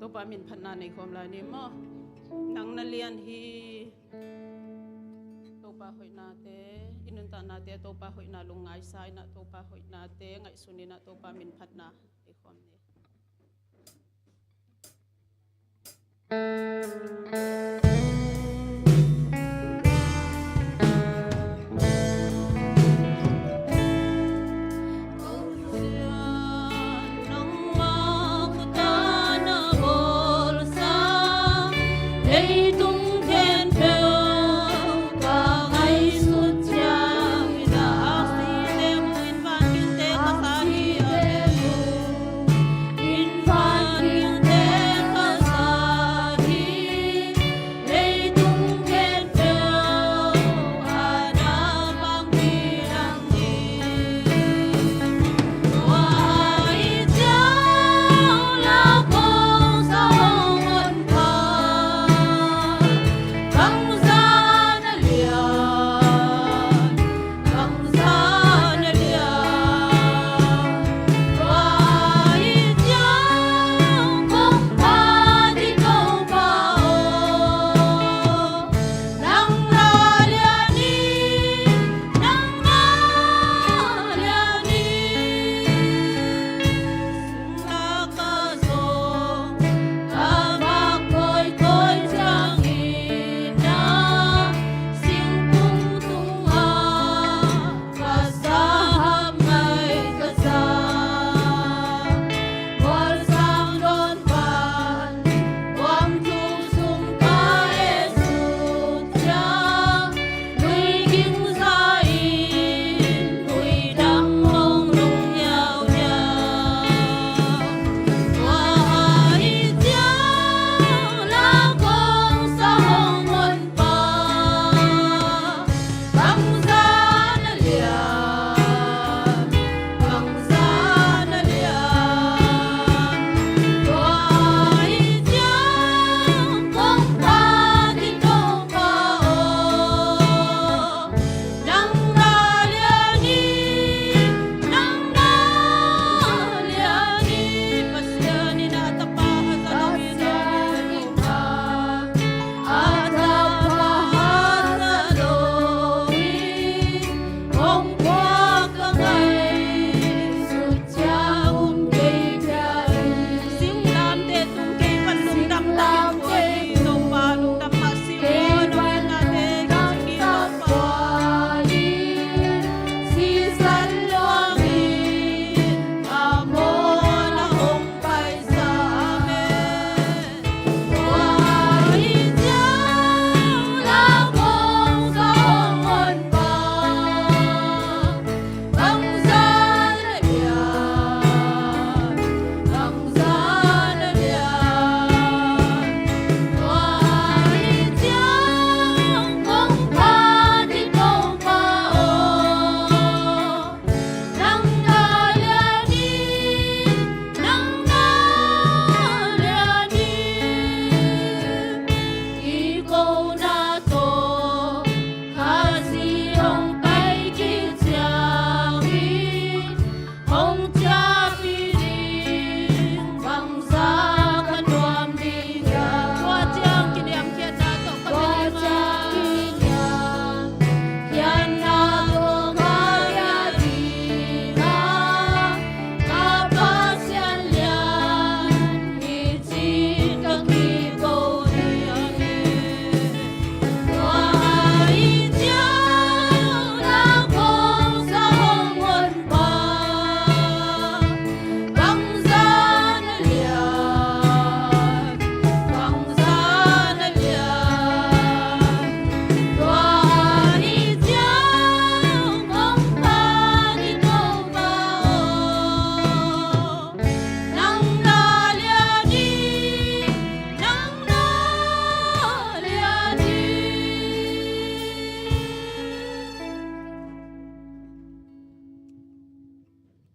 ตัวปามินพันนาในความลายนี้มั้งนังนาเลียนฮีตัวปาหอยนาเตอินุนตานาเตตัวปาหอยนาลงไงไซนะตัวปาหอยนาเตไงสุนีนะตัวปามินพันนาในความนี้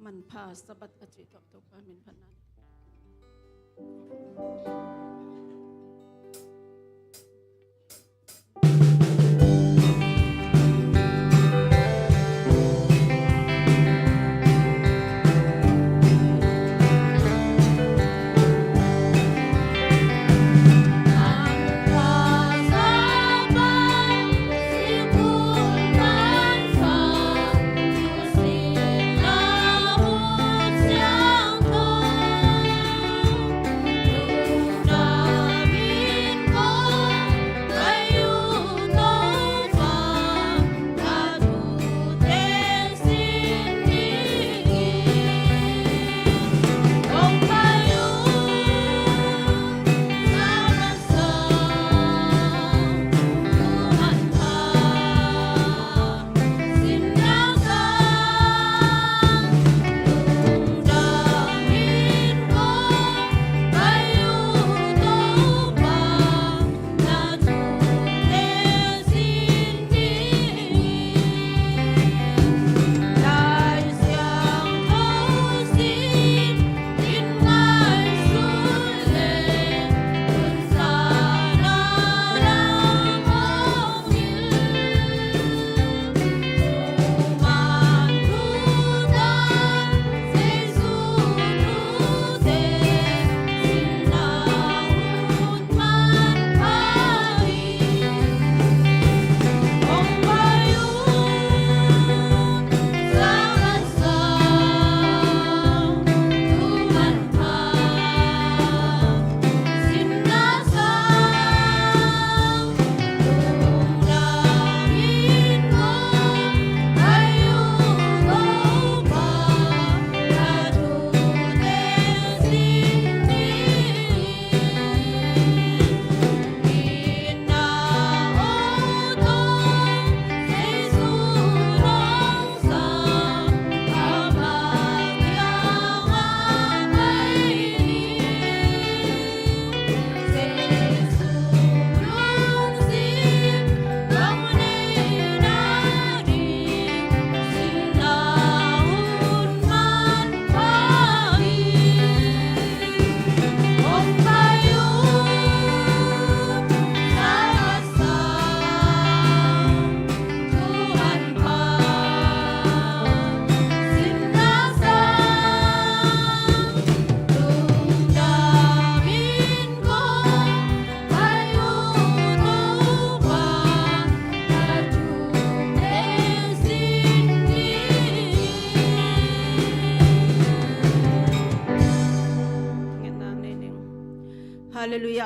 มันพาสบัดอจิตตกปามินพันนา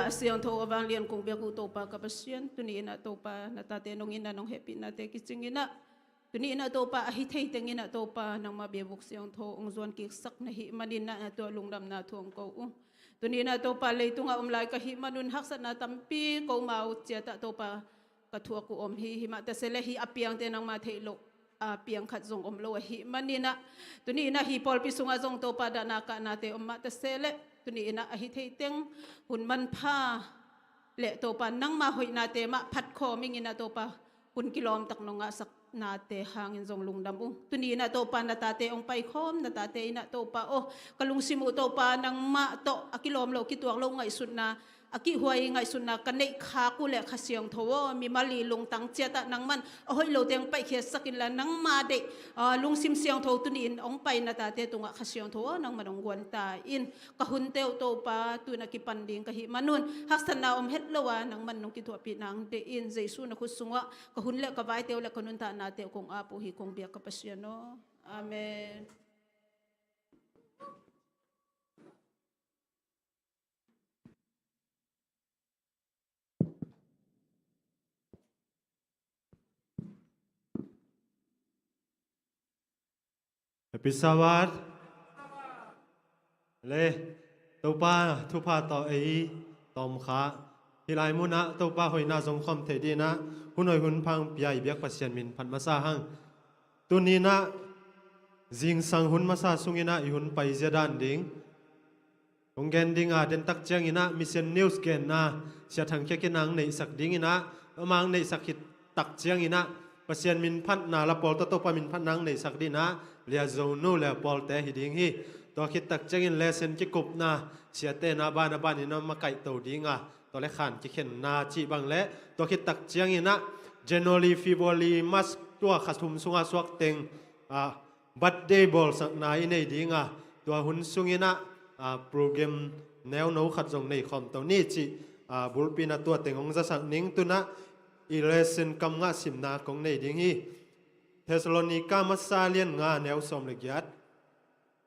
siang tho awang lian kong biak utopa kapasyan tuni ina topa natate nong ina nong happy nate kising ina tuni ina topa ahithei teng ina topa nang mabebuk siang tho ong zuan kiksak na hi manina na to lungdam na thong ko tuni ina topa leitunga umlai ka hi manun haksa na tampi ko mau chiata topa kathua ku hi ma ta sele hi apiang te nang ma theilo piang khat zong lo hi manina tuni ina hi pol pisunga zong topa da na ka na te ma ta sele tuni ina ahithei teng hun man pha le topa nang ma hoi na te ma phat kho ming ina topa hun kilom tak nonga sak na te hangin zong lungdam tuni ina topa na tate ong pai khom na tate ina topa kalung simu topa nang ma to akilom lo kituak lo ngai sun na aki huai ngai sun na kanei kha ku le khasiang thowo mi mali lung tang cheta nang man hoi lo teng pai khe sakin la nang ma de lung sim siang tho tuni in ong pai na tate tunga khasiang thowo nang manong gwan ta in ka hun teu topa tu na ki panding ka hi manun haksan na het lowa nang man nong ki thua pi nang de in jesu na khusunga ka hun le ka vai teu le kanun ta na te kong apu hi kong bia ka pasyano amen. Episawat le topa thupa to ei tom kha hilai muna topa hoina jong khom the dina hunoi hun phang piai biak pasien min phat masa hang tunina jing sang hun masa sungina I hun pai jadan ding onggen dinga den tak chang ina mission news gen na sia thang ke nang nei sak ding ina amang nei sakit tak chang ina pasien min phat na la pol to topa min phat nang nei sak dina lia zo no la pol te hi ding hi to khit tak chang in lesson ki kup na sia te na ba ni na ma kai to dinga to le khan ki khen na chi bang le to khit tak chang ina January February mas tua khasum sunga suak teng birthday ball sak na I nei dinga to hun sungina program neo no khat jong nei khom to ni chi bulpina tua tengong za sak ning tuna I lesson kam nga simna kong nei ding hi Thessalonica masalian nga neo som le gyat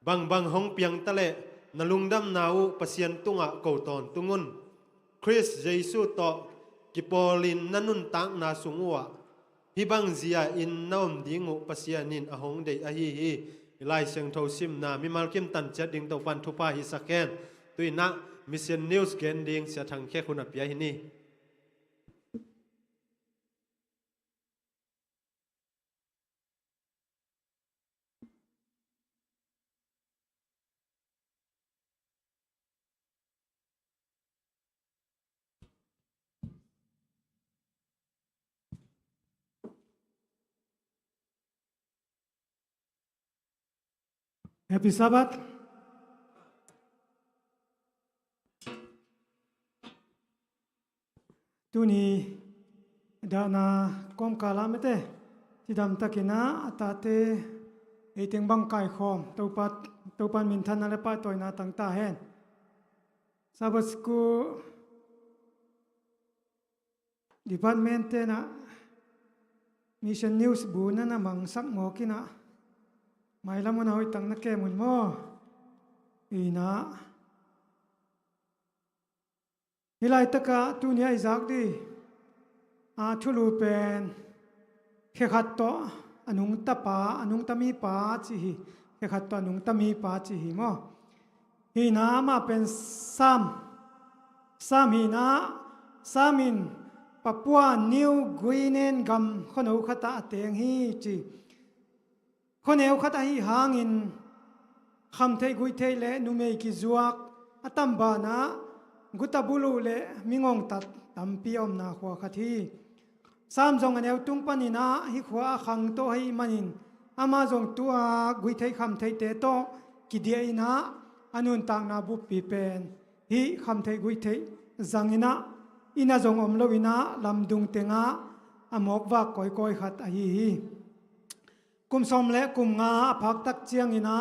bang hong piang tale nalungdam nau pasien tunga ko ton tungun Chris Jesu to kipolin nanun tang na sungwa hibang zia in naum dingu pasianin ahong dei ahi hi ilai seng tho sim na mi malkim tan chat ding to pan thupa hi saken tuina mission news gen ding sia thang khe khuna pia hi ni Happy Sabbath. Tuni dana kom kalamete tidam takina atate eting bang kai khom topan min than ale pa toina tangta hen Sabbath school department na mission news buna na mang sak mo kina mai lam na hoi tang na ke mun mo ina hilai taka tu nia izak di thulu pen khe khat to anung tapa anung tami pa chi hi khe khat to anung tami pa chi hi mo ina ma pen sam ina samin Papua New Guinea gam khono khata ateng hi chi khoneu khata hi hangin kham thei gui thei le numei ki zuak atamba na gutabulu le mingong tat tampiom na khwa khathi samjong aneu tungpanina hi khwa khang to hi manin amazong tua gui thei kham thei te to kidia ina anun tang na bu pi pen hi kham thei gui thei zangina ina jong om lovina lamdung tenga amok wa koi khat a hi kum som le kum nga phak tak chiang ina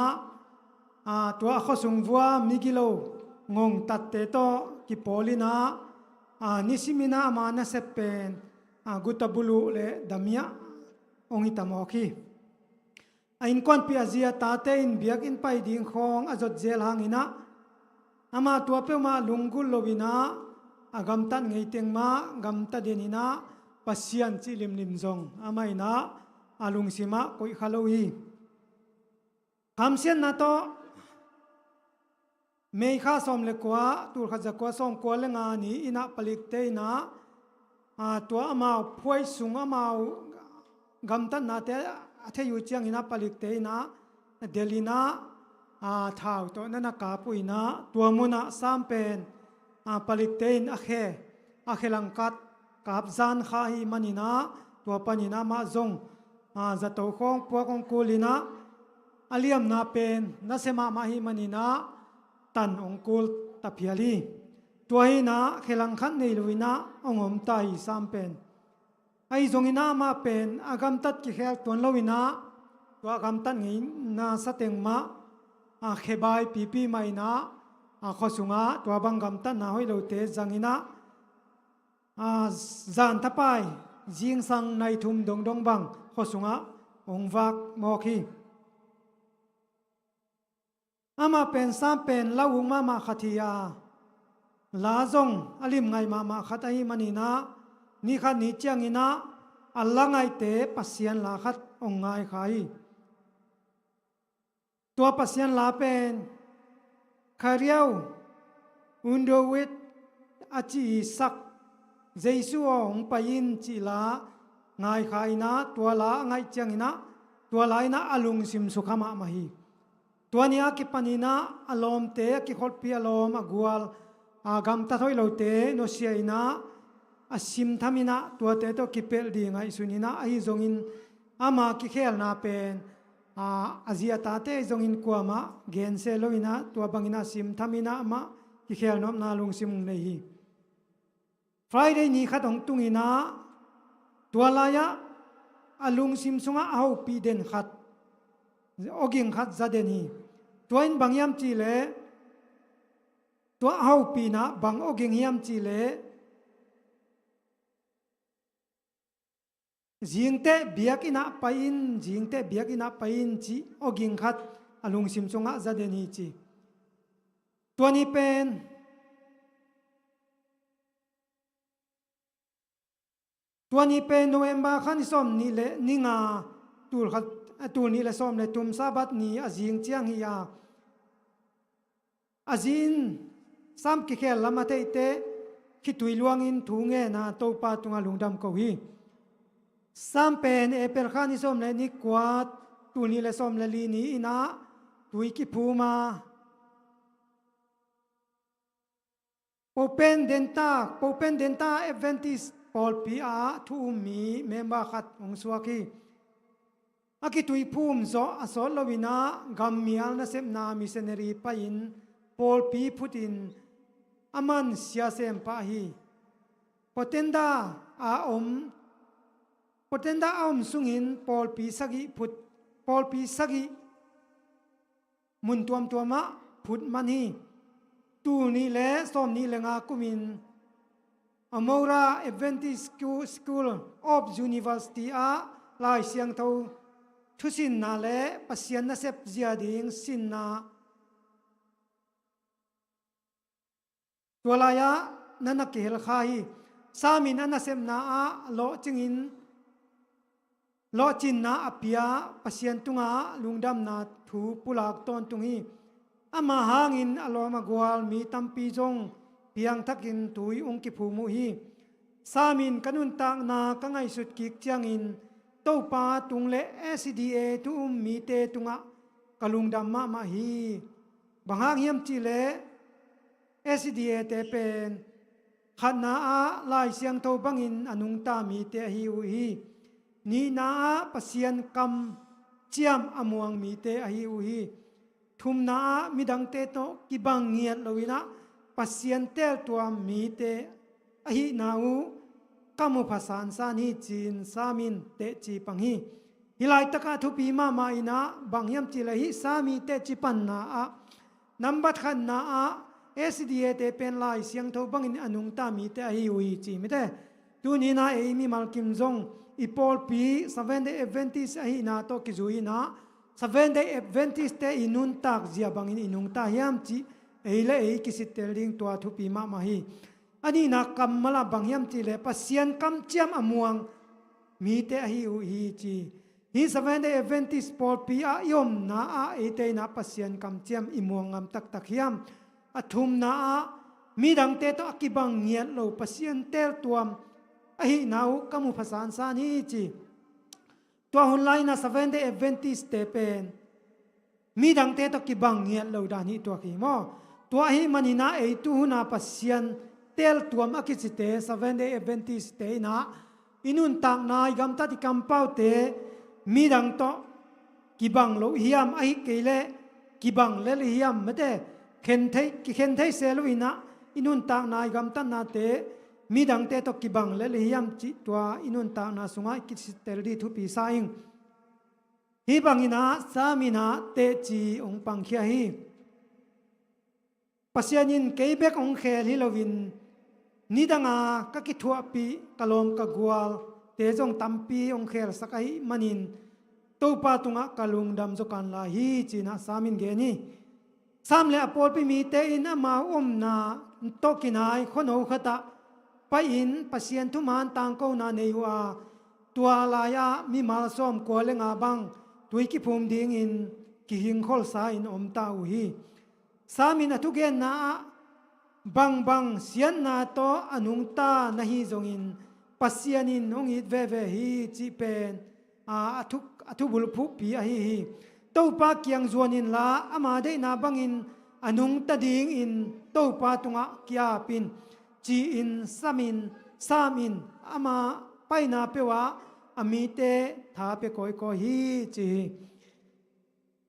tua khosung vua migilo ngong tat te to ki polina nisimina amana sepen gutabulu le damia ongi tamoki ain kon pi azia tate in biak in pai ding khong azot zel hangina ama tua pe ma lungul lovina agam tan ngei teng ma gam ta denina pasian chi lim lim zong amai na alung sima koi khaloi kamsian na to mei kha som le kwa tur kha zakwa som ko le nga ni ina palik te na tua amau phoi sung amau gam tan na te athe yu chiang ina palik te na delina thau to na ka puina tua muna sam pen palik te in a khelang kat kap zan kha hi manina tua panina ma zong za to khong pu kong kulina aliam na pen na sema ma hi manina tan ongkul taphiali tua hi na khelang khat nei luina ongom tai sam pen ai zongina ma pen agam tat ki khel ton lowina tua agam tan ngi na sateng ma khebai pipi mai na khosunga tua bangam tan na hoi lo te zangina zan tapai jing sang nai thum dong dong bang khosunga ongwak mokhi ama pen sam pen lawung ma khathia la zong alim ngai ma khatai manina ni khat ni chiangina allangai te pasian la khat ongai khai tua pasian la pen khariau undo wit achi sak jesu ong pain chi la ngai khai na tua la ngai chiangina tua lai na alung sim sukhama mahi tua nia ki panina alom te ki kholpi alom agwal agam ta thoi lo te no siaina asim thamina tua te to ki pel di ngai sunina ai zongin ama ki khel na pen azia ta te zongin kwama gen se loina tua bangina sim thamina ama ki khel nom na lung sim nei hi Friday ni khatong tungina tua laya alung sim sunga au pi den khat oging khat zaden hi tuain bangyam chi le tua au pi na bang oging yam chi le jingte biakina pain chi oging khat alung sim sunga zaden hi chi tuani pen November khan som ni le ninga tur khat tur ni le som le tum sabat ni azing chiang hi ya azin sam ki khel lama te te khi tui luang in thu nge na to pa tunga lungdam ko hi sam pen epel khan ni som le ni kwat tur ni le som le li ni ina tui ki phuma Popen denta Adventist Paul P.A. thu mi member khat ong suaki aki tui phum zo asol lowina gammial na sem na missionary pain Paul P. Putin aman sia sem pa hi potenda om sungin Paul P. Sagi mun tuama phut mani tu ni le som ni le nga kumin Amora Adventist School of University lai siang tho thusin na le pasian na sep zia ding sin na tualaya nanakel khai samin anasem na lo chin na apia pasian tunga lungdam na thu pulak ton tungi ama hangin aloma gwal mi tampi jong piang takin tui ong ki phumu hi samin kanun tak na kangai sut kik chiangin topa tungle SDA tu mi te tunga kalungdam ma hi banghang hiam chi le SDA te pen khana lai siang tho bangin anung ta mi te hi u hi ni na pasian kam chiam amuang mi te hi u hi thum na midang te to kibang ngiat lowina pasian tel tua mi te ahi nau kamu phasan san hi chin samin te chi panghi hilai taka thupi ma ina bangyam chi lahi sami te chi pan na number khan na SDA te pen lai siang tho bangin anung ta mi te ahi ui chi mi te tu ni na e mi malkim zong ipol pi 7 day Adventist ahi na to ki zui na 7 day Adventist te inun tak zia bangin inung ta hiam chi eile kisit telding tua thupi ma hi อันนี้นักกรรมมาลาบังยามจีเลปัสยันกำเจียมอมวงมีเตอหิวฮีจีฮีสเวนเดเอเวนติสปอร์ปีอายมนาอาเอเตนาปัสยันกำเจียมอิมวงงามตักตักยามอทุมนาอามีดังเตตอกิบังเงียดโลปัสยันเตลตัวมอหินาวกมุภาษาสานีจีตัวหุ่นไลนาสเวนเดเอเวนติสเตเป็นมีดังเตตอกิบังเงียดโลดานีตัวขีโมตัวอหิมันินาเอตุหุนาปัสยันเตลตัวมอกิจิเตสเวนเดเอเวนติสเตนาอินุนตักนายกำตัดกำเป้าเตมีดังโตกิบังโลหิยามอหิเกเลกิบังเลลหิยามไม่ได้เข็นไทยเซลวินะอินุนตักนายกำตัดนาเตมีดังเตโตกิบังเลลหิยามจิตัวอินุนตักนาสุงายกิจิเตลดีทุปีสายิงฮิบังอินาสามินาเตจีองปังเขียฮีปัสยานินเกยเบกองเขลฮิโลวินนิดังากะกิทัวปีกะลอมกะกัวลเตจงตัมปีองเขลสักไอมันินตูปาตุงะกะลุงดำจกันลาฮีจีนะสามินเกนีสามเลอปอลปีมีเตอินอามาอมนาโตกินายคนโอขตะไปอินปัสยันทุมานตังกูนาเนยวาตัวลายามีมาลส้มกัวเลงอาบังตุยกิพุมดิงอินกิหิงคอลสาอินอมตาอุฮีสามินอทุเกนนาบังเสียนนาโตอนุงตานาฮีจงอินปัสยานินองอิดเวฮีจีเป็นอทุบุลภุปีอฮีโตปาเกียงจวนินลาอามาได้นาบังอินอนุงตาดิงอินโตปาตุงะกียาปินจีอินสามินอามาไปนาเปวะอามีเตทาเปโกยโกฮีจี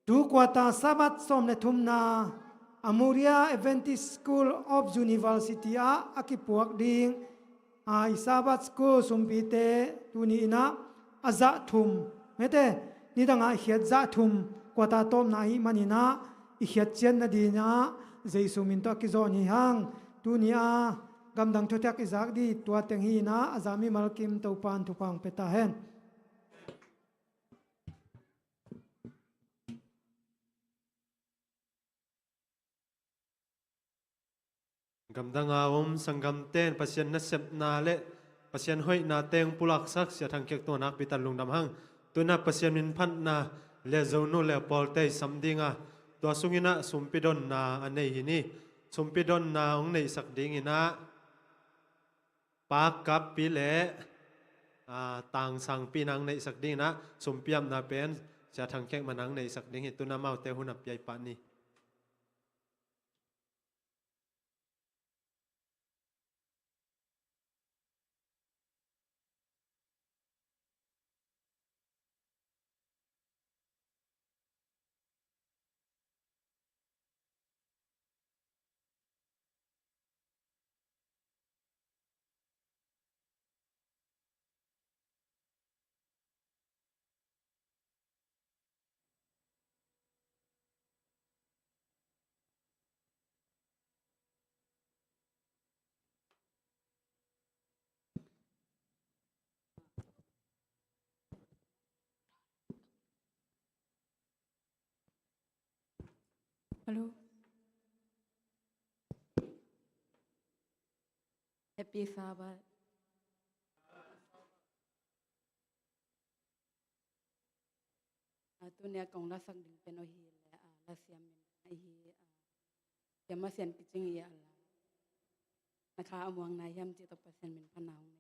ดูกว่าตาสาบัดสมในทุมนาAmuria Adventist School of University akipuak ding isabat school sumpite tuni ina aza thum mete nidanga hiat za thum kwata tom na hi manina hiat chen na dina jaisu min to ki zoni hang tunia gamdang thotak izak di tua teng hi na azami malkim topan tupang peta hen Gamdanga sanggam ten pasien na sep na le pasien hoi na teng pulak sak sia thang kek to nak bitan lungdam hang tuna pasien min phan na le zono le pol te samdinga to sungina sumpidon na anei hini sumpidon na ong nei sak dingina pak kap pi le tang sang pinang nei sak ding na sumpiam na pen sia thang kek manang nei sak ding hi tuna mau te hunap yai pa ni Hello. Happy Sabbath. Tunia kong lasang ding penohi lasiam hi yamasian pitching ya Allah. Naka amuang na yam jito pasen min panahon.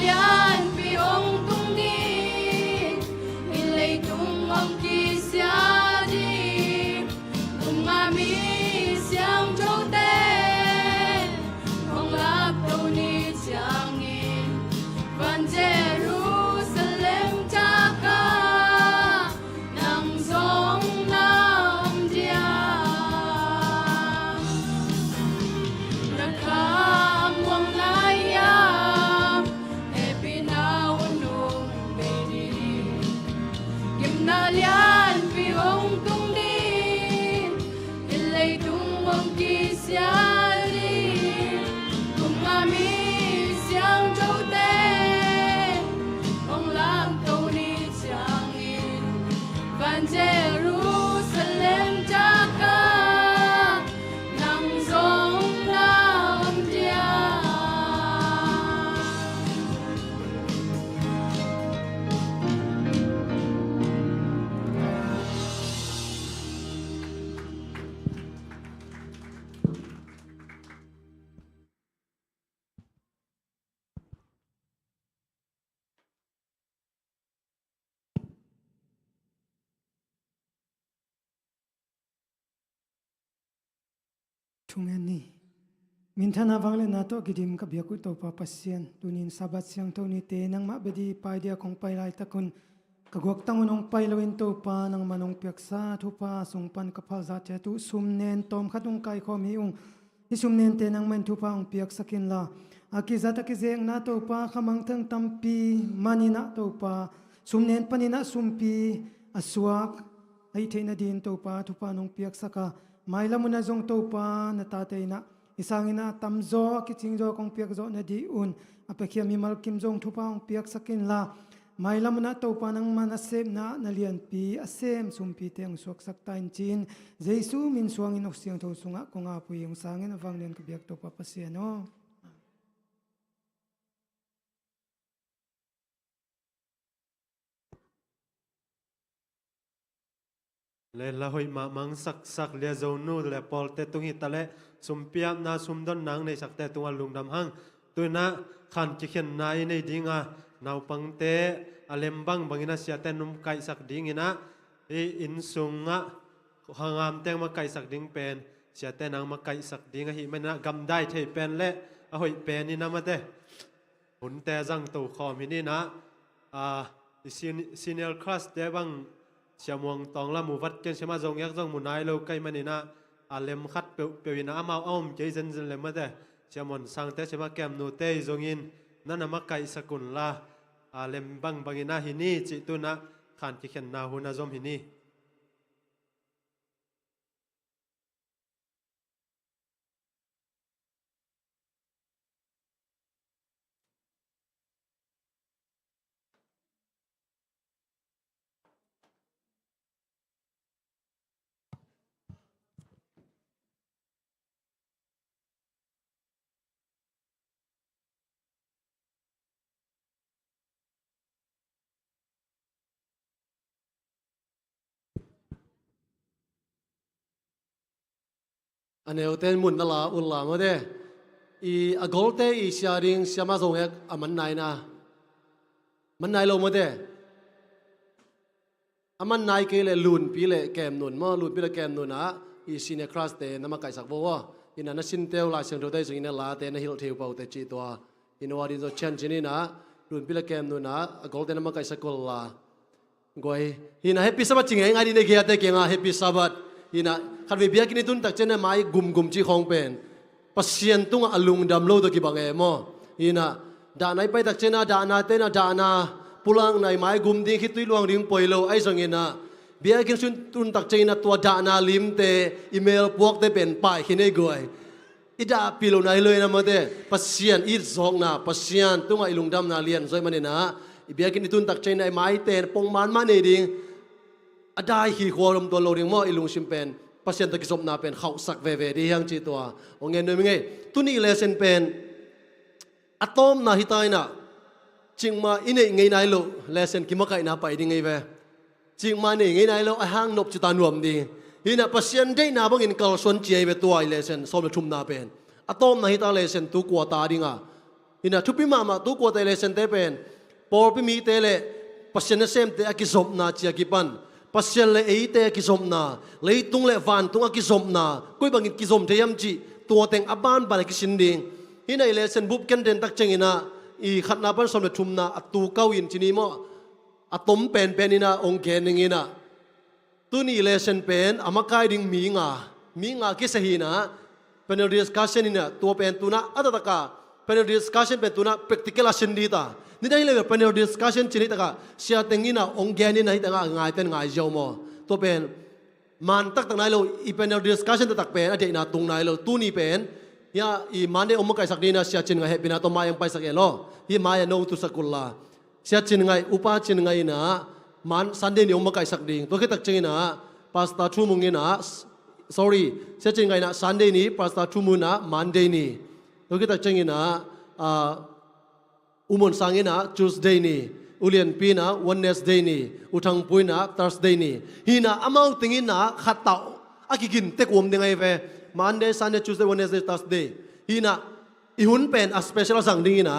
lian pi ong tung ni ilay tung ong kisya di tung ami siyang châu te ong lap tâu ni chang in van Jerusalem cha ka nang song nam dia nakam wang naya e pinawunong medi kim na lian pi ong tung din ilay tung ong kisya di kung ami siyang châu te ong lam tâu ni chang in van Jerusalem cha ka nang song nam dia Tungan ni min thana wangle na to gidim ka biaku to pa pasien tunin sabat siang to ni te nang mabedi pai dia kong pai lai takun kagwak tangunong pai lawin to pa nang manong piaksa thu pa sungpan kapal za che tu sumnen tom khatung kai khom hi ung hi sumnen te nang man thu pa ong piak sakin la akizata ki zeng na to pa khamang thang tampi manina to pa sumnen panina sumpi aswak ai theina din to pa thu pa nong piak saka maila muna zong to pa na tatay na isangina tamzo kichingzo kong piak zo na di un apekia mi malkim zong thupa ong piak sakin la maila muna to pa nang manasem na nalian pi asem sumpi te ang suak sak tain chin jesu min suangin ok siang to sunga kong apu yung sangin avang len kabiak to pa pasiano le la hoi ma mang sak le zo nu le pol te tung hi tale sumpiam na sumdon nang nei sak te tung lung dam hang tu na khan ki khen nai nei dinga naw pang te alem bang bangina sia te num kai sak ding ina e in sunga hangam teng ma kai sak ding pen sia te nang ma kai sak ding hi mena gam dai thei pen le a hoi pen ni na ma te hun te jang to khom hi ni na senior class te bang siamong tong la mu vat ken sema jong yak jong mu nai lo kai manina alem khat pewina amau om ke zen zen le ma de siamon sang te sema kem nu te jongin nana ma kai sakun la alem bang bangina hini chi tu na khan ki khen na hu na zom hini anh em tên muốn là ôn làm ở đây, agol te sharing siama zong ek aman nai na, man nai lo mà đây, aman nai cái lệ lùn pi lệ kèm nôn mà lùn pi lệ kèm nôn á, senior class te nằm cái sắc vô, ina na sin teo la sang đây zong ina la te na hil theu pau te chi toa, ina wadi zo chen chini na, lùn pi lệ kèm nôn á, agol te nằm cái sắc kol la, goi, ina happy sabat ching ngay đi này kia te kenga happy sabat. Ina khan vi biak ni tun tak chen mai gum chi khong pen pasien tung alung dam lo to ki bang emo ina da nai pai tak chena da na te na da na pulang nai mai gum ding khit tui luang ring poilo ai song ina biak kin sun tun tak chena tua da na lim te email puak te pen pai khine goi ida pilo nai loi na ma te pasien it zong na pasien tung ai lung dam na lian zoi manena biak ni tun tak chena mai ten pong man ma ne ding adai hi khorom to loring mo ilung simpen pasien ta kisop na pen khau sak ve di hang chi to ongen no minge tuni lesson pen atom na hitai na chingma ine ngei nai lo lesson ki makai na pai ding ngei ve chingma ne ngei nai lo a hang nop chu ta nuam ding hina pasien dei na bang in kal son chei ve to ai lesson som thum na pen atom na hita lesson tu kwa ta dinga อินะทุบพิมามาตุกัวเตเลเซนเตเป็นปอพิมีเตเลปัสเซนเซมเตอกิสมนาเจียกิปันปัสเซนเลเอเตอกิสมนาเลยตุงเลวันตุงอกิสมนากุยบังกิกิสมเทียมจีตัวเต็งอับบานบานกิสินดิงฮินะเลเซนบุบกันเดนตักเจงินะอีขัดนาปันสมเลทุมนาอตูเก้าอินจินีโมอตมเป็นอินะองเกนิงินะตัวนี้เลเซนเป็นอามาไกดิงมีงากิสหีนะเป็นเรื่องการเช่นนี้นะตัวเป็นตัวน่ะอัตตะกาเป็นเรื่องการเช่นเป็นตัวน่ะ practical เช่นดีตานี่ได้เลยเป็นเรื่องการเช่นชนิดตะกาเสียติงินะองเกนินะที่ตะกาง่ายเป็นง่ายเจ้าโมตัวเป็นมันตักตั้งไหนเราอีเป็นเรื่องการเช่นตักเป็นอะไรนะตรงไหนเราตัวนี้เป็นยาอีมันได้อมกายสักดีนะเสียจินไงเป็นตัวมายังไปสักเอโลยี่มายโนตุสกุลลาเสียจินไงอุปาจินไงนะมันสันเดนี่อมกายสักดีตัวคิดตักเจงนะพาสต้าชูมุงนะ sorry เสียจริงไงนะ Sunday นี้ Pastor ทุมุนะ Monday นี้เราคิดจริงนะอุโมงค์สังนะ Tuesday นี้อุเลียนปีนะ Wednesday นี้อุทังปุยนะ Thursday นี้ฮีนะอามาอุติงินะขัดเต่าอากิกินเตกวมยังไงเว้ Monday Sunday Tuesday Wednesday Thursday ฮีนะอีหุ่นเป็นa special สังดิ้งนะ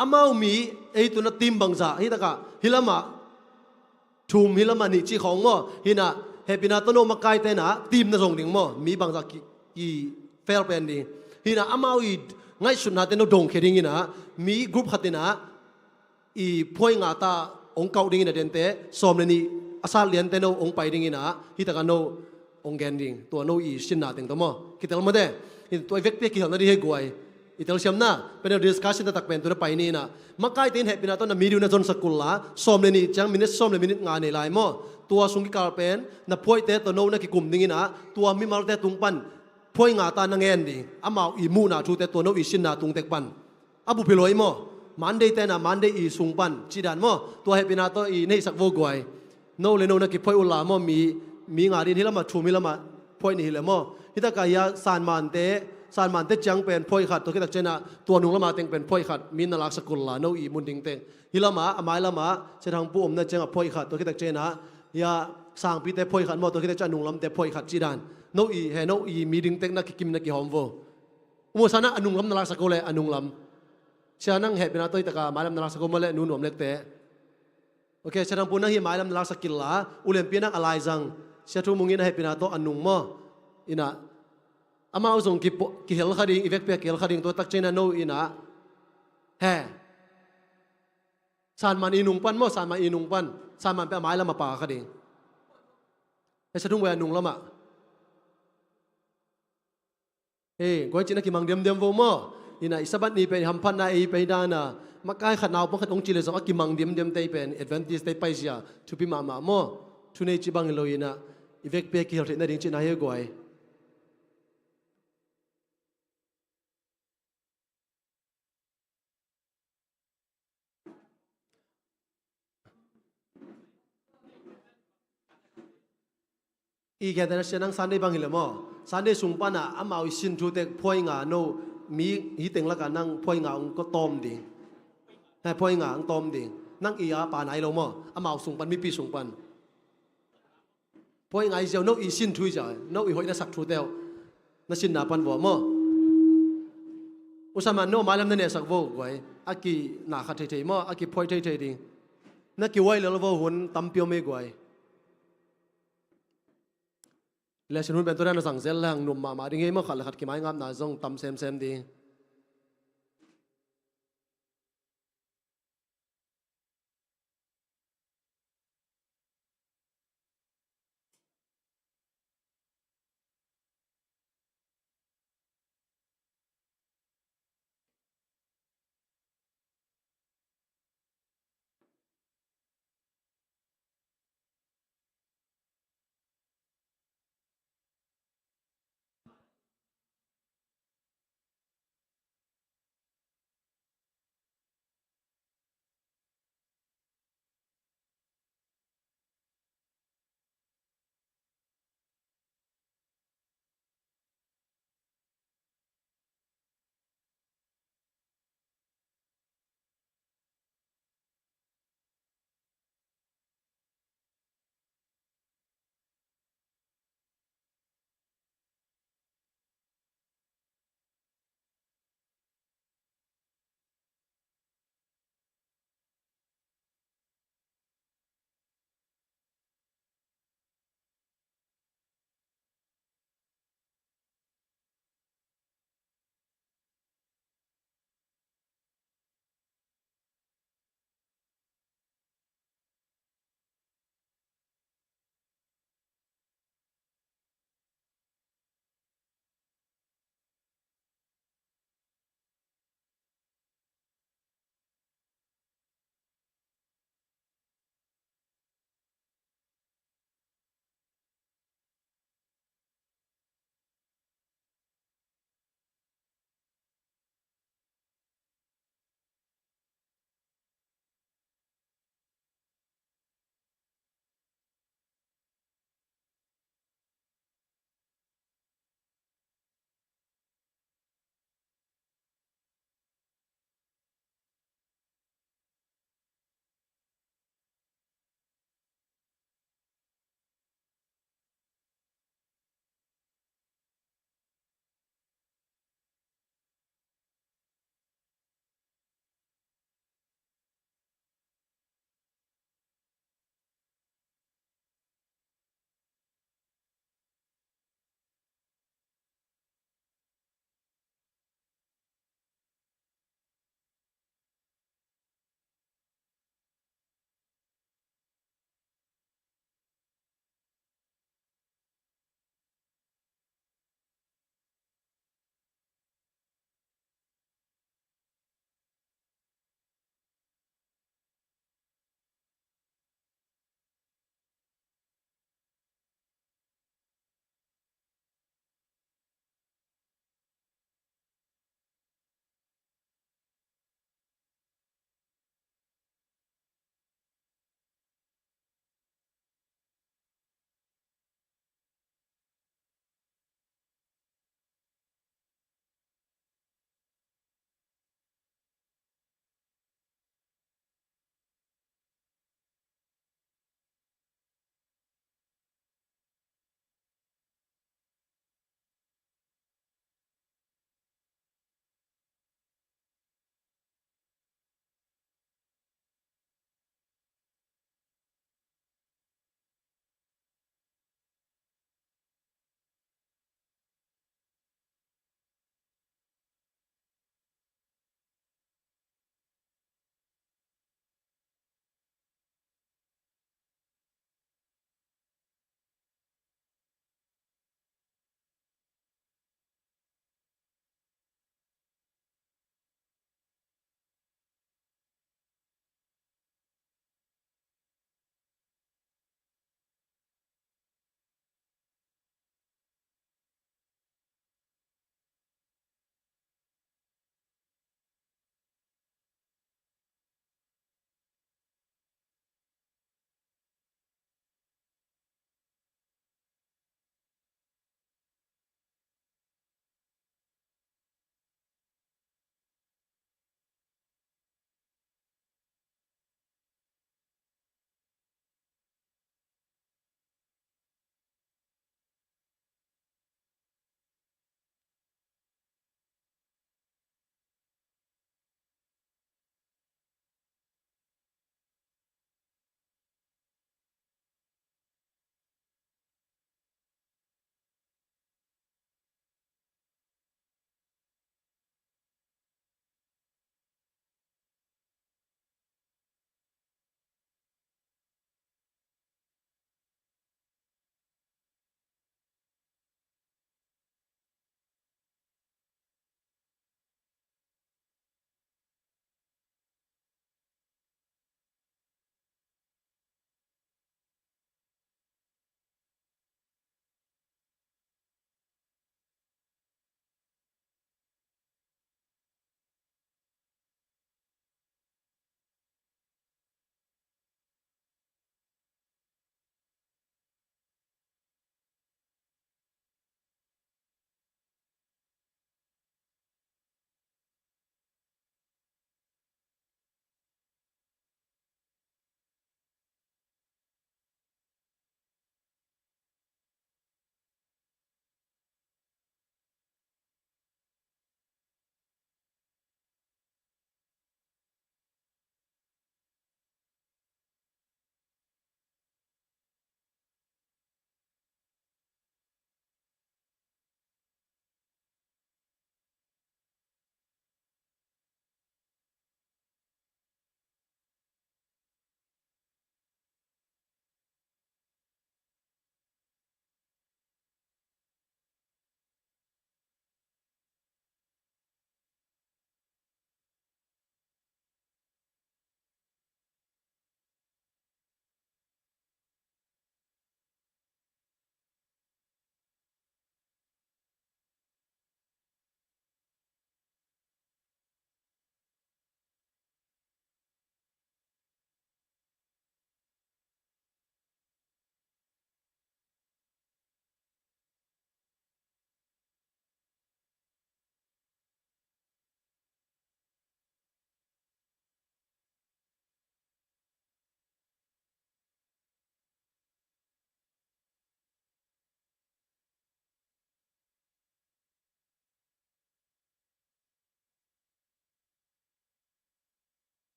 อามาอุมีไอตัวนั้นทีมบังซาฮีตะกะฮิลามาทุมฮิลามานิจิของมั้งฮีนะเฮปินาตโนมาไกเตนะทีมนะส่งดิ่งมั้งมีบางสักกี่เฟลเป็นดิ่งฮีนะอามาอีไงสุดนะเตโนดงเคดิ่งนะมีกรุ๊ปขัดนะอีพวยงาตาองเก่าดิ่งนะเดนเตสอมเลนี่อาซาเลียนเตโนองไปดิ่งนะฮีตะกันโนองแกนดิ่งตัวโนอีชินนาติงตัวมั้งคิดเอามาเด้ตัวเอฟเฟกต์กี่หันนาดีให้กวยอีเตลเชียมนะเป็นเรื่องดิสคัชชันตักเป็นตัวไปนี่นะมาไกเตนเฮปินาตอนนั้นมีดูนะจนสกุลละสอมเลนี่จังมินิสอมเลมินิงานในไลน์มั้งตัวสุงกิการเป็นนับพวยเตตัวโน้นนักกิกุมดิ่งนะตัวมีมาเตตุงปันพวยงาตานังเงินดิ่งอามาอีมูนาชูเตตัวโน้อีชินนาตุงเตกปันอาบุพิลอยมั้งมันเดย์เตนะมันเดย์อีสุงปันจีดันมั้งตัวเฮปินาตัวอีในสักโวกวยโน้เลโนนักกิพวยอุลามั้งมีงานดินที่ละมาชูมีละมาพวยนี่ละมั้งที่ตะกายาสานมันเตจังเป็นพอยขัดตัวคิดตักเจนะตัวนุ่งละมาเต็งเป็นพอยขัดมีนลักสกุลละโนอีมุนดิงเต็งฮิละมาอามายละมาเสทางผู้อมนั่นจังพอยขัดตัวคิดตักเจนะยาสร้างปีเตพอยขัดมอตัวคิดตักเจนุ่งลำเตพอยขัดจีดานโนอีเฮโนอีมีดิงเต็งนักกิมนักกิหอมโวอุโมสนะอนุงลำนลักสกุลเลยอนุงลำเชื่อนั่งเหตุเป็นตัวตะกาหมายลำนลักสกุลมาเลยนุ่นวมเล็กเตะโอเคเสทางผู้นั่งเฮียหมายลำนลักสกิลละอุเลนปีนักอะไรจังเชื่อทุ่มุงินเหตุเป็นตัวอนุงมออินะอามาอุสงกิเฮลขดิ่งอีเวกเปียกิเฮลขดิ่งตัวตักเจนะโนอินะเฮสานมันอินุงปันมั้งสานมันอินุงปันสานมันเป็นไม้ละมาป่าขดิ่งไอ้สะดุ้งเวนุงละมาเฮ้ก้อยจีนักกิมังเดียมโวมั้งอินะอิสบัดนี้เป็นฮัมพันนาอีไปด้านะมาใกล้ขัดนาวพวกขัดองค์จิเลสว่ากิมังเดียมเตยเป็นเอดเวนติสเตยไปเสียทุพิมามั้งทุนในจีบังโลอินะอีเวกเปียกิเฮลเทนดิ่งจีน่าเฮก้อยอีแกแต่ละเชนังซันเดย์บางหิเลมอซันเดย์สุงปานะอามาวิสินทูเตกพอยงาโนมีฮิเต็งละกันนั่งพอยงาก็ตอมดิ่งแต่พอยงาตอมดิ่งนั่งอีอาปาไหนเรามออามาสุงปันมีปีสุงปันพอยงาเจ้าโนอีสินทุยจ่ายโนอีหอยน่าสักทูเตลน่าสินนาปันวอมออุสามันโนมาแล้วนั่นเนี่ยสักโวกไว้อากีนาขัดเทยมออากีพอยเทยดิ่งนักกี่ไว้แล้วว่าหุ่นตั้มเปียวไม่กวยแล้วฉันหุ่นเป็นตัวนั้นสั่งเซลล์หนุ่มมาดิ่งเงี้ยเมื่อขัดเลยขัดกี่ไม้งามหนาซงตั้มเซมดิ่ง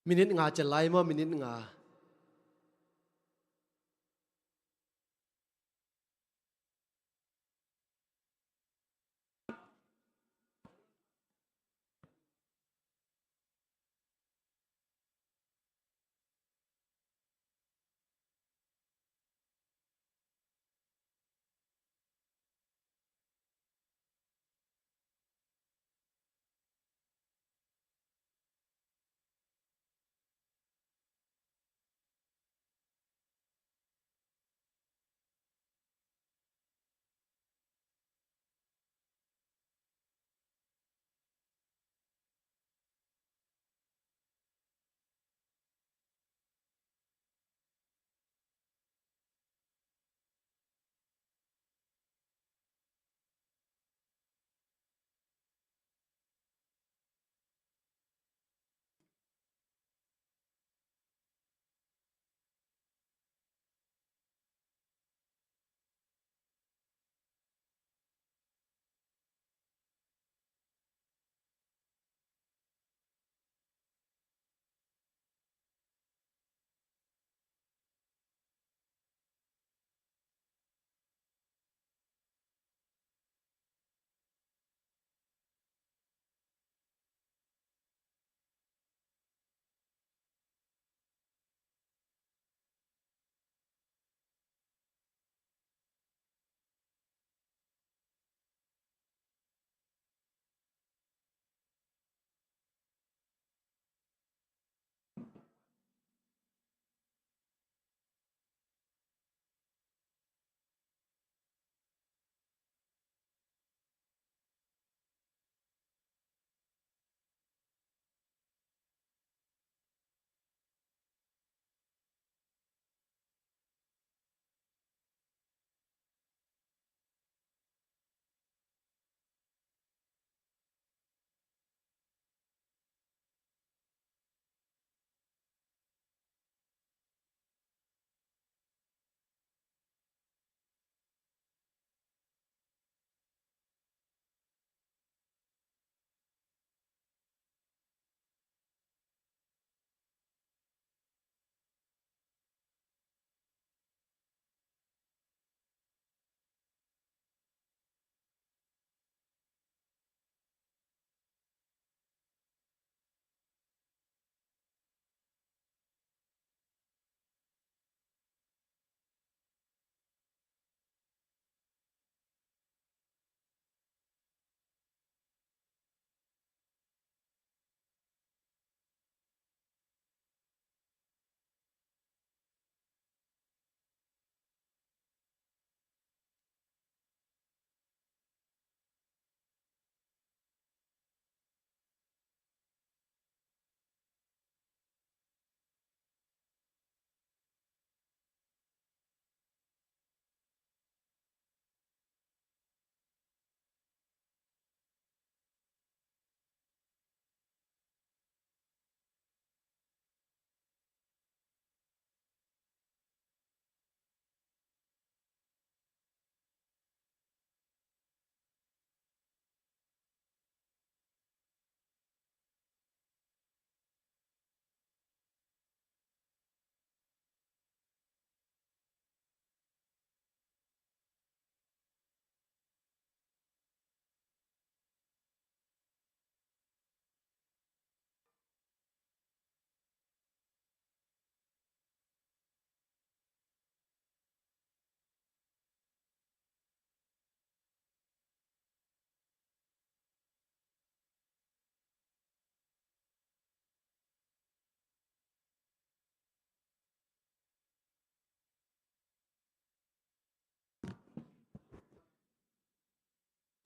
มินิทงาจะไล่มามินิทงา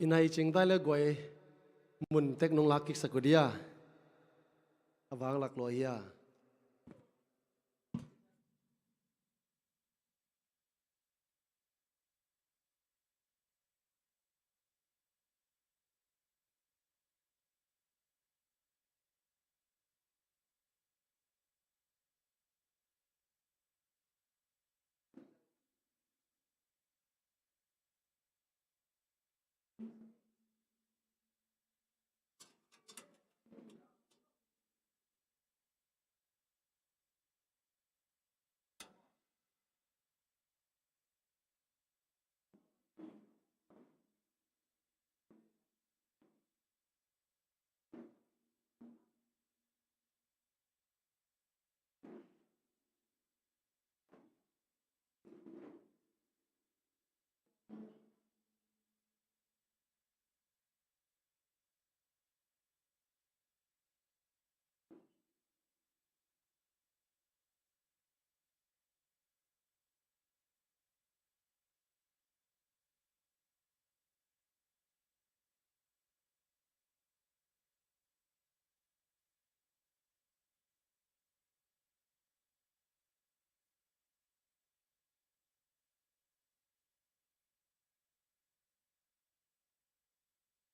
อินไอจิงได้เลิกไว้มุนเทคโนโลยีสักเดียอวางหลักลอยา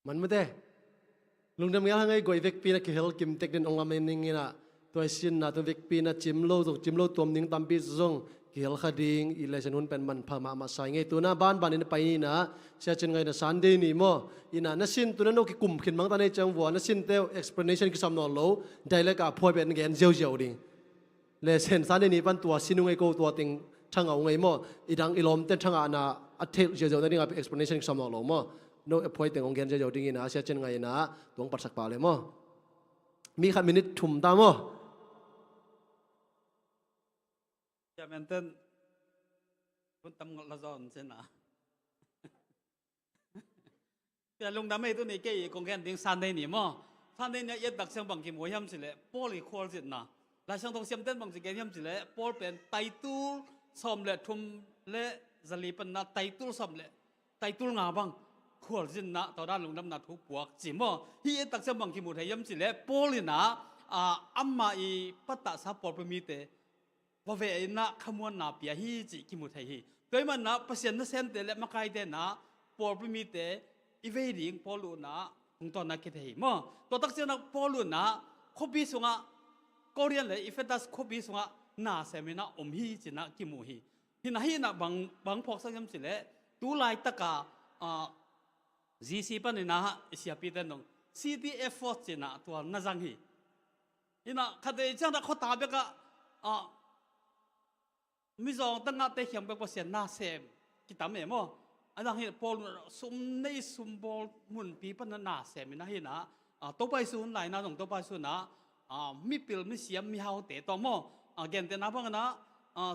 มันไม่ได้ลุงดำเงี้ยไงก๋วยเวกปีนะคือเฮลกิมเทคเดนองลามินิงนะตัวสินนะตัวเวกปีนะจิมโลตัวจิมโลตัวนิ่งตามปีซงคือเฮลคดีงอิเลชันุนเป็นมันพามาใส่ไงตัวน่ะบ้านนี่ไปนี่นะเสียจนไงนะซันเดย์นี่มั้งอินะนัสินตัวนั้นโอเคกลุ่มขึ้นมั้งตอนนี้จังหวะนัสินเตล explanation คือสำนวนโลได้เลยกับพอยเป็นเงินเจียวดิเลยเส้นซันเดย์นี่ปันตัวสินุไงกูตัวติงช่างเอาไงมั้งอีดังอีลมเต้นช่างอานะอัดเทลเจียวนี่กับ explanation สำนวนโลมั้งโน้ตพอยติงองเงินเจียวดินะเสียจนไงนะตัวปัสสักปาเลยมั้งมีคำมินิทุ่มตามมั้งจะเป็นต้นคุณตำรวจละจอนใช่ไหมแต่ลุงดำไม่ตัวนี้เกี่ยกงแกนดิ้งซันได้หนิมั้งซันได้เนี่ยยัดดักเสียงบังกิมหัวย้ำสิเลยปอลีควอลสินะแล้วช่างตรงเสียงเต้นบังสิแกย้ำสิเลยปอลเป็นไตตูสมเละทุ่มเละจะลีเป็นนะไตตูสมเละไตตูงาบังควอลสินะตอนนั้นลุงดำนัดทุกปวกจิมมั้งที่ยัดดักเสียงบังกิมหัวย้ำสิเลยปอลีนะอัมมาอีปัตตาซาปอลเป็นมีเตว่าเวน่ะขมวนน่ะเปียฮีจิกิมุทัยฮีตัวมันน่ะเปอร์เซ็นต์น่ะเซนเตเลมาไกเตน่ะปอลพิมิเตอีเวดิ่งปอลูน่ะคงตอนนักคิดฮีมั้งตัวตักเสียนักปอลูน่ะขบีสุงะเกาหลีเลยอีเฟตัสขบีสุงะน่าเซมิน่ะฮีจิน่ะกิมุฮีที่น่ะฮีน่ะบางพวกสักยามสิเลตูไลตะกาGC ปันนี่น่ะเสียปีเตนง CTF จิน่ะตัวน่าจังฮีที่น่ะคดีจังน่ะเขาตาเบกะมิจองตั้งแต่เขียนแบบภาษาหน้าเซมกิตามเองมั้งอันนั้นเห็นพอลสุ่มในสุ่มบอลมุนปีปันหน้าเซมนะเห็นนะตัวไปส่วนไหนนะตรงตัวไปส่วนนะมีปิลมีเสียมมีฮาวเตะต่อมั้งเกณฑ์แต่นับว่านะ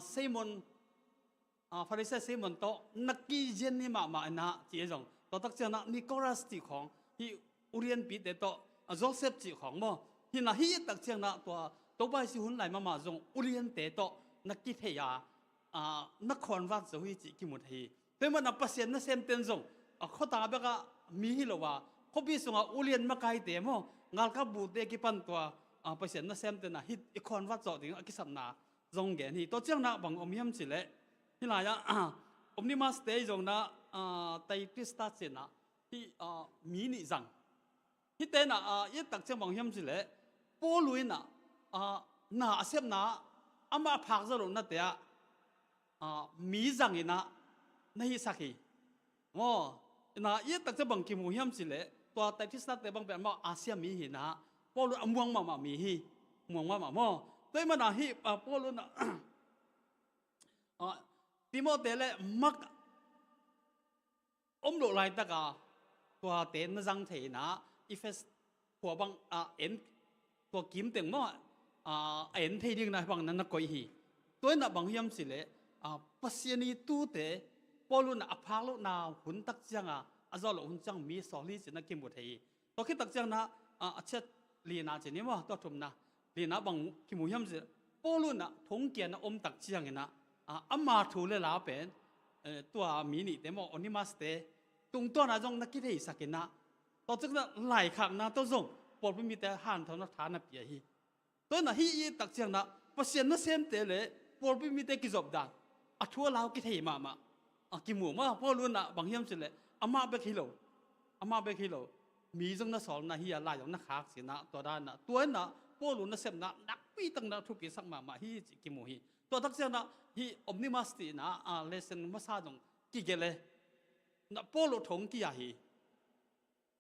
เซมอนฟาริเซเซมอนโตนักกีเจนนี่มานะจีจงตัวตักเจ้านะนิโคลัสจีของที่อุเรียนปีเตโตโจเซฟจีของมั้งเห็นนะที่ตักเจ้านะตัวไปส่วนไหนมาจงอุเรียนเตโตนักกีเทียนักคอนวัดจะหุ่ยจิกิมุทีแต่มันนับเปอร์เซ็นต์นั่นเซมเต็นซงเขาตาเบกมีฮิโลวะเขาพิสูจน์อุเลียนมาไกลเตะมั้งงานกับบูเตกิปันตัวเปอร์เซ็นต์นั่นเซมเต็นนะฮิตอีคอนวัดจะถึงกิสัมนาจงเกนี่ตัวเจ้าหน้าบังอมยมสิเละที่ไหนอะอมนี่มาสเตย์จงนะไตติสตาเซนะที่มีนิจังที่เต้นนะยี่ตักเจ้าบังยมสิเละโปลุยนะน่าเซมนะอามาพักจะลงนั่นเตะมีจังอินะนี่สักทีอ๋อนะยี่ตักจะบังกิมูฮิมสิเลยตัวแต่ที่สัตว์แต่บางแบบว่าอาเซียมีหินะพอรู้ม่วงมามีหิม่วงมาหม้อตัวมันนะฮิพอรู้นะติโมเตเลมักโลไลตะกาตัวเต็นจังเทนะอีเฟสหัวบังเอ็นตัวกิมเต็งมั้งเอ็นเทดิ้งนะบังนั้นนักก้อยหิตัวนั้นบังฮิมสิเลยปัสยานีตู้เตะพอลุนอภาลุนาหุ่นตักจังอาจจะหุ่นจังมีสอลีจินักกิมบุตรฮีตัวคิดตักจังนะเช็ดลีนาจินี่ว่าตัวทุ่มนะลีนาบังกิมุยมจิพอลุนทงเกียนอมตักจังนะอามาถูเลลาเป็นตัวมีนี่เต็มอนิมาสเตตรงตัวน่ะจงนักกิเลสสักนะตัวจังนะหลายครั้งนะตัวจงปอดไม่มีแต่หันเท่านั้นฐานนับเปียฮีตัวน่ะฮีตักจังนะปัสยานะเซมเตเลยปอดไม่มีแต่กิจบดังทั่วลาวกิเทมากิมูมาพ่อรุ่นน่ะบางเฮียมสิเลยอามาเบกิโลมีจังน่ะสอนน่ะเฮียลายของนักขากสินะตัวด้านน่ะตัวน่ะพ่อรุ่นน่ะเสพน่ะนักปีตั้งน่ะทุกปีสักมาฮีกิมูฮีตัวทักเสียน่ะฮีอมนิมัสตินะเลเซนมาซาจงกิเกเลน่ะพ่อรุ่นถงกิยาฮี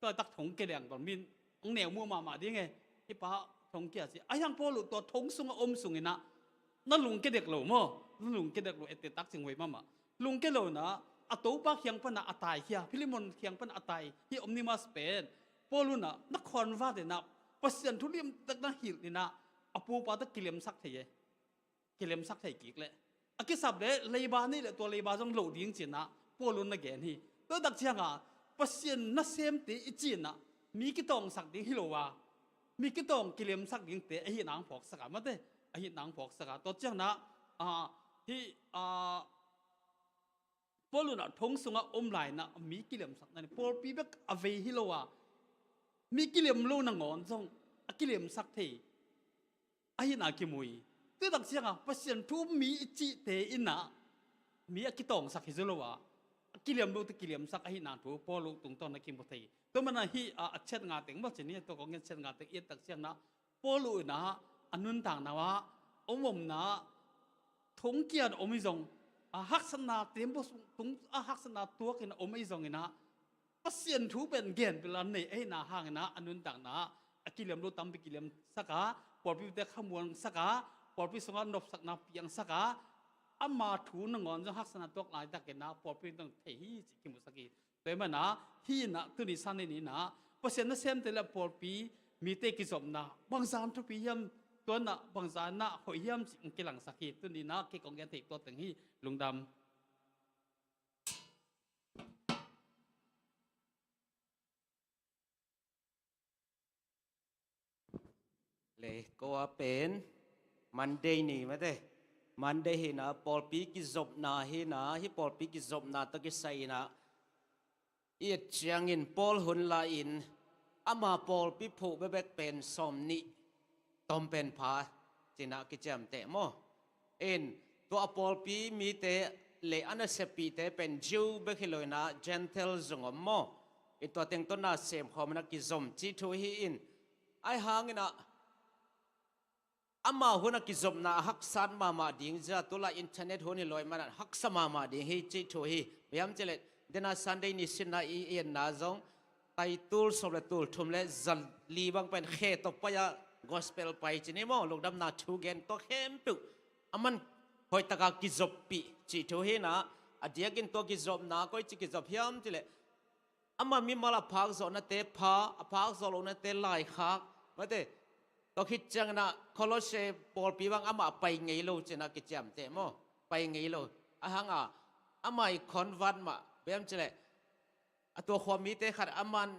ตัวตักถงเกลียงตอนมินองแนวมัวมาดิไงที่ป้าถงกิยาสิไอ้ยังพ่อรุ่นตัวถงสุงอมสุงนะนั่นลุงเกเด็กโหลมั้งลุงเกเด็กโหลเอตตักจึงไว้มาลุงเกโหลนะตัวป้าเขียงปนอัตายเฮียพิลิมอนเขียงปนอัตายที่อมนิมาสเปนพอลุนะนักคอนว่าเดนะเปอร์เซ็นต์ทุเรียมตักนักหิลนี่นะปูป้าตะกิเลมสักเทียกิเลมสักเทียกิกเลยกิสับเลยบานี่แหละตัวเลยบาจงโหลดิ้งจีนะพอลุนะแกนี่ตัวตักเชียงเปอร์เซ็นต์นักเซมตีอีจีนะมีกิตองสักดิ้งฮิโลวามีกิตองกิเลมสักดิ้งเตะไอ้นางพอกสักมาเตะไอ้นางพอกสักตัวเจ้านะที่พอลุนะทงสุงอมไหลนะมีกิเลมสักนั่นพอปีเบกอเวฮิโลวามีกิเลมโลนังอนจงกิเลมสักทีไอ้นากิมุยตัวตักเสียงเปอร์เซ็นต์ทุมีจิเตอินะมีกิตองสักฮิโลวา กิเลมลูกตะกิเลมสักให้นานถูพอลูกตรงต้นนักกิมพุทธีตัวมันฮีเช็ดงาเต็งว่าเช่นนี้ตัวของเงินเช็ดงาเต็งเอียดตักเสียงนะพอลูกนะอันนู้นต่างนะว่าผมนะทงเกียรติไม่ส่งฮักษณะเต็มบุษทงฮักษณะตัวกินไม่ส่งนะก็เสียนถูเป็นเกียรติเป็นอะไรไอ้นาห่างนะอันนู้นต่างนะกิเลมลูกตั้มไปกิเลมสักปอดพิเตขมวนสักปอดพิสงนบสักนาเพียงสักอามาถูนงอนจะฮักษณะตัวไหนตะเกนะปอดพิต้องเที่จิกิมุสกีแต่มันนะฮีนะตัวนี้สันนี่นะเพราะฉะนั้นเส้นแต่ละปอดพิมีเตกิสมนะบางสารทุกปียมตัวน่ะบางสารน่ะหอยยมสิ่งกิลังสักกีตัวนี้นะกิกองแกนติตัวตึงฮีลุงดำเลยก็ว่าเป็นมันได้นี่มาเด้มันได้เห็นนะปอลปีกิจบนาเห็นนะที่ปอลปีกิจบนาตะกิใส่นะเอียดเชียงอินปอลหุนลาอินอามาปอลปีผูเบเบกเป็นสมนิตอมเป็นพาจินะกิจมเตะโมเอ็นตัวปอลปีมีเตะเลอันเสปีเตะเป็นจิวเบกิโลนะเจนเทลจงอมโมอีตัวเต็งต้นน่าเสมขอมันกิจมจิทุฮีอินไอหางนะอามาหัวนักกิจมนาฮักสันมาดิ่งจะตัวละอินเทอร์เน็ตหัวนี่ลอยมันฮักสมาดิ่งให้จิตโฮีพยายามจะเล็ดเดน่าซันเดย์นิสินาอีเอ็นนาจงไตตูลสมเลตูลทุ่มเล็ดจัลลีบังเป็นเขตตบไปยากอสเปลไปจีนี่มั้งลูกดำนาทูเกนตัวเข้มปุกอามันหอยตะกากิจบปีจิตโฮีนะอดียกินตัวกิจบนาก็จิกิจบพยายามจะเล็ดอามันมีมาลาพักโซนเตพาพักโซนเตไลคักมาเตตัวคิดจังนะโคลอเชปอลปีวังอามาไปไงลูกจะนักกิจมเตะมั้งไปไงลูกหังอามาอีคอนวันมาเบี้ยมเจเลยตัวความมีเตะขัดอามัน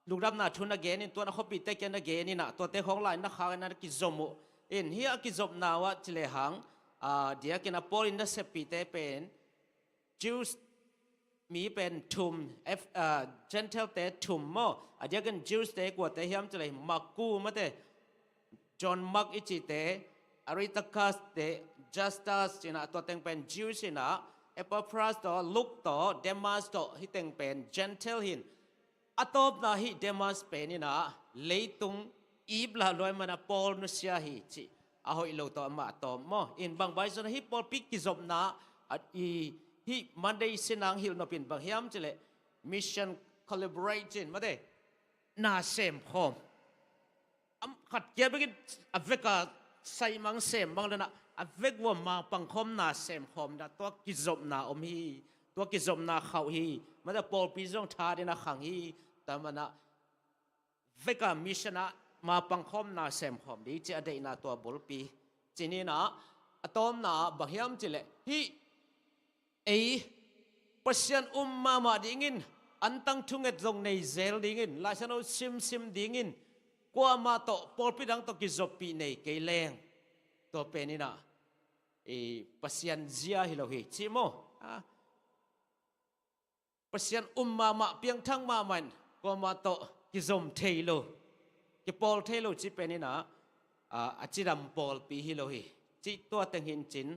ลูกดำนาทุนนักเกนี่ตัวนักขบิเตะแกนักเกนี่นะตัวเตะของลายนักข่าวนักกิจมุเอ็นเฮียกิจมนาวะเจเลยหังเดียกินปอลินนัสเปีเตะเป็นจิวส์มีเป็นทุมเจนเทลเตะทุมมั้งเดียกันจิวส์เตะกว่าเตะเฮียมเจเลยมักกูมาเตะจอห์นมักอิจิเตะอาริตาคัสเตะจัสตัสจีน่ะตัวเต็งเป็นจิวส์นะเอปพรัสต่อลุกต่อเดมัสต่อที่เต็งเป็นเจนเทลหินอัตบนะฮิเดมัสเป็นนี่นะเลยตุงอีบลาลอยมันปอลนุสยาฮิจิอาหอยโลต่อมาต่อมั้งอินบางใบส่วนฮิปอลปิกกิจบนะอีที่มันได้สินังฮิลนปินบางเฮียมจะเลยมิชชั่นคอลลาบอเรชั่นมาได้น่าเสมพร้อมขัดเกียร์ไปกินอเวกาใส่มังเสมบางเลยนะอเวกว่ามาปังคมน่าเสมพร้อมนะตัวกิจบนาอมฮีตัวกิจบนาเขาฮีมันจะปอลปีจงทาดีนะขังฮีแต่มันนะเวกามิชชั่นนะมาปังคมน่าเสมพร้อมดีจะได้นาตัวบุลปีจีนี่นะอะตอมนะบางเฮียมจะเลยฮีpasien ma dingin antang thunget jong nei zel dingin la sano sim dingin kwa ma to polpi dang to ki zopi nei ke leng to penina pasien zia hi lo hi chimo pasien ma piang thang ma man kwa ma to ki zom thailo ki pol thailo chi penina achiram pol pi hi lo hi chi to teng hin chin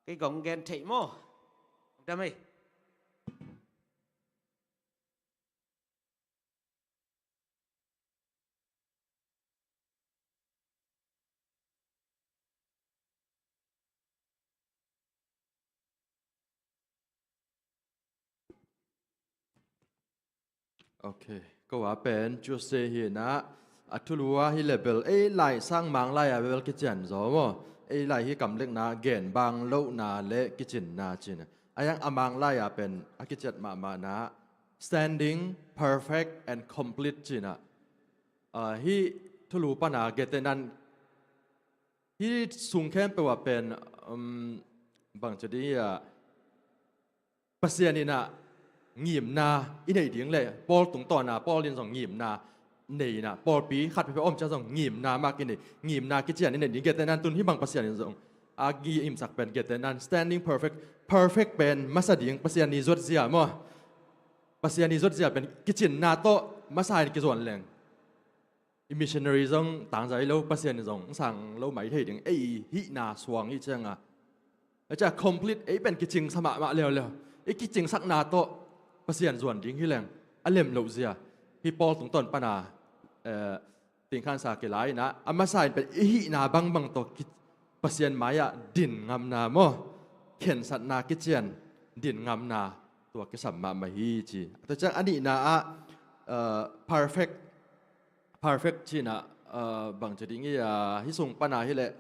cái gọng ghen thị mô đam mêโอเคก็ว่าเป็นจูเซฮีนะอัตุลัวฮิเลเบลไล่สร้างมังไล่เบลกิจจันจอมไล่ฮิกำเล็กนะเกณฑ์บางโลนาเละกิจินนาจินยังมังไล่เป็นกิจจัดมานะ standing perfect and complete จินะฮิทุลูปนาเกตนั้นฮิสูงแค่แปลว่าเป็นบางจุดที่เปอร์เซ็นต์นี่นะงีมนาอินไหนดิ้งเลยปอลตรงต่อนาปอลเรียนสองงีมนานี่นะปอลปีขัดไปอ้อมจะส่งงีมนามากกินนี่งีมนากิจเจียนนี่ดิ้งเกตนั้นตุนที่บางเปอร์เซ็นต์นี่ส่งกีอิมสักเป็นเกตนั้น standing perfect เป็นมาสดิ้งเปอร์เซ็นต์นี่จดเสียมั้งเปอร์เซ็นต์นี่จดเสียเป็นกิจเจียนนาโตมาใส่กิจส่วนแรงmissionary ส่งต่างใจเราเปอร์เซ็นต์นี่ส่งสั่งเราหมายถึงฮินาสวงฮิเจง จะ complete ไอ้เป็นกิจจริงสมามาเร็วไอ้กิจจริงสักนาโตประเสียนส่วนดิ้งที่แรงอันเล่มเหลวเสียพี่ปอลตรงต้นปนาติงขันสาเกลายนะอามาใส่เป็นอีนาบังโตกิประเสียนหมายดินงามนาโมเข็นสัตนากิจเจียนดินงามนาตัวกิสัมมาฮีจีแต่จากอันนี้นะperfect จีนะบางจุดนี้ที่ส่งปนาที่แหละ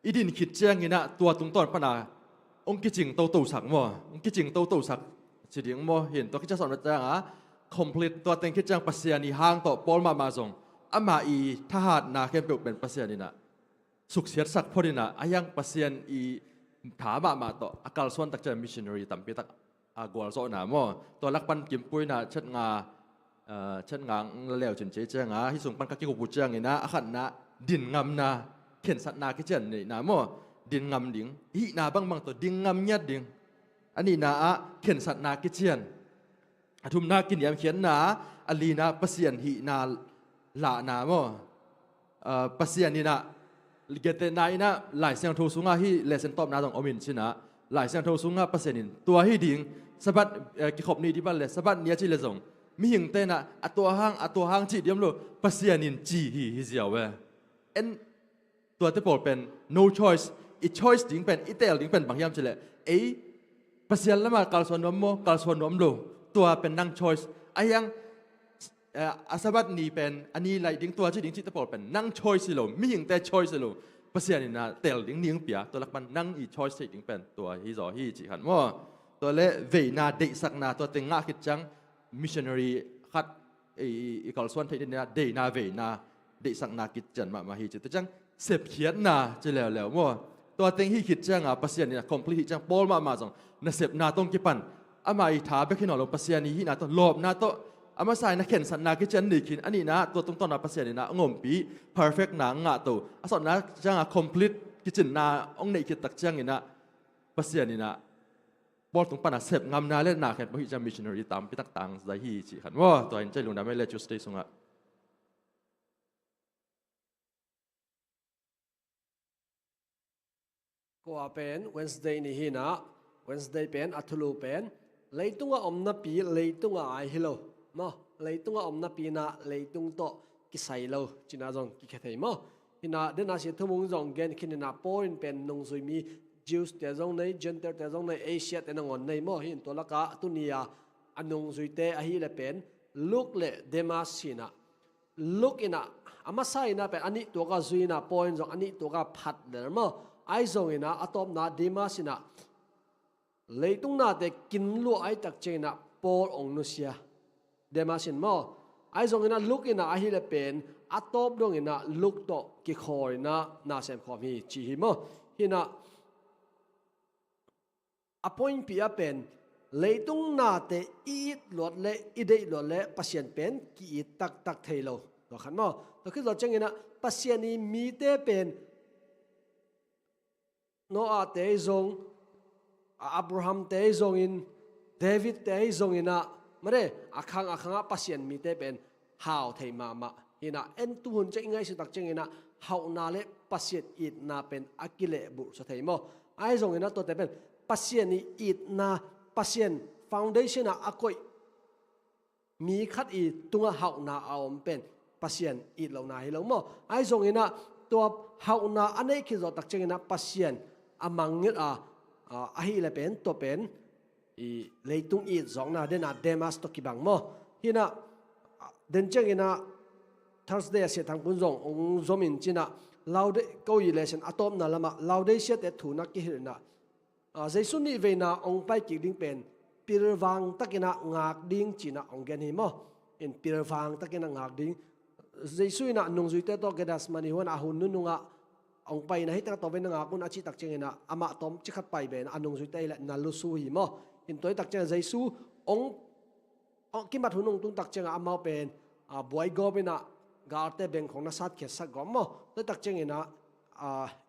อีดินขิดเจียงนี่นะตัวตรงต้นปนาองค์กิจจริงโตสักโมองค์กิจจริงโตสักจีดิ้งโมเห็นตัวกิจสอนจ้างcomplete ตัวเต็งคิดจังปัสยานีห่างต่อปอลมาส่งอามาอีทหารนาเข้มเปลวเป็นปัสยานีนะสุขเสียสักพอดีนะอายังปัสยานอีถามาต่ออากาศส่วนตักเจอมิชชันนารีตั้มปีตักอากวลโซนะโมตัวลักปันกิมปุยนะเชิดงาเลี้ยวจนเจ๊งที่ส่งปันกักกิโกบุจังนี่นะอาขันนะดินงามนะเข็นสัตนาคิดจังนี่นะโมดินงามดิ่งอีนาบังตัวดิ่งงามยัดดิ่งอันนี้นะเข็นสัตนาคิดจังทุมนากินยามเขียนนาอลีนาปัสยานหีนาลานาโมปัสยานีนะเกตนายนะหลายเสียงโทสุงาฮีเลเซนตอบนาตองอมินชินะหลายเสียงโทสุงาปัสยานินตัวฮีดิ่งสบัดกิขบนี้ที่บ้านเลยสบัดเนียจิเลซงมีหิงเตนะอัตัวห้างจีเดียมโลปัสยานินจีฮีเสียวเวเอ็นตัวที่บอกเป็น no choice อี choice ดิ่งเป็นอีเตลดิ่งเป็นบางยามจิเลปัสยานละมากาลสวนนมโมกาลสวนนมโลตัวเป็นนั่ง choice ไอ้ยังอาสบัดนี้เป็นอันนี้ไหลดิ้งตัวที่ดิ้งที่ตะโปเป็นนั่ง choice สิโลมีอย่างแต่ choice สิโลภาษานี่นะเตลดิ้งนิ่งเปียตัวลักมันนั่งอี choice ที่ดิ้งเป็นตัวฮิจอฮิจิขันว่าตัวเล่เวนาเดสักนาตัวเต็งงาคิดจัง missionary คัดอีกอลส่วนที่นี่นะเดนาเวนาเดสักนาคิดจังมาฮิจิตัวจังเสพเขียนนาจะแล้วว่าตัวเต็งฮิคิดจังภาษานี่นะ complete จังปอลมาจังน่ะเสพนาต้องกิปันอามาอีถาไปขึ้นหน่อยลงปัสยานีฮีนาตัวลบนาตัวอามาใส่นักเขียนสันนาคิดเช่นนี้คินอันนี้นะตัวตรงต้นนาปัสยานีนะงมปี perfect นางะตัวอาสอนนะจัง complete คิดเช่นนาองในคิดตักจังนี่นะปัสยานีนะบอลตรงปันเสพงามนาเล่นนาเขียนพวกฮิจามิชชันนารีตามพิตักต่างใจฮีจีขันว่าตัวเองใจลุงดำไม่เล่นจุดสเตย์สงะก็เป็น Wednesday นี่ฮีนะ Wednesday เป็นอัตุลูเป็นเลยตุงอมนาปีเลยตุงไอฮิโลเนาะเลยตุงอมนาปีนะเลยตุงโตกิไซโลจินาจงกิเคเทมฮินะเดนาเสียทุ่งจงเกนคินนาปอยน์เป็นนงซุยมี Jews แต่จงใน Gentile แต่จงในเอเชียแต่นงอนในมอหินตัวละกะตุนียอันนงซุยเตอหิเลเป็นลุกเลเดมาสินะลุกอินะอามาไซนะเป็นอันนี้ตัวก็ซุยนะปอยน์จงอันนี้ตัวก็พัดเดอร์มอไอจงอินะอะตอมนะเดมาสินะเลยตุงนาแต่กินลูไอตักเจนะปอลองนุเซียเดมาสินมอไอจงอินะลุกอินะอหิเลเป็นอะตอบดงอินะลุกโตกิคอยนะนาเซมคอมีจีฮิมอฮินะอพอยน์ปีเป็นเลยตุงนาแต่อีดหลอดเละอีเดหลอดเละปัสยานเป็นกีตักเทโลตัวขันมอตัวคือเราจังอินะปัสยานีมีเตเป็นโนอาเตจงอับราฮัมเตจงอินเดวิดเตจงอินะมาเร่อาคังปัสยานมีเตเป็นฮาวเทมาฮินะเอ็นตุหุนจะง่ายสุดตักจังอินะฮาวนาเลปัสยานอีดนาเป็นอากิเลบุสเทมอไอจงอินะตัวเตเป็นปัสยานีอีดนาปัสยานฟาวเดชั่นอาคอยมีขัดอีตัวฮาวนาเอาเป็นปัสยานอีดเหล่านาฮิเหล่ามอไอจงอินะตัวฮาวนาอันนี้คือเราตักจังอินะปัสยานอามังเงอะอาฮิเลเป็นตัวเป็นเลยตุงอีจงนาเดน่าเดมัสตกิบังมอฮินะเดินจังอินะ Thursday เสียทางกุนจงองจอมินจินะเราได้ก็อีเลชันอะตอมนาละมาเราได้เสียแต่ถูนักกิฮินะใจสุนีเวนาองไปกิดิ้งเป็นปีรวังตักินะงากดิ้งจินะองเกนิมออินปีรวังตักินะงากดิ้งใจสุนะนงจุยเตโตเกดัสมานิวันอาหุนนุงะองไปนะให้ตั้งตัวเป็นงากุนอาชิตักเจงนะอามาตอมจิขัดไปเป็นอันนงจุยเตละนัลลุสุหิมออินตัวตักเจงใจสุองกิมัดหุนงตุงตักเจงอามาเป็นบวยโกเป็นอะกาเตเบงของนักสัตว์เขสักกอมอตัวตักเจงนะ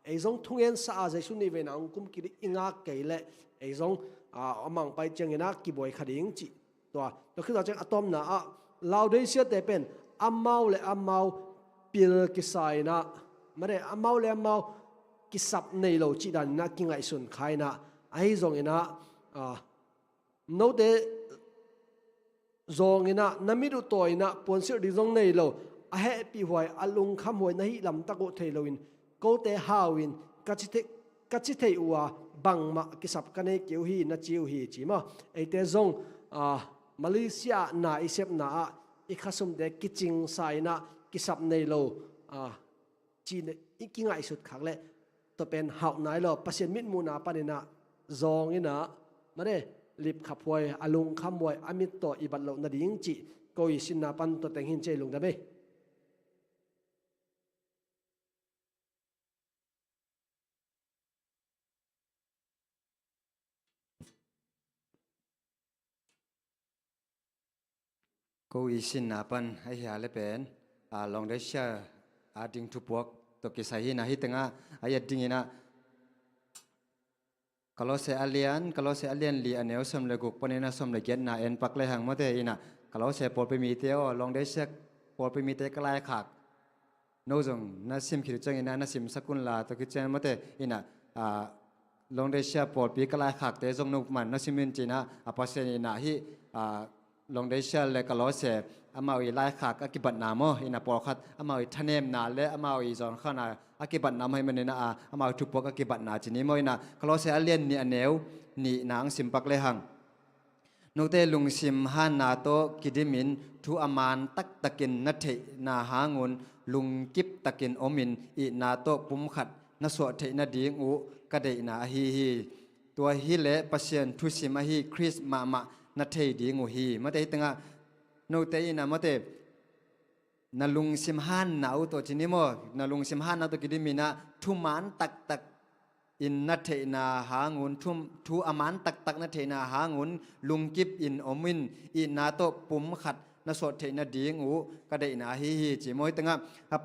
ไอ้จงทุ่งเงินสะอาดใจสุนีเวนะองคุมกิริอิงาเกยเละไอ้จงอามังไปเจงนะกิบวยขดิ้งจิตัวคือเราจะอะตอมนะเราได้เสียแต่เป็นอามาเลอามาปิลกิไซนะมาเดอามาเลอามากิ กิสับในโลจิดันนักกิงไอสุนขายนะไอซองเนะโนเดซองเนะนามิรุตัวนะปนสิริซองในโลอาเฮปีหวยอลุงคำหวยนะฮิลำตะโกเทโลวินโกเตฮาวินกัจจิเทอัวบังมากิสับกันในเกี่ยวฮีนะจิวฮีจีมาไอเตซองมาเลเซียนาอิเซปนาอีข้าสมเด็กกิจิงไซนะกิสับในโลจีนอีกิงไอสุดขังเลยตัวเป็นหาวไหนโลปัศยมิตรมูนาปานินะซองนี่นะมาเด้ลิบขับหวยอลุงคำหวยอามิตตัวอิบัตโลนาดิงจีโกยสินาปันตัวแต่งหินเจลุงได้ไหมกูอิสินนาปันไอเหียเลเป็นลองได้เชื่อดิ่งทุบวกตัวกิสายนะฮิตงะอายดิ่งนะkalau se alien li aneu som le guk panena som le get na en pak le hang mate ina kalau se por pe mi teo long dai sek por pe mi te kalai khak no jong na sim khir chang ina na sim sakun la to ki chen mate ina long dai sek por pi kalai khak te jong no man na simin china apa se ina hi long dai sek le kalau se amawi lai khak akibat na mo ina por khat amawi thanem na le amawi zon khana akibat na mai man na amawi tupok akibat na chini mo ina kalau se alien ni aneu ni nang simpak le hang note lung sim han na to kidimin thu aman tak takin na the na hangun lung kip takin omin I na to pum khat na so the na ding u ka dei na hi tua hi le pasien thu sim hi chris ma na the ding u hi ma te tanga no te ina mate nalung simhan na to chinimo nalung simhan na to kidimina thu man tak in na the na hangun thu aman tak na the na hangun lungkip in omin I na to pum khat na so the na ding u ka dei na hi chi moi tanga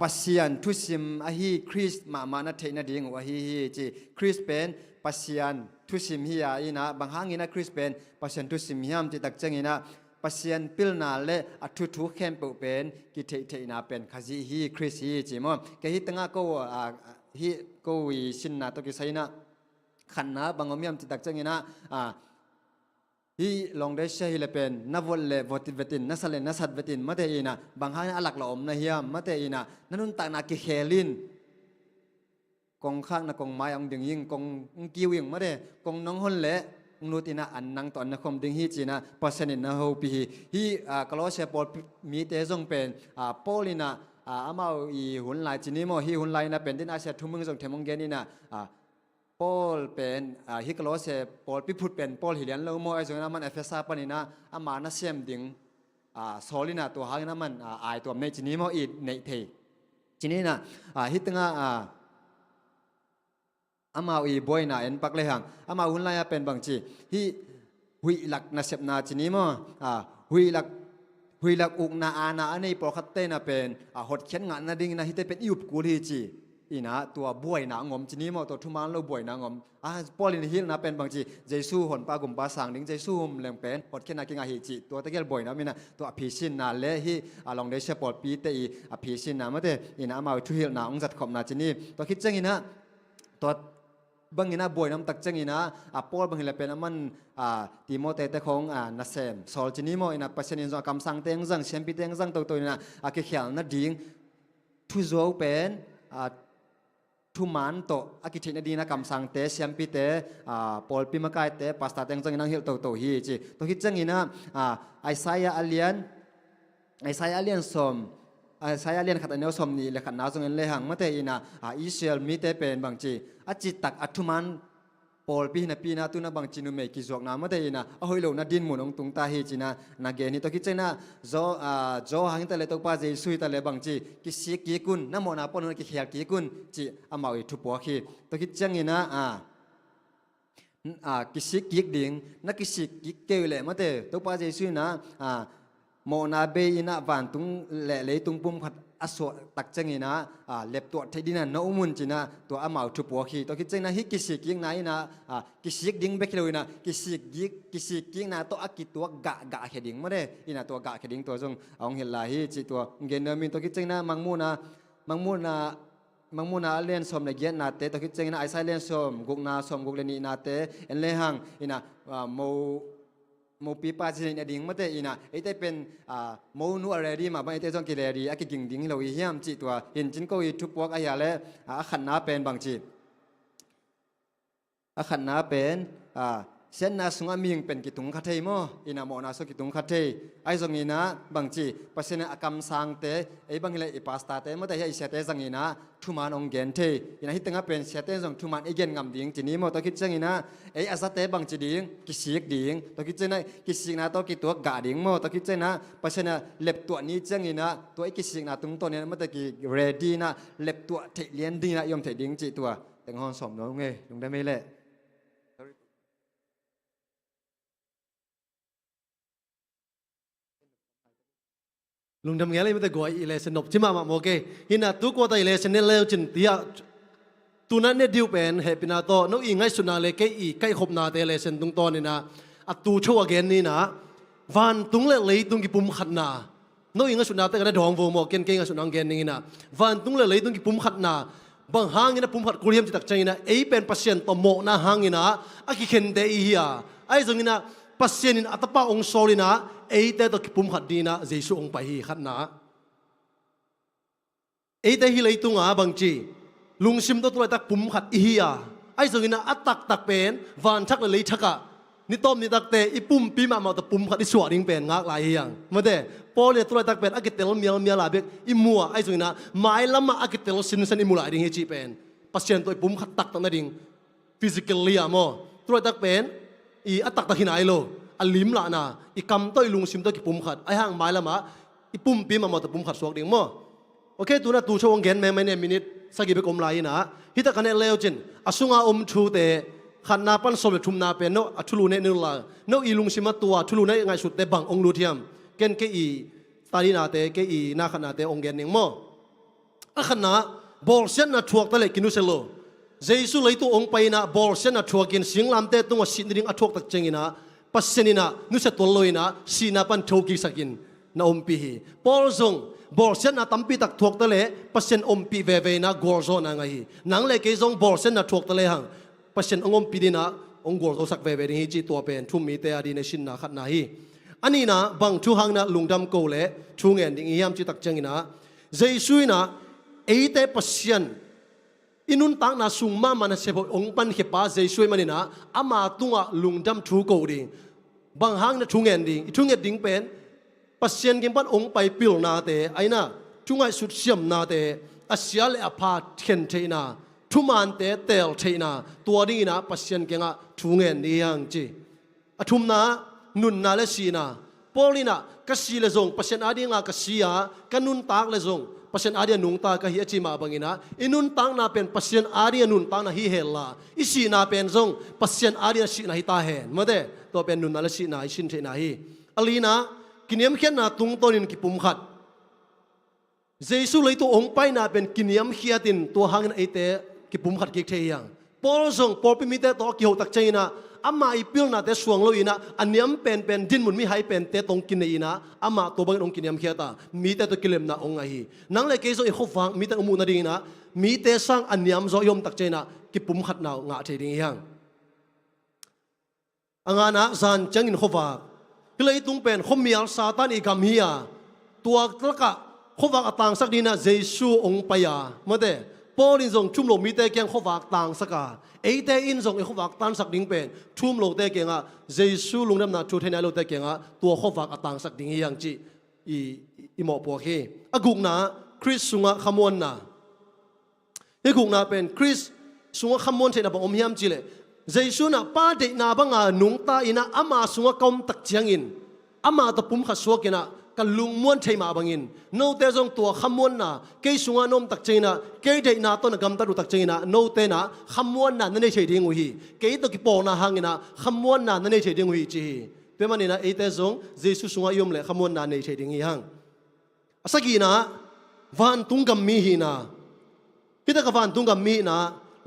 pasian thu sim a hi chris ma na the na ding u hi chi chris pen pasian thu sim hi ya ina bang hangina chris pen pasian thu sim hiam ti tak changina pasien pil na le athu khem pu pen ki the na pen khazi hi chris hi chimo ke hi tanga ko hi ko wi sin na to ki saina khan na bangomiam ti tak changina hi long de she hi le pen na vol le votivetin na salen na sat vetin mate ina bangha alak la om na hiam mate ina nanun ta na ki khelin kong khang na kong mai ang ding ying kong kiw ying mate kong nong hon le nuti na anang to na khom ding hi china pasanin na ho pi hi kalose pol mi te jong pen polina amao I hun lai chini mo hi hun lai na pen din asia thumung jong themong geni na pol pen hi kalose pol pi phut pen pol hilian lo mo ai jong na man efesa panina ama na sem ding solina to hang na man ai to me chini mo I nei the chini na hi tanga amao I boy na en pak le hang amao hun la ya pen bang chi hi hui lak na sep na chini mo hui lak uk na ana anei por khat te na pen hot khen nga na ding na hi te pen yup ku hi chi ina tua boy na ngom chini mo to thuman lo boy na ngom polin hil na pen bang chi jesu hon pa gum pa sang ding jesu hum leng pen hot khen na ki nga hi chi to ta gel boy na mina to a phisin na le hi along de se por pi te a phisin na ma te ina amao thu hil na ong zat khom na chini to khit chang ina to bangina boy nam tak changina pol bangila pen aman timote te khong na sem sol chini mo ina pasenin zo kam sang teng jang sempi teng jang to ina ki khial na ding thu zo pen thu man to akithi na dina kam sang te sempi te pol pi makai te pasta teng jang nang hil to hi chi to hi changina Isaiah alien som saya lian khat aneu som ni le khat na jong en le hang mate ina Israel mi te pen bang chi achi tak athuman pol pi na tu na bang chinu me ki jok na mate ina ahoi lo na din mun ong tung ta hi china na ge ni to ki chena zo hang ta le to pa je sui ta le bang chi ki si ki kun na mo na pon ki khel ki kun chi amau I thu po khi to ki chang ina ki si ki ding na ki si ki ke le mate to pa je sui naโมนาเบอินะวันตุงเละเลยตุงปุ่มขัดอสวตักจังอินะเล็บตัวที่ดินันน้องมุนจีนะตัวอามาทุบหัวขี้ตัวคิดจังนะฮิกิสิกิงนะอินะกิสิกดิ้งเบกเลยนะกิสิกิงนะตัวอากิตัวกะเขดิ้งมาเด้อินะตัวกะเขดิ้งตัวจงเอาเห็นลาฮิจีตัวเกนเนอร์มินตัวคิดจังนะมังมูนะ มังมุนาเลียนสมในเกียนาเตตะคิดเจงนะไอไซเลียนสมกุกนาสมกุกเลนีนาเตเอ็นเลหังอินะโมปีปาจินอดิ่งมาเตอินะไอเตเป็นโมนูอะไรดีมาบางไอเตจงกิเลดีอากิกิ่งดิ่งเราอีเฮียมจิตัวเห็นจินก็อีทุบวกอายาเลขันนาเป็นบางจีขันนาเป็นเส้นนาสุงามิงเป็นกิตุงคัทเทยโมอินาโมนาสุกิตุงคัทเทยไอซงอินะบางจีปัสเนอากำสังเตไอบางเลอิปาสตาเตมาแต่เฮอิเสเตจังอินะทุมานองเกนเทอินะฮิตังเป็นเสเตจงทุมานอีเกนงำดิ่งจีนี้โมตอคิดจังอินะไออาซาเตบางจีดิ่งกิสิกดิ่งตอคิดจังนะกิสิกนะตอกิตัวกาดิ่งโมตอคิดจังนะปัสเนเล็บตัวนี้จังอินะตัวไอกิสิกนะตุงตัวนี้มาแต่กิเรดีนะเล็บตัวเทเลียนดีนะยอมเทดิ่งจีตัวแต่งหอนสมน้องเงลงได้ไม่เละลุงทำไงเลยไม่ได้ก่อยอิเลสนบจิมามาโมเกฮินาตุกว่าแต่อิเลสเนเลวจินตียตุนันเนี่ยดิวเป็นเฮปินาโตนกอิงไงสุนาเลกอีไกขบนาเตเลสนตุงตอนนี่นะอัตูชัวเกนนี่นะวันตุงเลเลยตุงกิปุ่มขัดนานกอิงไงสุนาเตกันได้ดองโวโมเกนเกงไงสุนังเกนนี่นะวันตุงเลเลยตุงกิปุ่มขัดนาบางห้างนี่นะปุ่มขัดกุเรียมจิตักใจนะไอเป็นปัสเซียนต่อโมนะห้างนี่นะอากิเคนเดอีเฮียไอตรงนี้นะปัสเซียนอัตปาองโซลินะไอเตตัวกิปุ่มขัดดีนะเจสุองไปฮีขัดนะไอเตฮิเลยตุงบางจีลุงซิมตัวตักปุ่มขัดอีเฮียไอตรงนี้นะอัตตักเป็นวันชักเลยชักอะนี่ต้มนี่ตักเตอีปุ่มปีมาแต่ปุ่มขัดอีสวดยิงเป็นงักหลายอย่างมาเด้พอเลยตัวตักเป็นอากิเตลเมียลาเบกอีมัวไอตรงนี้นะไม้ละมาอากิเตลสินสันอีมัวหลายดิ่งเฮจีเป็นปัสเซียนตัวปุ่มขัดตักตั้งแต่ดิ่งฟิสิกอลลี่อะโมตัวตักเป็นอีอัตตักหินไอโลอัลลิมละนะอีกำต้อยลุงซิมต้อยกิปุ่มขัดไอห่างไม้ละมาอีปุ่มปีมาแต่ปุ่มขัดสวกดิ่งมั้งโอเคตัวนั้นตัวช่วงเกนแม่เนี่ยมินิทสักกี่เปกอมไลนะฮิตากันเนี่ยเลวจินอสุงอาชูเตขันนาปันสมชุมนาเป็นโนอัชุลูเนี่ยนึกละโนอีลุงซิมตัวชุลูเนี่ยไงสุดเตบังองลูเทียมเกนเกอีตาลีนาเตเกอีนาขันนาเตองเกนนิ่งมั้งอะขันนาบอลเซนนาทวกตะเลกินุเซโลเจสุเลยตัวองไปนะบอลเซนนาทวกินสิงลำเตตัวสินดิ่งอัทวกตักเจงินะปัสเซนินะนุสตัวลอยนะสีนาปันโชกิสักินนาอมปีฮีพอลซงบอลเซนนาตั้มปีตักทวกตะเลปัสเซนอมปีเวนะกอลโซนะไงนังเลกซงบอลเซนนาทวกตะเลหังปัสเซนองอมปีดีนะองกอลโซสักเวนี่จีตัวเป็นทุ่มมีเตอดีในชินนาขัดนาฮีอันนี้นะบางชูหังนะลุงดำโกเลชูเงินดิ่งยามจีตักเจงินะเจสุยนะเอเตปัสเซนอินุนตังนาสุงมามันเสพองปันเขปาเจสุยมันนี่นะอามาตุงะลุงดำชูโกดิ่งบางห้างนะชุงเงินดิ่งชุงเงินดิ่งเป็นปัสเซียนกินปันองไปปิลนาเตไอนะชุงไอสุดเสียมนาเตอาเซียเลอพาเทนเทนาทุมันเตเตลเทนาตัวนี้นะปัสเซียนกินอะชุงเงินนี่ยังจีอทุมนานุนนาเลสีนาปอลินะกษีเลซงปัสเซียนอาดีงากษียากันนุนตากเลซงปัสเซียนอาดีนุงตากะฮิอจิมาบังอินะอินุนตังนาเป็นปัสเซียนอาดีนุนตังนาฮิเฮลลาอิสีนาเป็นซงปัสเซียนอาดีสีนาฮิตาเฮนมาเดตัวเป็นนุนนาเลสีนาอิชินเทนาฮิอลีนะกินยมเขียนนาตุงตอนินกิปุ่มขัดเจสุเลยตัวองไปนาเป็นกินยมเขียตินตัวหางนไอเตกิปุ่มขัดกิเทียงปอลซงปอลปิมิเตตัวกิโหตักใจนะอามาอีพิลนาเตสวงโลอีนะอันยมเป็นดินมุนมีให้เป็นเตตรงกินอีนะอามาตัวบังองกินยมเขียตามีเตตัวกิเลมนาองไอฮีนังเลยเกยโซอีขฟังมีเตอมูนาดีนะมีเตสังอันยมโซยมตักใจนะกิปุ่มขัดนาวงาเทดิงยังอังานะซานจังอินขฟังเลยตุงเป็นขมีอัลซาตันอีกำเฮียตัวตะกะขวักต่างสักดีนะเจสุองไปยามาเดปอลินซงชุมโลมีเตเกียงขวักต่างสักกาเอเตอินซงขวักต่างสักดิ่งเป็นชุมโลเตเกียงอ่ะเจสุลงน้ำนาชูเทนายโลเตเกียงอ่ะตัวขวักต่างสักดิ่งยังจีอีหมอปัวเคอากุกนาคริสสุงะขมวนนาอีกุกนาเป็นคริสสุงะขมวนเทนะบอกอมยามจีเลเจสุนะป้าเด็กนาบังอาหนุงตาอินะอามาสุงะกอมตักเจียงอินอามาตะปุ่มขัดสวกินะกันลุงม้วนเทมาบังอินโนเตจงตัวขมวนนะเกยสุงะนมตักเจนะเกยเด็กนาต้นกำตัดตักเจนะโนเตนะขมวนนะนั่นเองเฉยดิ้งวิเกยตะกิปอนะหังอินะขมวนนะนั่นเองเฉยดิ้งวิจีเป็นมันนี่นะเอเตจงเจสุสุงะยมเลยขมวนนะนั่นเองเฉยดิ้งยังสักกีนะวันตุงกัมมีฮีนะที่ตะกวันตุงกัมมีนะ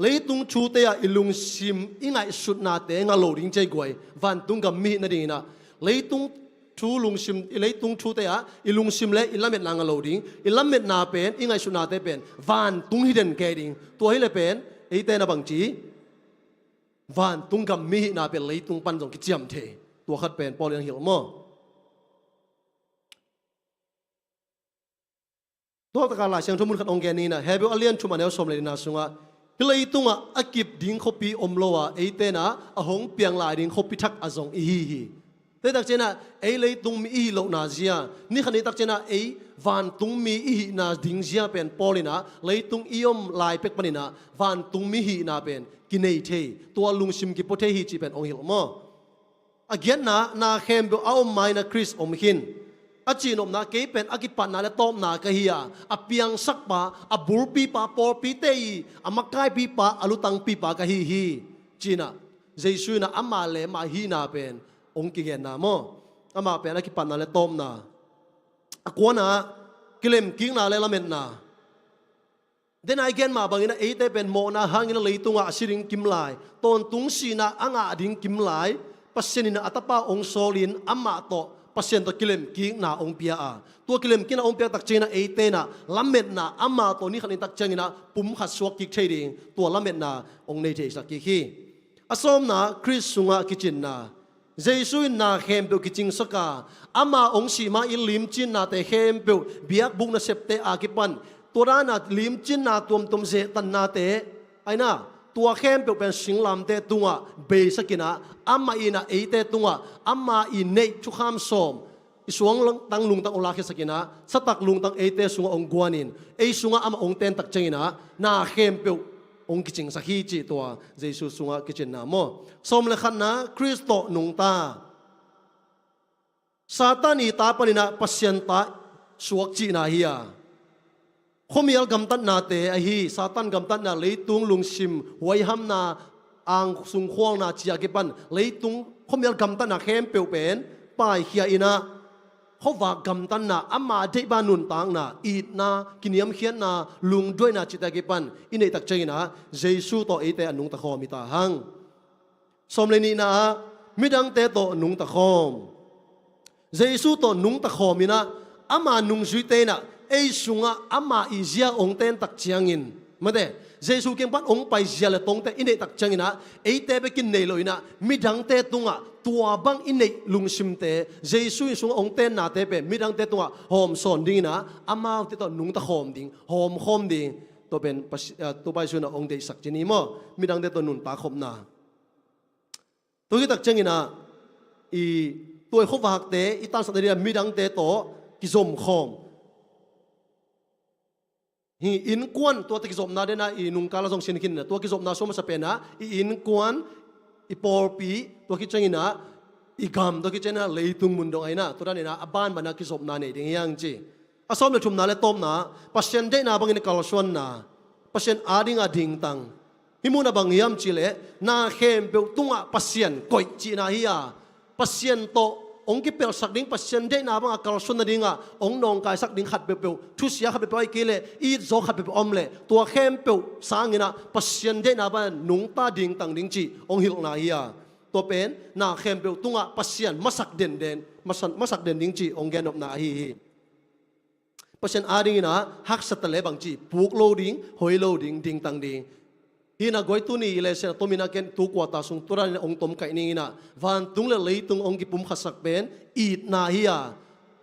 เลยตุงชูเตียอิลุงซิมอิงไงสุดนาเตงาโลดิงใจกวยวันตุงกับมีนั่นเองนะเลยตุง ทูลุงซิมอิเลยตุงทูเตะอิลุงซิมเล่อิลาเม็ดนางอโลดิงอิลาเม็ดนาเป็นอิงไงสุนาเตเป็นวันตุงฮิเดนเกดิงตัวฮิเลเป็นไอเตนะบังจีวันตุงกำมีนาเป็นเลยตุงปันจงกิจยมเทตัวขัดเป็นปอลยังหิวมอตัวตะการหลายเสียงทุมุนขัดองแกนี้นะเฮเบลอเลียนชุมาเนลสมเลยนะสุงะฮิเลยตุงอ่ะอากิบดิ้งคบปีอมโลวะไอเตนะอหงเปียงลายดิ้งคบปีทักอจงอีฮีแต่ตักเจนะไอเลยตุงมีอีโลนาเซียนี่ขณะตักเจนะไอวันตุงมีอีนาดิ้งเซียเป็นปอลินะเลยตุงอีอมลายเป็กปนินะวันตุงมีฮีนาเป็นกินเนเทตัวลุงชิมกิปเทฮีจีเป็นองหิลมออาเกียนนาเข้มเบลเอาไม้นะคริสอมหินอาจีนอมนาเกยเป็นอากิปันนาและต้มนากะเฮียอาเปียงสักปะอาบุลปีปะปอปีเตยอามักไกปีปะอาลุตังปีปะกะฮีจีนะเจสุนะอามาเลมาฮีนาเป็นองกิเกนนาโมอามาเป็นอากิปันนาและต้มนาอากวนนากิเลมกิ้งนาและละเม็ดนาเดนไอเกนมาบางอินะเอเตเป็นโมนาหางอินะเลยตุงอาสิริงกิมลายตอนตุงสีนาอ่างอาดิงกิมลายปัสเซนินะอัตปาองโซลินอามาโตปัสเซนตัวกิเลมกิ้งนาองเปียตัวกิเลมกิ้งนาองเปียตักเจนะเอเตนะละเม็ดนาอามาโตนี่ขันตักเจงินะปุ่มขัดสวกกิกเทดิงตัวละเม็ดนาองเนเทสักกิคีอาสมนาคริสสุงากิจินนาเจสุนนาเข้มเปกิจิงสกาอามาองสีมาอิลิมจินนาเตเข้มเปเบียกบุกนาเซปเตอากิปันตัวนั้นน่ะลิมจินนาตัวมเจตันนาเตไอ้น่ะตัวเข้มเป็นสิงลำเตตัวเบสกินะอามาอินะเอเตตัวอามาอินเนชุขามสมอิสวงตังลุงตังโอลาคิสกินะสตักลุงตังเอเตสุงองกวานินเอสุงอามาองเตนตักเจนะนาเข้มเป็นองกิจิงสักฮีจีตัวเจสุสุงกิจินนาโมสมเลขันนะคริสโตนุงตาซาตานีตาปนินะปัสยันตาสวกจีนาฮียขมีอัลกัมตันนาเตอฮีซาตันกัมตันนาเลยตุงลุงชิมไว้ห้ำนาอังสุงควงนาจีอากิปันเลยตุงขมีอัลกัมตันนาเข้มเปียวเป็นป้ายเฮียอินะเขาว่ากัมตันนาอามาเดบานุนตังนาอีดนากินยมเขียนนาลุงด้วยนาจิตากิปันอินเนตักเจนะเจสูโตเอเตอนุงตะคอมิตาหังสมเลนีนามิดังเตโตนุงตะคอมเจสูโตนุงตะคอมินะอามานุงจุยเตนะไอสุงะอามาอิเจียองเต้นตักเจียงินมาเดเจสุเก่งปันองไปเจียเลตงเตอินเนตักเจียงินะไอเตไปกินเนลอยนะมิดังเตตุงะตัวบังอินเนลุงชิมเตเจสุอิสุงองเต้นนาเตเปมิดังเตตุงะหอมสอนดิ้งนะอามาเตตนุงตะหอมดิ้งหอมหอมดิ้งตัวเป็นตัวไปสุนะองเดสักจีนีมั้มิดังเตตนุนตาขมนาตัวที่ตักเจียงินะอีตัวเขาฝากเตอีตาสัตย์เดียมิดังเตโตกิจมขอมอินกวนตัวตะกิจมนาเดนะอินุงกาลาทรงเชนกินนะตัวกิจมนาสมสเปนะอินกวนอิปอร์ปีตัวกิจงินะอิกามตัวกิจนะเลยตุงมุนดงไอนะตัวนั้นนะบ้านบรรณากิจมนาเนี่ยดิ้งยังจีอาสมเลชุมนาเลต้มนะปัสเซนเดนะบางอินกาลชวนนะปัสเซนอาดิงอาดิงตังฮิมุนะบางยามจีเลนาเข้มเปตุงะปัสเซนก่อยจีนาฮิยาปัสเซนโตองค์กิเปลสักดิ้งปัสเซนเดนาบังอากาลสุนดิ้งอ่ะองค์นองกายสักดิ้งขัดเปลทุเสียขัดเปลไอเกลอีโซขัดเปลอมเลตัวเข้มเปลสางงินะปัสเซนเดนาบันนุงตาดิ้งตังดิ้งจีองค์ฮิลนาฮียตัวเป็นนาเข้มเปลตุงอ่ะปัสเซนมาสักเด่นมาสักเด่นดิ้งจีองค์แกนอบนาฮีปัสเซนอาดิ้งนะฮักสัตเลบังจีปุกโลดิ้งหอยโลดิ้งดิ้งตังดิ้งฮีน่ะก้อยตุนี่เลเซตัวมินาเกนตุกว่าตาสุงตัวนั้นองตมไก่นี่น่ะวันตุงเลยตุงองกิปุ่มขัดสักเป็นอีดนาฮีย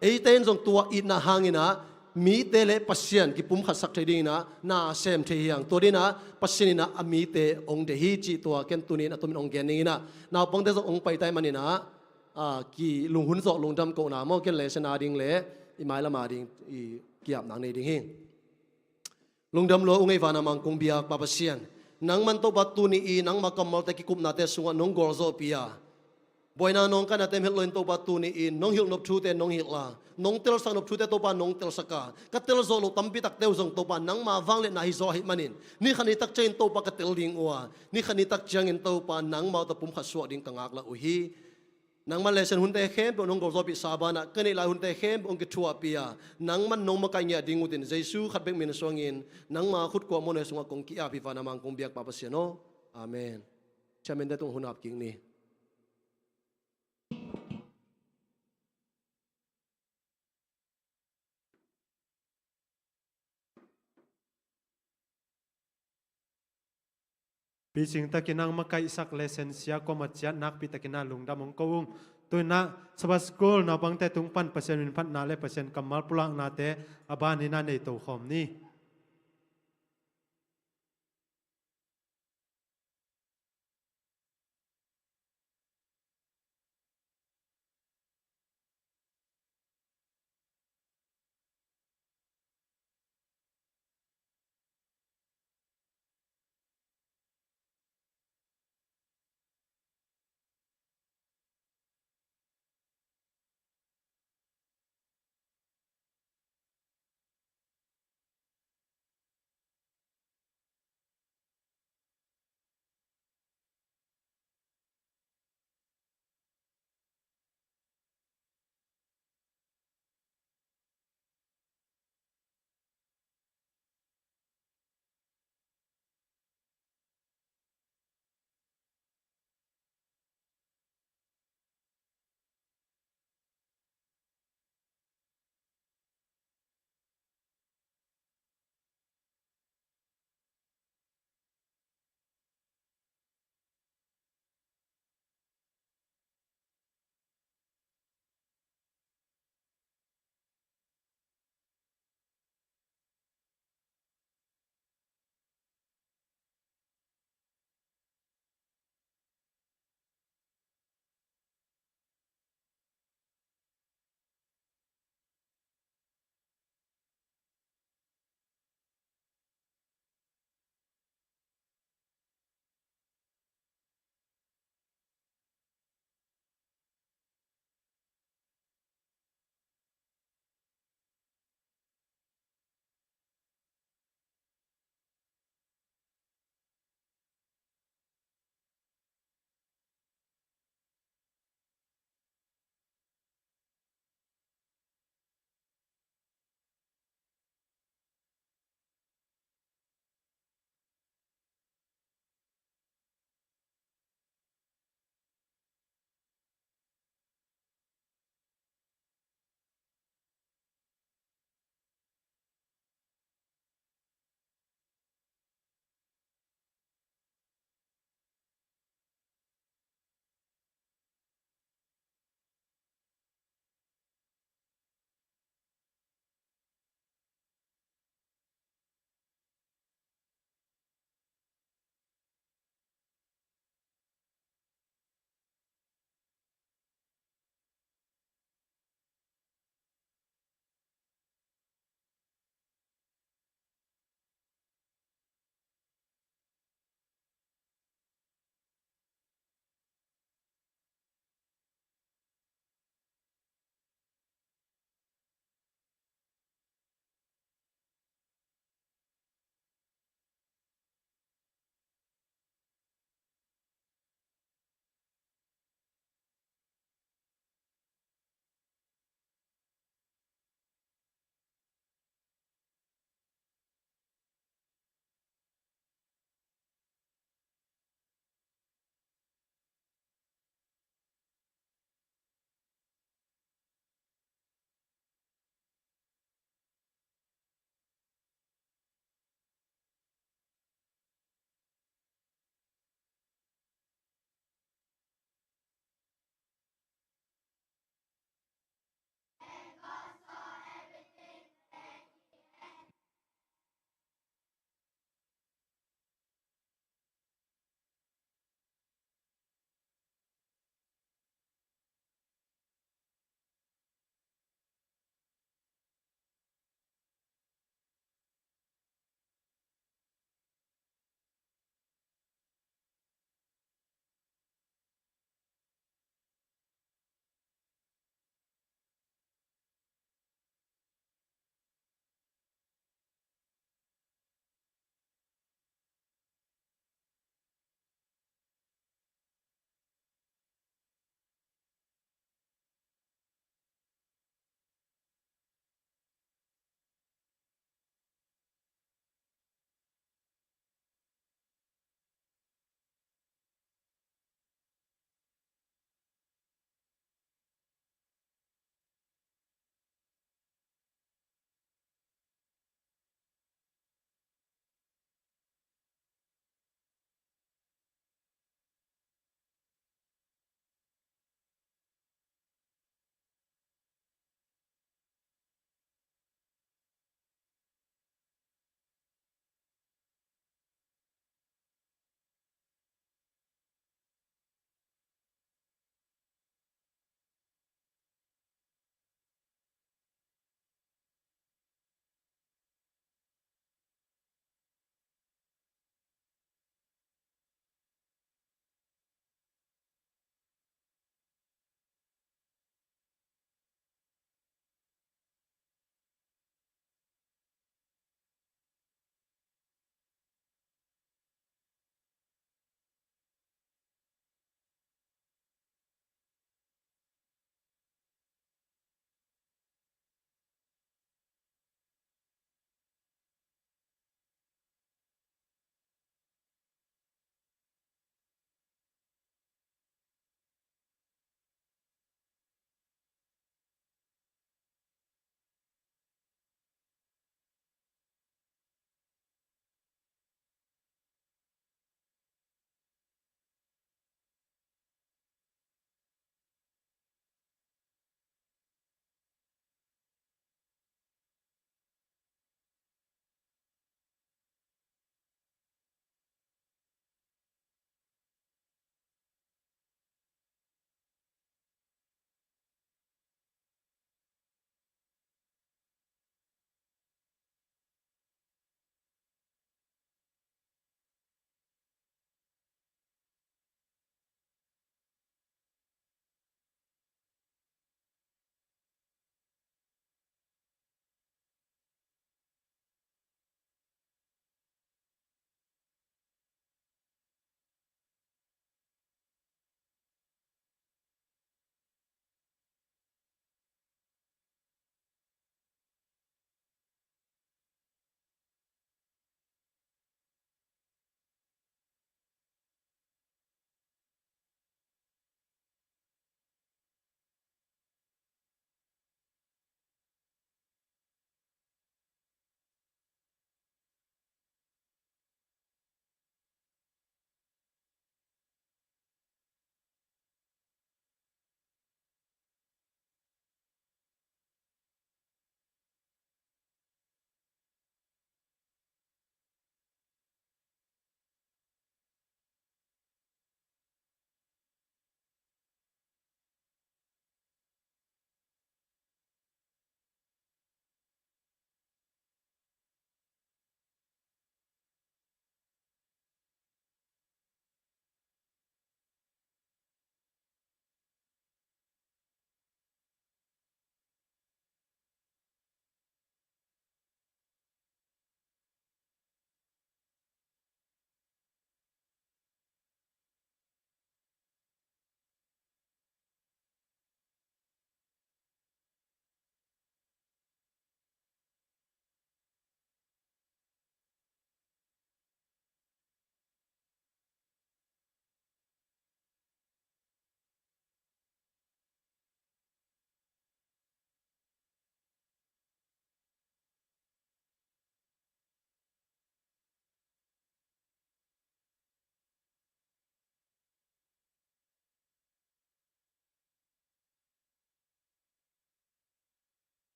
ไอเต้นจงตัวอีดนาหางินะมีเตเลปัสเซียนกิปุ่มขัดสักเทดีนะนาเซมเทียงตัวนี้นะปัสเซียนนะมีเตองเดฮีจีตัวเกนตุนี่นะตัวมินองเกนนี่นะนาปงเตจงองไปไตมันนี่นะกีลุงหุ่นโซลุงดำโกนะมอเกนเลเซนาดิงเลอีไมละมาดิงอีกียบนางนี่ดิงฮิลุงดำโลองไอฟานามังคงเบียกปาปัสเซียนนังมันโตบัตตุนี่นังมากำมัลตะกิคุมนาเตสุงนงกอร์โซปียาบอยนานงกันนาเตมเฮลโลนโตบัตตุนี่นงฮิลนบชูเตนงฮิลลานงเตลสังนบชูเตโตปานงเตลสกากัตเตลโซโลตัมปิตักเตวซงโตปานังมาวังเลนาฮิโซฮิมันินนี่ขันตักเจนโตปากัตเตลดิงอัวนี่ขันตักเจงอินโตปานังมาตะปุ่มขัดสวดิงกังอักละอุฮีนังมันเลเซนหุ่นเตเข้มเป็นองค์กอร์โซปิซาบานะกันนี่ลายหุ่นเตเข้มองค์กิทัวปียานังมันนงมากันเนี่ยดิ่งอุตินเจซูขัดเบงมินสวงินนังมาขุดกว่าโมเนสงกงกิอาพิฟานามังคงเบียกปาปเสียโนอาเมนจะเป็นได้ตรงหุ่นอับกิ่งนี้ ปีสิงตะกินังมาไกสักเลเซนเซียก็มาจัดนักปีตะกินาลุงดำมงกงตัวน่ะสบัสกูลนาบังแต่ตุงปันเปอร์เซ็นต์มินพันนาเลเปอร์เซ็นต์กำมัลปุลังนาเตอบานินาในตัวขอมนี่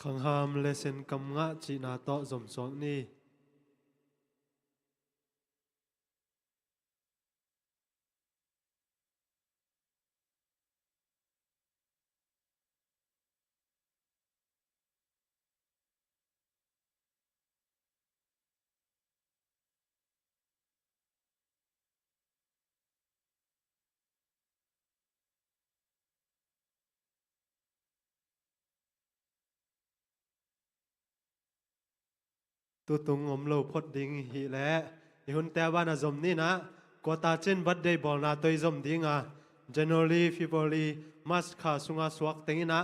ขังหามเลเซนกำงะจีนาโตสมสวงนี่ตุตุงอมโลพดดิงฮีแลอีหุ่นแต่ว่าน่ะจมนี่นะกว่าตาเช่นบัดเดย์บอลน่ะตัวจมดิงอ่ะ January February March ขาสุงาสวกเต็งนะ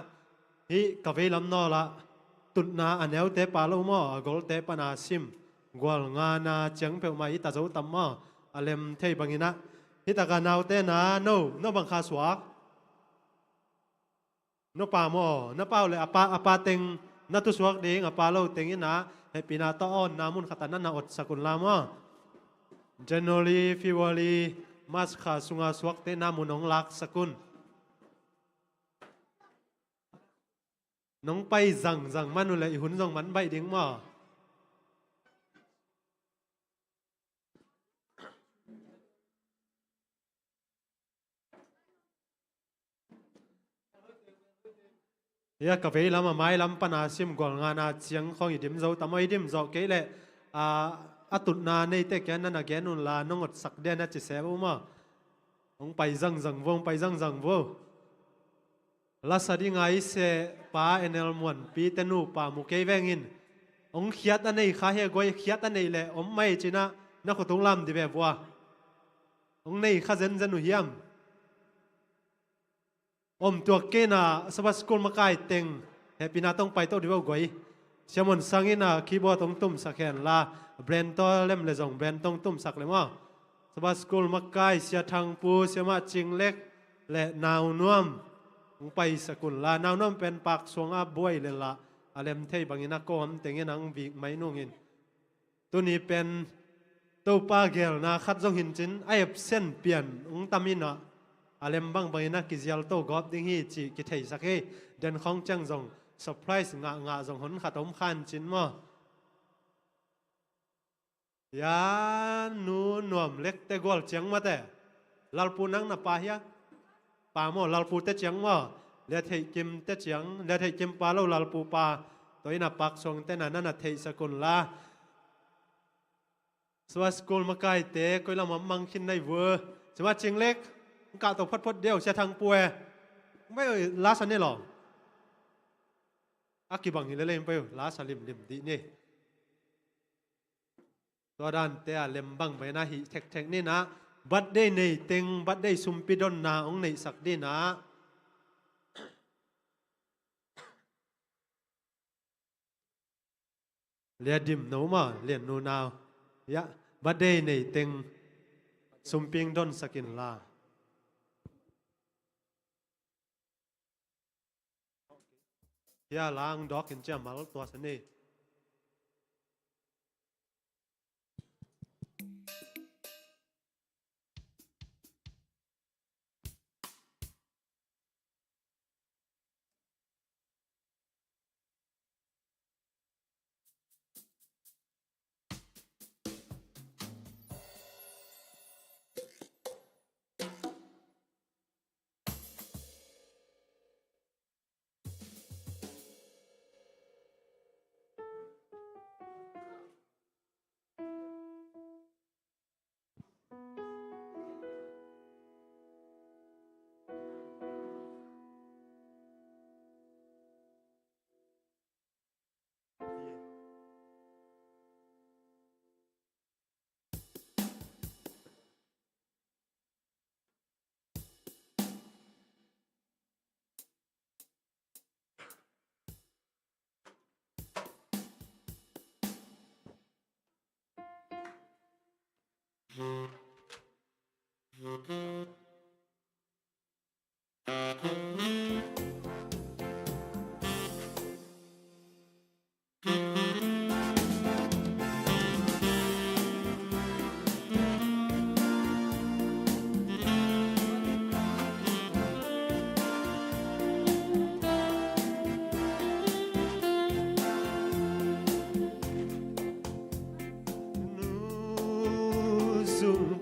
ฮีกะเวลำนอละตุนนาอันเอวเตปาโลมอกอลเตปนาซิมกวลงานาเจียงเปียวมาอีตาเจ้าตัมมออเลมเทบังอินะฮิตากานาวเตนะโนบังคาสวกโนปามอโนเป้าเลยอปาเต็งนัตุสวกดิงอปาโลเต็งอินะเฮปินาตออนนามุนขตันนันนาอดสกุลลามอ January February March ขาสุงาสวกเตนามุนองลักสกุลน้องไปจังมันนู่นเลยหุ่นจังมันใบดิ้งมอยากกาแฟลำมาไม้ลำปนาซิมกว่างานาเชียงของอีดิมเจ้าทำไมดิมเจ้าเกลเลยตุนนาในเตแกนนั่นแกนุนลาน้องอดสักเดียนจิเสบมาองไปจังวงไปจังวงลาสดิงไอเสป้าเอเนลมวนปีเตนูป้ามุกเกเวงินองเขียดอันนี้ข้าเฮกวยเขียดอันนี้เลยอมไม่จีน่ะนักขตุงลำดิแบบว่าองนี่ข้าเจนหุยมอมตัวเกน่ะสบัสกุลมาไกเต็งเฮปินาต้องไปโตดิวกวยเสียมันสังอิน่ะคีย์บอร์ดต้องตุ้มสักแขนลาแบรนด์ตัวเล่มเลยจงแบรนด์ต้องตุ้มสักเลยมั้งสบัสกุลมาไกเสียทางปูเสียมาจิงเล็กและนาวนวมไปสกุลลานาวนวมเป็นปากสวงอาบวยเลยละอเลมเทยบางอินักก็มเต็งนังวิกไม่นุ่งอินตัวนี้เป็นตัวปาเกลนะขัดจงหินจินไอ้เส้นเปลี่ยนตามินะอเลมบางนักกิจยาลโตกอบดิ้งฮีจีกิเทยสักเฮเดินของจังจงเซอร์ไพรส์งาจงหนขัดอมขันจินมั้งยานูนวมเล็กเตกอลเจียงมาแต่ลาลปูนังนับปะเฮียปาโมลาลปูเตเจียงมั้งเลียเทกิมเตเจียงเลียเทกิมปาโลลาลปูปาตัวนี้นับปักสวงเตนันนั่นเทสกุลลาสวัสกุลมาไกเตะก็เรามามังคินในเวอร์สวัสจิงเล็กกาตัวพดเดียวเสียทางป่วยไม่ลาสันนี่หรออากิบังหินเล่นไปลาสลิมดิมดีนี่ตัวด้านเตะเล็มบังไปนะฮิเทคนี่นะบัดได้ในเต็งบัดได้ซุมปิดอนนาองในสักดีนะเลียดิมโนมาเลียนนูนาวยะบัดได้ในเต็งซุมปิงดอนสกินลายาล้างดอกกินเจ้ามาลตัวสนี่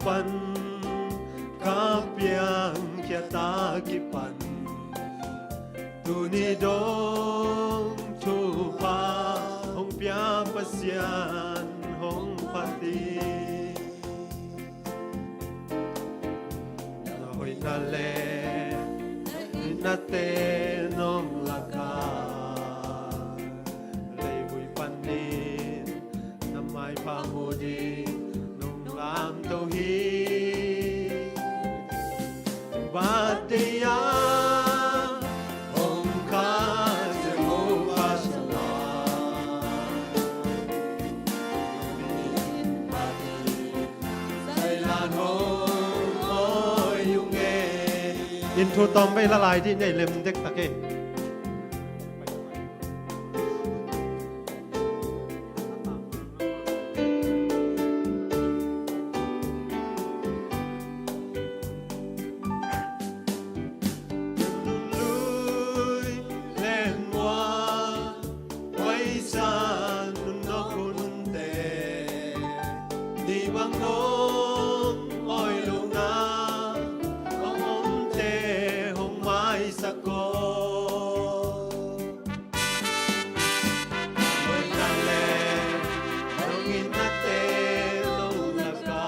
pan kapiang kya ta ki pan tu ni dong tu pa hong pia pasian hong pati na hoi na le na te nong laka lei vui pan ni na mai pa mu di nong lam tau hi ba te ya hong ka Jehovah Shalom sai lan hong oi yung nghe in thu tom bay la lai di nhảy lem dek ta ke lui lên hoa quay san no kun te đi băng nông oi lu na ông om te hong mai sa ko oi na le nong in na te nong na ka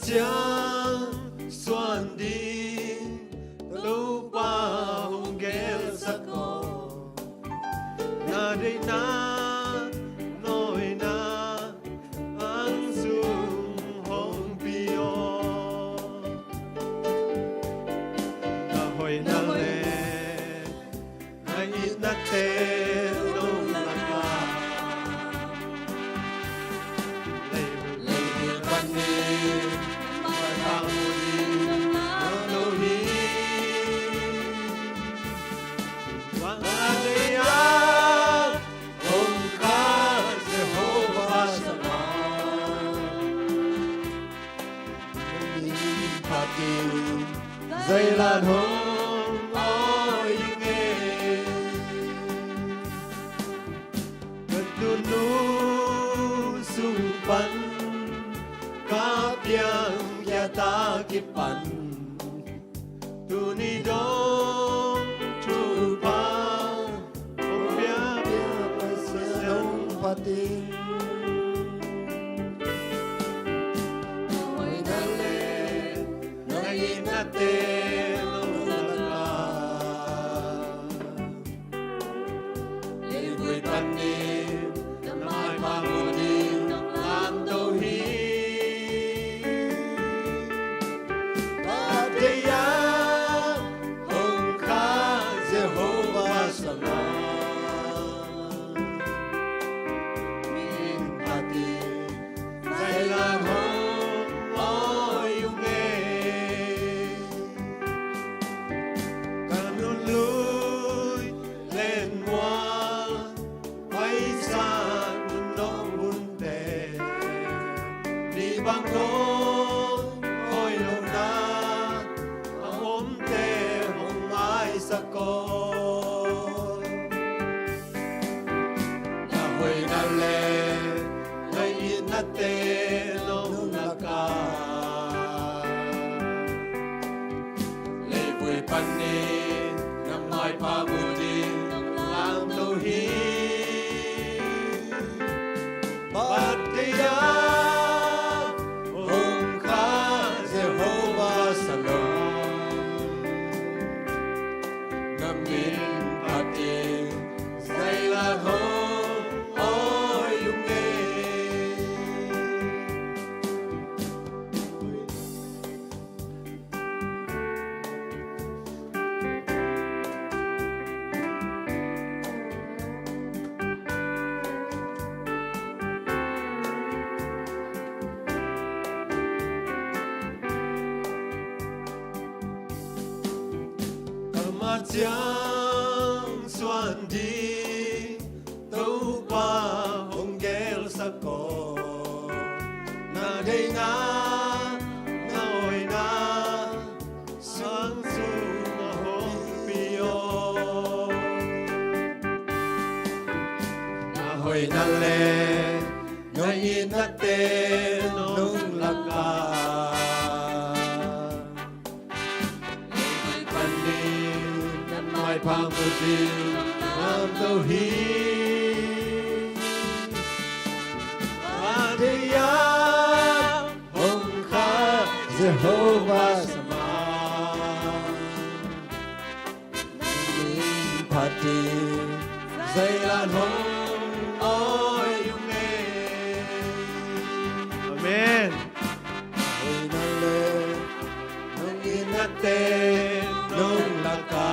Chang xuân đi đâu qua hồng ghé sắc cỏ na đây na nôi na ăn sung hồng pio na hồi na le na ít na te nông na ca lấy ban đi dây lan hồng ôi nghe gần tu nu sung pan ka piang ya ta ki pan tu ni dong tu pa hong pia pa song pati oi na le na te Hong chẳng xuân đi tàu pa hồng gel sắc cổ na đây na ngồi na sáng su mà hồng pio na hồi na le ngồi in na tên nung lạc ca mai phang một đi nam tàu hi Adaya hong kha Jehovah sama Ning phati dây lan hong oi yung nghe Amen Hồi na le nong inate nong laka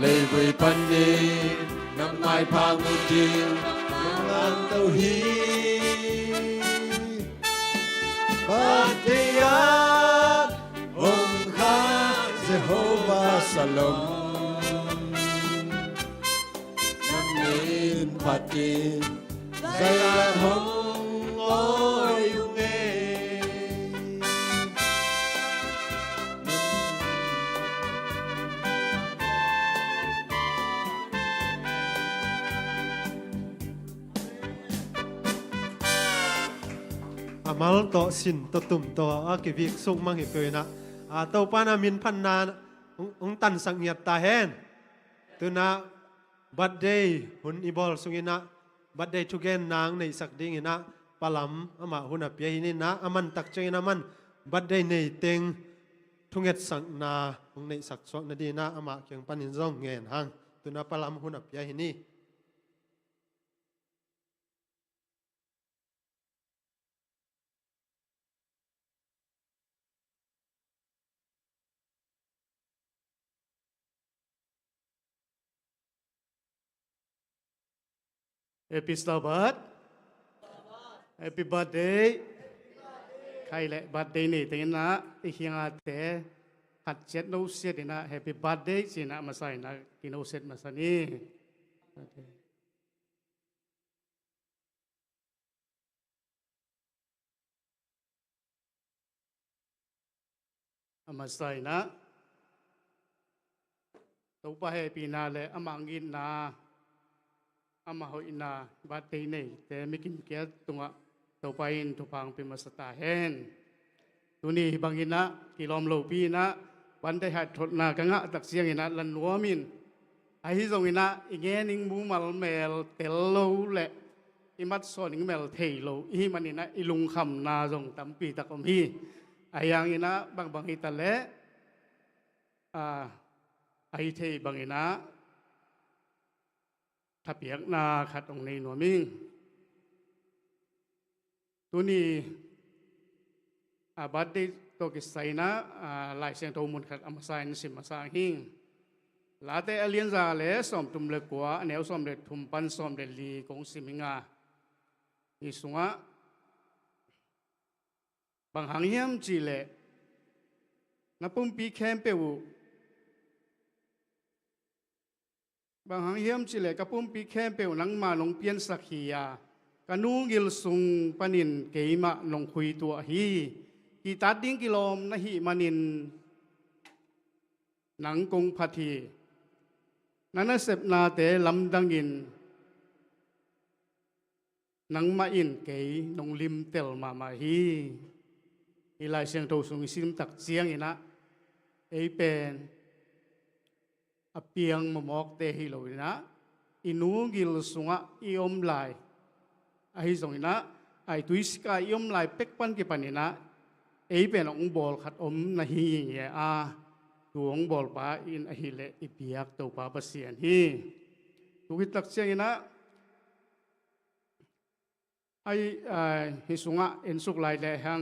Lê với pan đi năm mai phang một chiều ngang tàu hi Batiyat hong kha Jehovah Salom năm nghìn pati dây lan hong oi yung nghe Amal to sin to tum to a ki vik sung mang hi pe na a to pa na min phan na ong tan sang nyat ta hen tu na birthday hun ibol sungina birthday to gen nang nei sak ding ina palam ama huna pe hi ni na aman tak chei na man birthday nei teng thunget sang na ong nei sak so na di na ama kyang panin zong ngen hang tu na palam huna pe hi ni Happy Slabat Happy birthday ใครแหละ birthday นี่แต่นะอีกอย่างแต่ขัดเจ็ดโนเซตนะ Happy birthday สินะมาใส่นะกินโนเซตมาใส่นี่มาใส่นะตัวไป Happy นาเลยอามังกินนาอามาหอยนาบาดเตยนี่แต่ไม่กินเกียรตรงอ่ะตัวไปอินทุพังเป็นมาสตาเฮนตัวนี้บางอินะกิโลมโลปีนะวันได้หัดทดนากังะตักเสียงอินะลันหัวมินไอ้ที่ตรงอินะอีเงี้ยนิงมูมัลเมลเตลโลแหละอิมัดโซนิงเมลเทโลอีมันอินะอิลุงคำนาจงตั้มปีตะกอมฮีไอ้ยังอินะบางอิตาเล่ไอ้เทบางอินะถ้าเปียกนาขัดตรงนี้หนูมิ่งตัวนี้บัดได้ตัวกิสัยนะหลายเสียงตัวมุนขัดอามาสายนสิมาสร้างหิงลาเตอเลียนซาเลสอมตุมเล็กกว่าแนวสอมเด็ดทุมปันสอมเด็ดลีกงสิมิงาอีสุงะบางหางเยี่ยมจีเลนับปุ่มปีแคมเปวูบางหางเยี่ยมจิเลกับปุ่มปีแคมเปวนังมาลงเปียนสักขียากันนูกิลสุงปนินเกยมาลงคุยตัวฮีกีตัดดิ้งกิโลมนะฮีมานินหนังกงพัทีนันเสพนาเตลำดังอินหนังมาอินเกยนงลิมเตลมาฮีอีลายเสียงโตสุงซิมตักเสียงอินะเอเป็นอเปียงมมอกเตหิโลนะอินูกิลสุงะอิอมไลไอส่งนะไอตุยสกาอิอมไลเป็กปันกิปันนะเอเป็นองบอลขัดอมนะฮีเยอาตัวองบอลป้าอินอหิเลอิเปียกตัวป้าเสียนฮีตุกิตักเสียงนะไอฮิสุงะเอ็นสุกไลแดหัง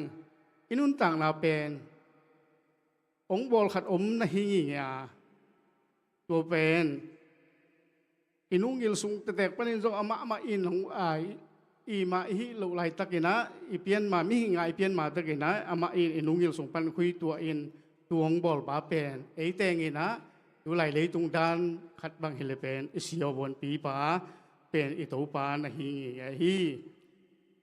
อินุนต่างนาเป็นองบอลขัดอมนะฮีเยอาตัวเป็นอินุงกิลสุงแต่ปนินจงอามาอินของอีมาฮิลุไลตะกินะอีเปียนมามิหิงไอเปียนมาตะกินะอามาอินุงกิลสุงปันคุยตัวอิน ตัวงบอลป้าเป็นไอ้แตงอีนะอยู่ไหลเลยตรงด้านขัดบางเฮลเป็นเสียวบนปีป้าเป็นอีตัวป้านะฮี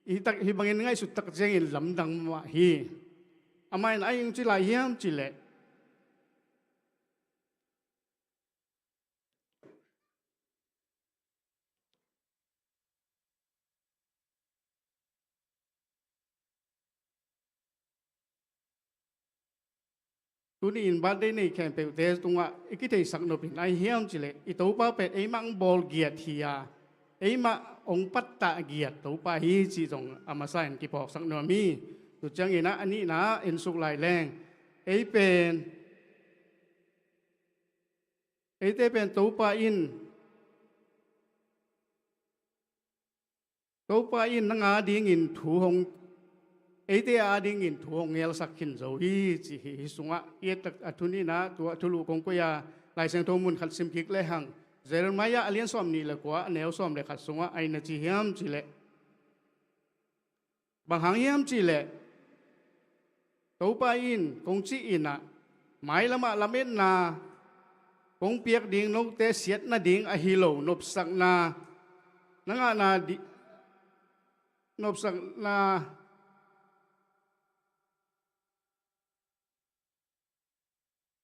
อีตักฮีบางเงินง่ายสุดตักเจงลำดังมาฮีอามาไอ้ยังจิไหลเฮียมจิเล่ตัวนี้อินบัดได้ในแคมเปญเดสตรงว่าอีกที่สักโนบินไอเฮียมจิเลอีตัวป้าเป็นไอ้มังบอลเกียร์ทียไอ้มาองปัตตะเกียร์ตัวป้าฮีจีตรงอามาใส่กี่ปอกสักโนมีตัวจังอีนะอันนี้นะเอ็นสุกไหลแรงไอ้เป็นไอ้เตเป็นตัวป้าอินนังอาดิ่งอินถูหงไอ้เดียดิ่งอินถูหงเอลสักขินโจฮีจีฮิสุงะเอตักอัตุนีนะตัวทุลุกงกุยาลายเส้นทมุนขัดซิมกิกเลหังเจริญมายาอเลียนซ้อมนี่เลยกว่าแนวซ้อมเลยขัดสุงะไอ้นาจีเฮียมจีเลบางหางเฮียมจีเลตัวไปอินกงจีอินนะหมายละมาละเม็ดนากงเปียกดิ่งนกเตเสียดนาดิ่งอหิโลนบสักนานังอานาดินบสักนา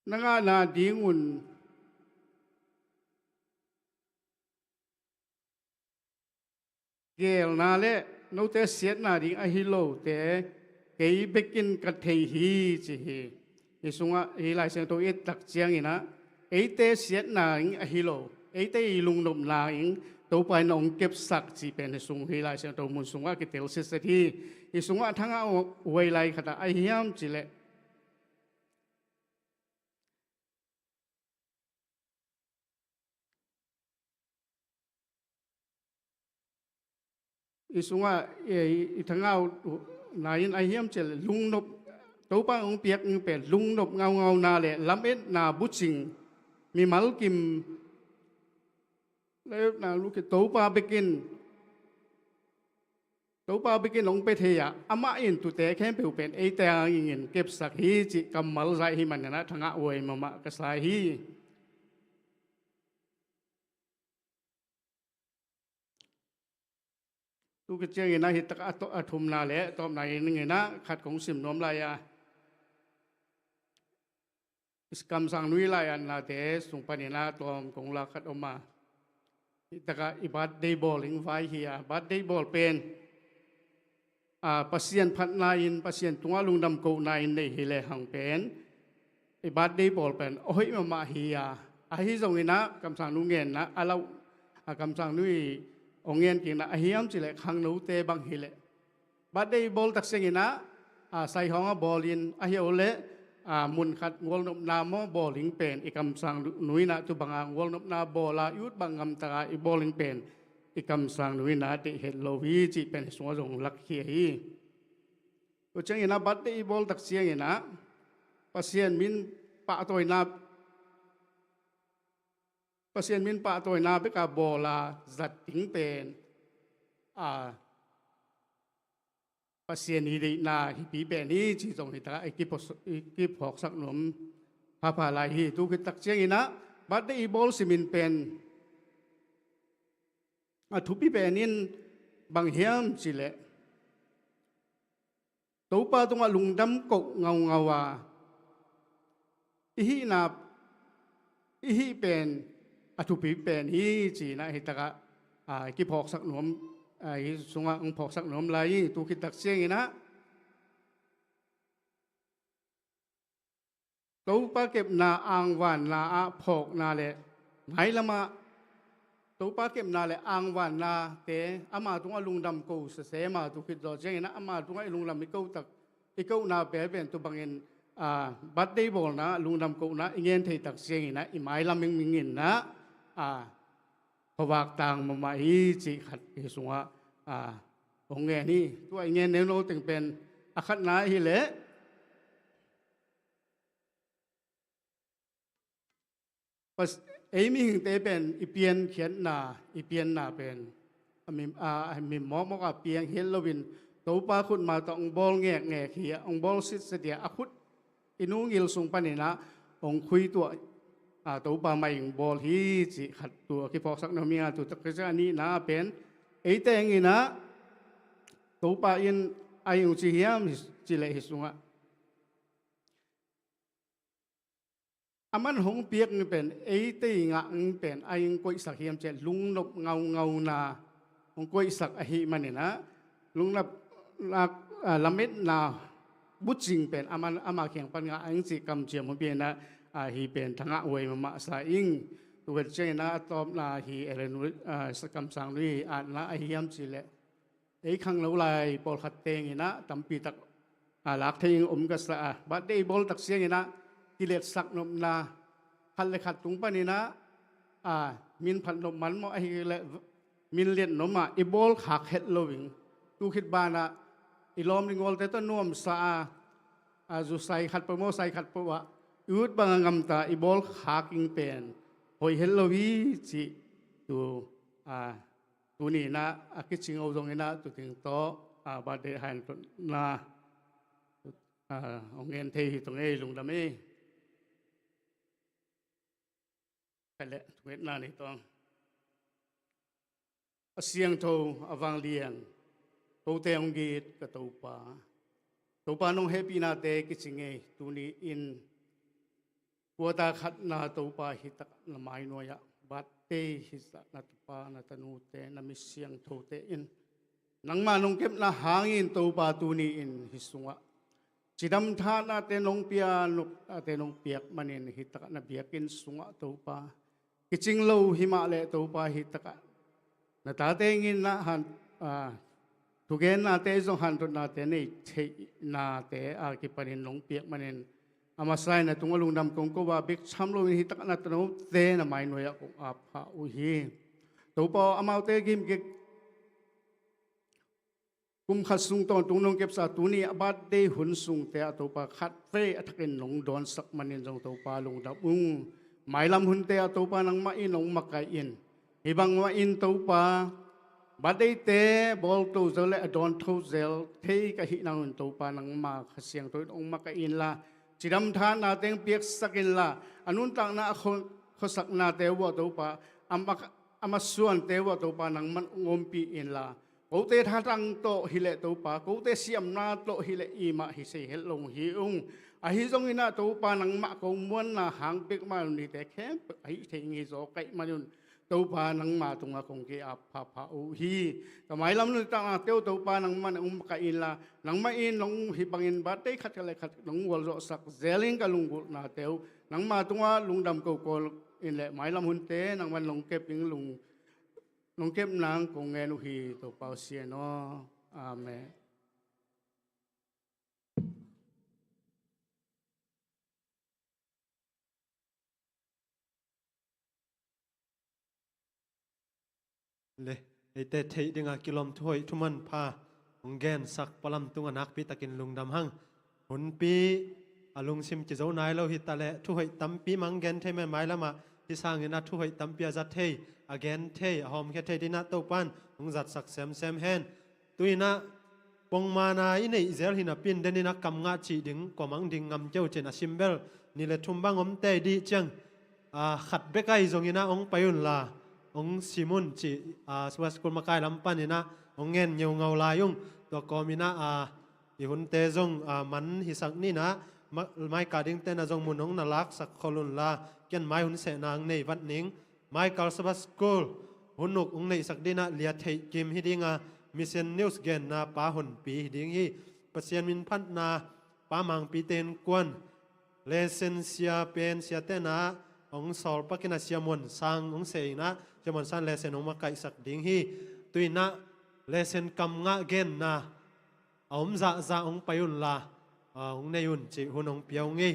นังอานาดิ่งอุ่นเกลนาเล่นกเตเสียดนาดิ่งอหิโลเตเกยเบกินกัดเทฮีจีฮีฮิสุงะฮิไลเซนโตเอตักเจียงอินะไอเตเสียดนาดิ่งอหิโลไอเตลุงนบนาอิงตัวไปน้องเก็บสักจีเป็นสุงฮิไลเซนโตมุนสุงะกิเตลเสสทีฮิสุงะทั้งเอาไว้ไลขดาไอเฮียมจีเลอิสุงะทั้งเอานายไอเฮียมเจลลุงนบตัวป้าองเปียกเป็นลุงนบเงานาเลลำเอ็ดนาบุชิงมีมัลกิมแล้วนาลูกตัวป้าไปกินลงไปเทียอามาอินตุเตะแค่เป็นไอแต่ยิงเก็บสักฮีจิกำมัลใจฮิมันนะทั้งเอาไว้มากระสายฮีลูกเจ้าอย่างนั้นฮิตกะตอทุมนาเละตอมนายนึงนะขัดของสิมน้อมลายอิสกัมสังนุยลายันนาเตสุงปนินาตอมของลาขัดออกมาฮิตกะอิบัดเดย์บอลลิงไฟเฮียบัดเดย์บอลเป็นปัสเซียนพัดนายปัสเซียนตัวลุงดำโกนายในฮิเลหังเป็นอิบัดเดย์บอลเป็นโอ้ยมาเฮียฮิตรงนี้นะคำสั่งนุเงินนะเราคำสั่งนุยองเงินกินนะเฮียมจิเลขังนู้เตบังฮิเลบัดได้บอลตักเซงินะใส่ห้องบอลินเฮียโอเลมุนขัดงวลนบนามบอลิงเป็นอีกคำสั่งนุยนะตุบังงวลนบนาบอลายุดบังคำตาอีบอลิงเป็นอีกคำสั่งนุยนะที่เห็นโลวิจิเป็นสวงลักเฮียฮีอุจจาระบัดได้บอลตักเซงินะปัสเซียนมินปะตัวนาปัสเซียนมินปะตัวนาเปกาบอลาจัดทิ้งเป็นปัสเซียนฮีดีนาฮิปีเป็นนี้จีตรงนี้ตาไอกิปหอกสักหนุ่มพาพาลายฮีตุกิตักเชียงนะบัดได้บอลสิมินเป็นทุปีเป็นนินบางเฮียมจิเลตัวป้าตรงว่าลุงดำกกเงาว่าอีนาอีเป็นทุปีเป็นฮีจีนะฮิตกะกิพอกสักหนุ่มสุงะองพอกสักหนุ่มลายตุกิตักเชียงนะตัวป้าเก็บนาอ่างวันนาพอกนาเลหมายละมาตัวป้าเก็บนาเลอ่างวันนาเตอามาตรงลุงดำกูเสมาตุกิดเชียงนะอามาตรงลุงดำอีกูนาเป็นตัวบางเงินบัดได้บอกนะลุงดำกูนะเงินที่ตักเชียงนะหมายละมิงเงินนะพวากต่างมาฮีจิขัดฮิสุงะองเงนี่ตัวเงี้ยเนโนถึงเป็นอาคัดนาฮิเละปัสมีหิงเตเป็นอีเปียนเขียนนาอีเปียนนาเป็นมีหมอกว่าเปียงเฮลโลวินตัวป้าคุณมาต้องบอลแงกเขียองบอลสิเดียอาคุด อินุงิลสุงปานินะองคุยตัวตัวปาไม่บอลฮีจิขัดตัวที่พอสักนมีตัวตะกี้อันนี้นะเป็นไอ้แต่งี้นะตัวปาอินอายุจีเฮียมจิเลหิสุงะอามันหงเปียกนี่เป็นไอ้ตีงะนี่เป็นไอ้ยังกุยสักเฮียมเจลุงนบเงานาหงกุยสักอหิมันนี่นะลุงนับละเม็ดนาบุจิงเป็นอามาเขียงปัญญาอังสิกำเจียมมันเป็นนะฮีเป็นทั้งอวยมาสายอิงตัวเจนะตอบนาฮีเอเลนุสกำสังด้วยนะไอเฮียมสิเลไอ้ขังเหลาลายบอลขัดเตงนะตั้มปีตักหลักเทียงอมกัสละบัดได้บอลตักเสียงนะกิเลสสักนมนาขัดเลยขัดตรงปนี่นะมินผัดนมมันมอไอเลมินเลียนนมอีบอลหักเฮ็ดโลวิงตูคิดบ้านะอีลอมริงวอลเตต้นนวมสะจุใส่ขัดปะโมใส่ขัดปะวะยุดบางงำตาอีบอลหักอิงเป็นหอยเฮลโลวีจิตัวนี้นะคิดจริงเอาตรงนี้นะตัวถึงโตบาดเดหันนะเอาเงินเทตรงนี้ลงดำเอไปเลยทุกเวทนานี่ต้องเสียงโทอวังเลียนตัวเตงกีดกับตัวปาน้องเฮปีนาเตคิดจริงไงตัวนี้อินวัวตาขัดนาตัวปาหิตละไม้นวยบัดเตหิสนาตุปานาตนูเตนามิเสียงโทเตอินนังมาลงเก็บนาหางอินตัวปาตัวนี้อินหิสุงะจิดำท่านาเตนงเปียนุเตนงเปียกมันอินหิตกนาเบียกินสุงะตัวปาคิดจริงเราหิมาเลตัวปาหิตกนาตาเตงินนะหันทุกเกณฑ์นาเตจงหันตุนาเตนี่เทนาเตกิปนินลงเปียกมันอินอามาใส่นะตรงลุงดำกงก็ว่าบิ๊กช้ำโลวินหิตกนัตโนเตนะไม่หน่วยกงอาภาอุฮีตัวปออามาเตกิมกิกุมขัดสุงตอนตรงนงเก็บสาตุนีบัดเดหุนสุงเตะตัวปาขัดเฟอทักอินหลงโดนสักมันอินจงตัวปาลุงดับหมายลำหุนเตะตัวปานังมาอินหลงมักไกอินฮิบังมาอินตัวปาบัดได้เตะบอลตัวเจลโดนทูเจลเทกะหินังตัวปานังมาเสียงตัวองมักไกอินละจิดำทานนาเตงเปียกสักินละอนุนตังนาเขาสักนาเตวตัวปาอามาส่วนเตวตัวปานังมันงมปีอินละกูเตท่าตังโตฮิเลตัวปากูเตเสียมนาโตฮิเลอีมาฮิเซเฮลงฮิอุงฮิจงอินาตัวปานังมะกงม้วนนาหางเปีกมาลุนี่แต่แค่ฮิเทงิโซไกมาลุนตัวปานังมาตรงคงเกียบพาอุฮีแต่หมายลำนึกตั้งเตียวตัวปานังมันกะอินละนังมาอินลงฮิบังอินบัดได้ขัดกันเลยขัดลงวัวโรสักเซลิงกับลุงบุนาเตียวนังมาตรงลุงดำโกโกอินแหละหมายลำหุนเตนังมันลงเก็บยิงลุงเก็บนางคงเงินุฮีตัวเปาเสียนออาเมนเลยไอเตะเทดิงากิลมถ้วยทุมันพาองแกนสักปลัมตุงนักปีตะกินลุงดำหังหุนปีลุงซิมจิโจนายเราฮิตาเลถ้วยตั้มปีมังแกนเทมันไม้ละมาที่สร้างเงินถ้วยตั้มปีจัดเทอแกนเทหอมแค่เทดินาโตปันองจัดสักแซมแฮนตุยนะปงมานาอินอิเซลหินาปินเดนินักกำงาจีดิงกว่ามังดิงงำเจ้าเจนซิมเบลนี่เลทุมบังอมเตดีจังขัดเบกไอจงอินะองไปยุนลาองซิมุนจีสวัสกุลมาไกลำปันอินะองเงินเยงเงาลายุงตัวกอมินะอิหุนเตจงมันฮิสักนี่นะไม่กาดิ้งเตนะจงมุนองนาลักสักคลุนลาเกียนไม้หุนเสนางในวัดนิงไม่กาลสวัสกุลหุนนุกองในสักดินะเลียเทกิมฮิดิงมิเซนนิวส์เกนนาป้าหุนปีฮิดิงฮีปัสยานมินพันนาป้ามังปีเตนกวนเลเซนเซียเป็นเซียเตนะองสอลปักินาเซียมวนสังองเสยนะจะมันสันเลเซนองมาไกสักดิ้งฮีตุยนะเลเซนกำงะเกนนะอมจะองไปยุนลาองในยุนจิหุนองเปียวงี้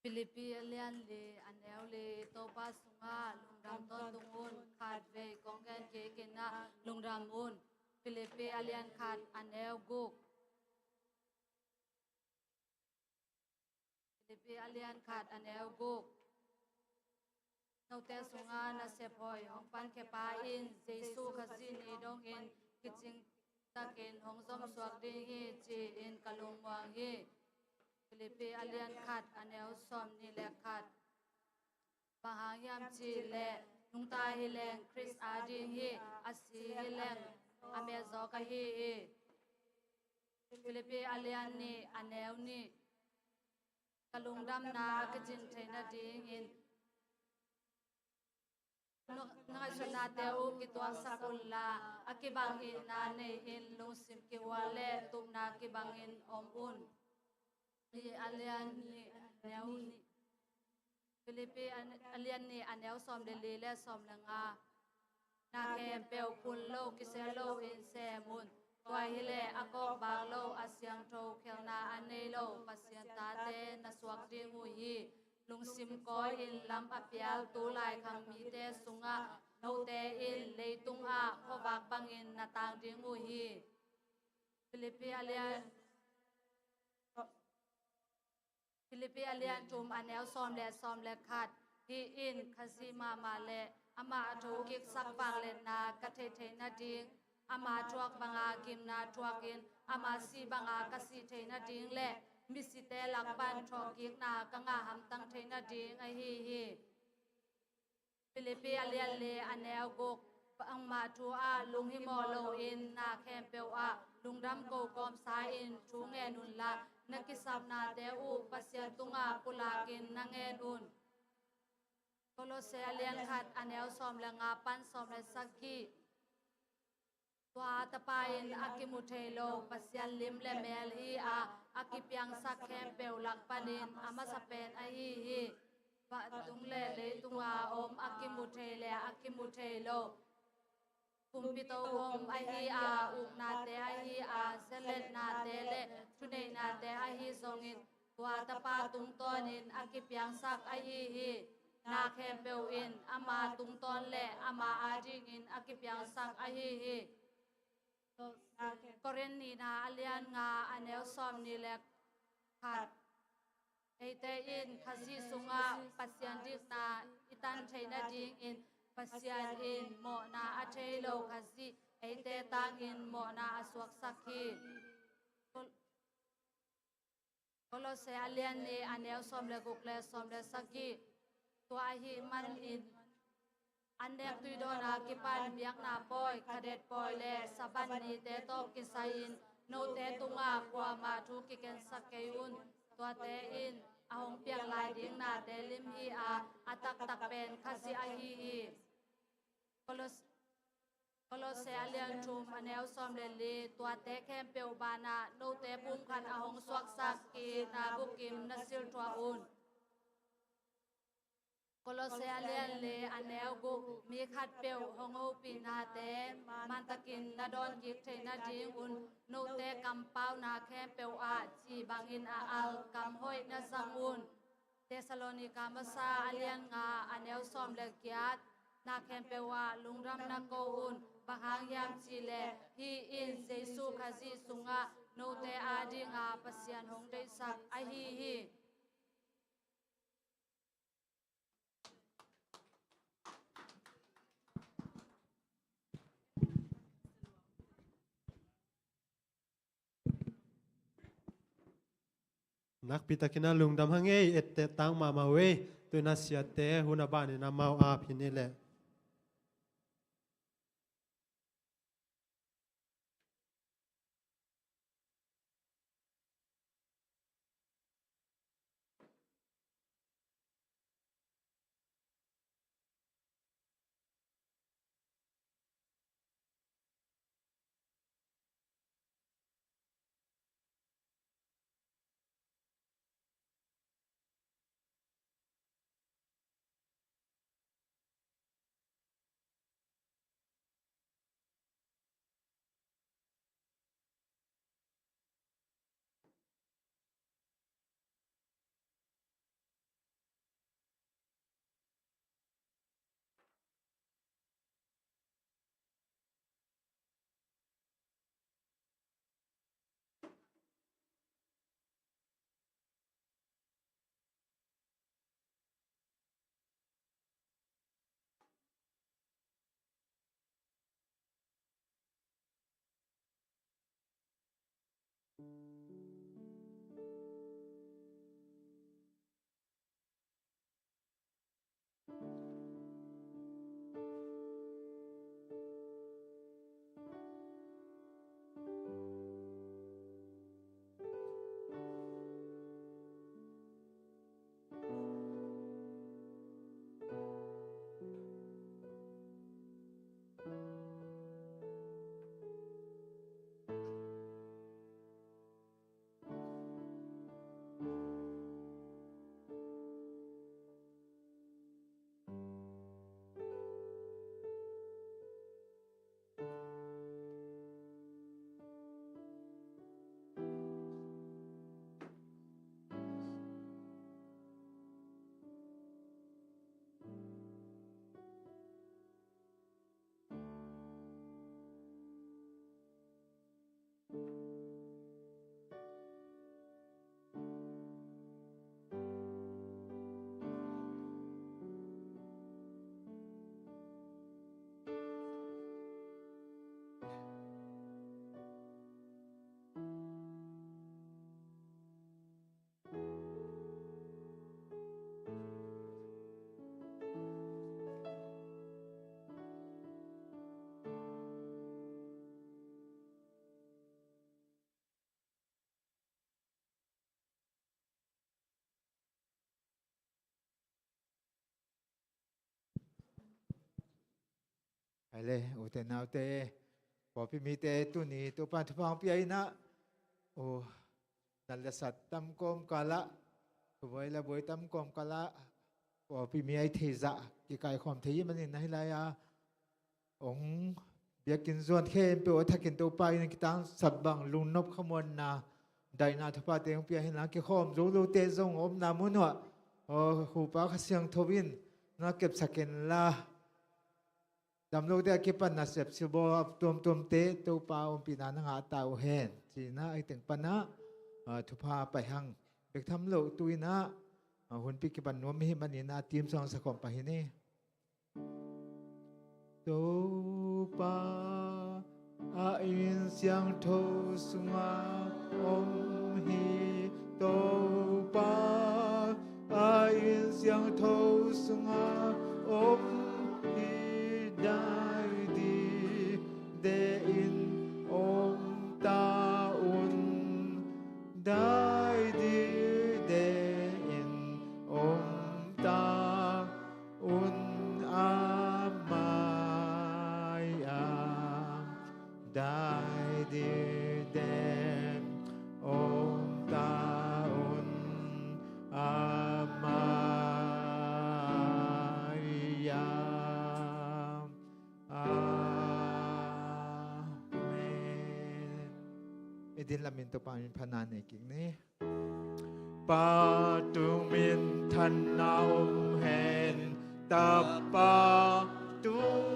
ฟิลิปปีเลียนเลอันเอลเลโตปัสสุงาลุงดำต้นตุงอุนขาดเวกองแกนเกกินนะลุงดำอุนฟิลิปปีเลียนขาดอันเอลกุกฟิลิปปีเลียนขาดอันเอลกุกนเตสุงานาเซพอยของปันเคปาอินเจซูขสินอีดงอินกิจิงตะเกนของสมสวกดีฮีจีอินกะลุงวังฮีฟิลิปปีเลียนขาดอันเอลซอมนี่แหละขาดบางหางยามจีแลนุงตาฮิแรงคริสอาดิงฮีอาซีฮิแรงอเมซอกะฮีฟิลิปปีเลียนนี่อันเอลนี่กะลุงดำนากะจินเทนะดิงอินNangashuna teu kitwang sakulla akibangin na nehin lungsim kiwale tumna kibangin omun ni alian ni aneu ni Filipi alian ni aneu som de le som langa na ke peu pun lo kiselo in semun twai hile akok bang lo asyang tho khelna ane lo pasyan ta te na swak ding hu hi lung sim ko in lam apial tu lai khang mi te sunga no te in leitung a kho bak bangin na tang ding u hi Filipi alian tum anel som le khat hi in khazima ma le ama atho kik sak bang le na ka the na ding ama tuak banga kim na tuak in ama si banga ka si the na ding le misite lakpan thokik na kanga ham tang theina ding a hi Filipi alian le anel gok ang ma thu a lung hi mo lo in na khem peu a lungdam ko kom sa in thu nge nun la nakisap na te u pasya tunga pulakin na nge nun Kolose alian khat anel som la nga pan som le sakki Tua tapain akimuthelo pasyan lim le mel hi a akipyang sakhem peulak panin amasapen a hi pa tung le tunga om akimuthelo kumpito om a hi a ukna te a hi a selet na te le thunei na te a hi zongin tua tapa tung tonin akipyang sak a hi na khem peu in ama tung ton le ama ading in akipyang sak a hi Korean ni na alian nga anel som ni le khat eite in khazi sunga pasyan dik na itan theina ding in pasyan in mo na athei lo khazi eite tang in mo na aswak sakhi Kolose alian ni anel som le gukle som le sakhi to a hi man in Andek tui dona kipan biak na poi kadet poi le saban ni te top kisain no te tunga kwa ma thu ki ken sakayun to te in ahong piak lai ding na te lim hi a atak tak pen khasi a hi Kolose alian thum anel som le li to te khem peu bana no te pum khan ahong swak sak ki na bukim na sil thwa un Kolose alian le anel gu mi khat peu hongo pin ha te mantakin na don gik theina ding un no te kampau na khem peu a chi bangin a al kam hoi na zangun Thessalonica masa alian nga anel som le kiat na khem peu a lungram na ko un bahang yam chi le hi in jesu khazi sunga no te adinga pasyan hong dei sak a hi Nak pitakina lungdam hangei ette tang ma we tu na sia te huna ba ni na mau a phinile เลยโอ้แต่นาวเตพอพี่มีเตตัวนี้ตัวปานทุพางพี่ไอ้นะโอ้นั่นละสัตว์ตำกลมกาละบวยละบวยตำกลมกาละพอพี่มีไอ้เทจะกี่ไก่ความเทีมันนี่ไหนไรอะองเบียกินส่วนเข้มเปล่าถ้ากินตัวไปในกิตังสับบังลุงนบขมวลนาได้นาทุพาเตงพี่ไอ้นะกี่ข้อมรู้รู้เตจงอมนามุนวะโอ้หูปากเสียงทวินนักเก็บสกินละดำลูกเดียกิปันนัสเซบซิบอตัวเตะตัวปลาอมปีนานังอาตาเห็นจีน่าไอถึงปนะทุพาไปหังเด็กทำโลกตุยนะหุ่นปีกิปันนวมหิมันนี่นาทีมสองสกอมไปนี่ตัวปลาอาอินเสียงโทสุงาอมหิตัวปลาอาอินเสียงโทสุงาอมหิได้ดีเดอินอมตาอุนได้ดีเดอินอมตาอุนอามายาได้ดีเดอมตาอุนอามายาIdin lamin to pa min panan iking ni Patumin tanaum hen tapatung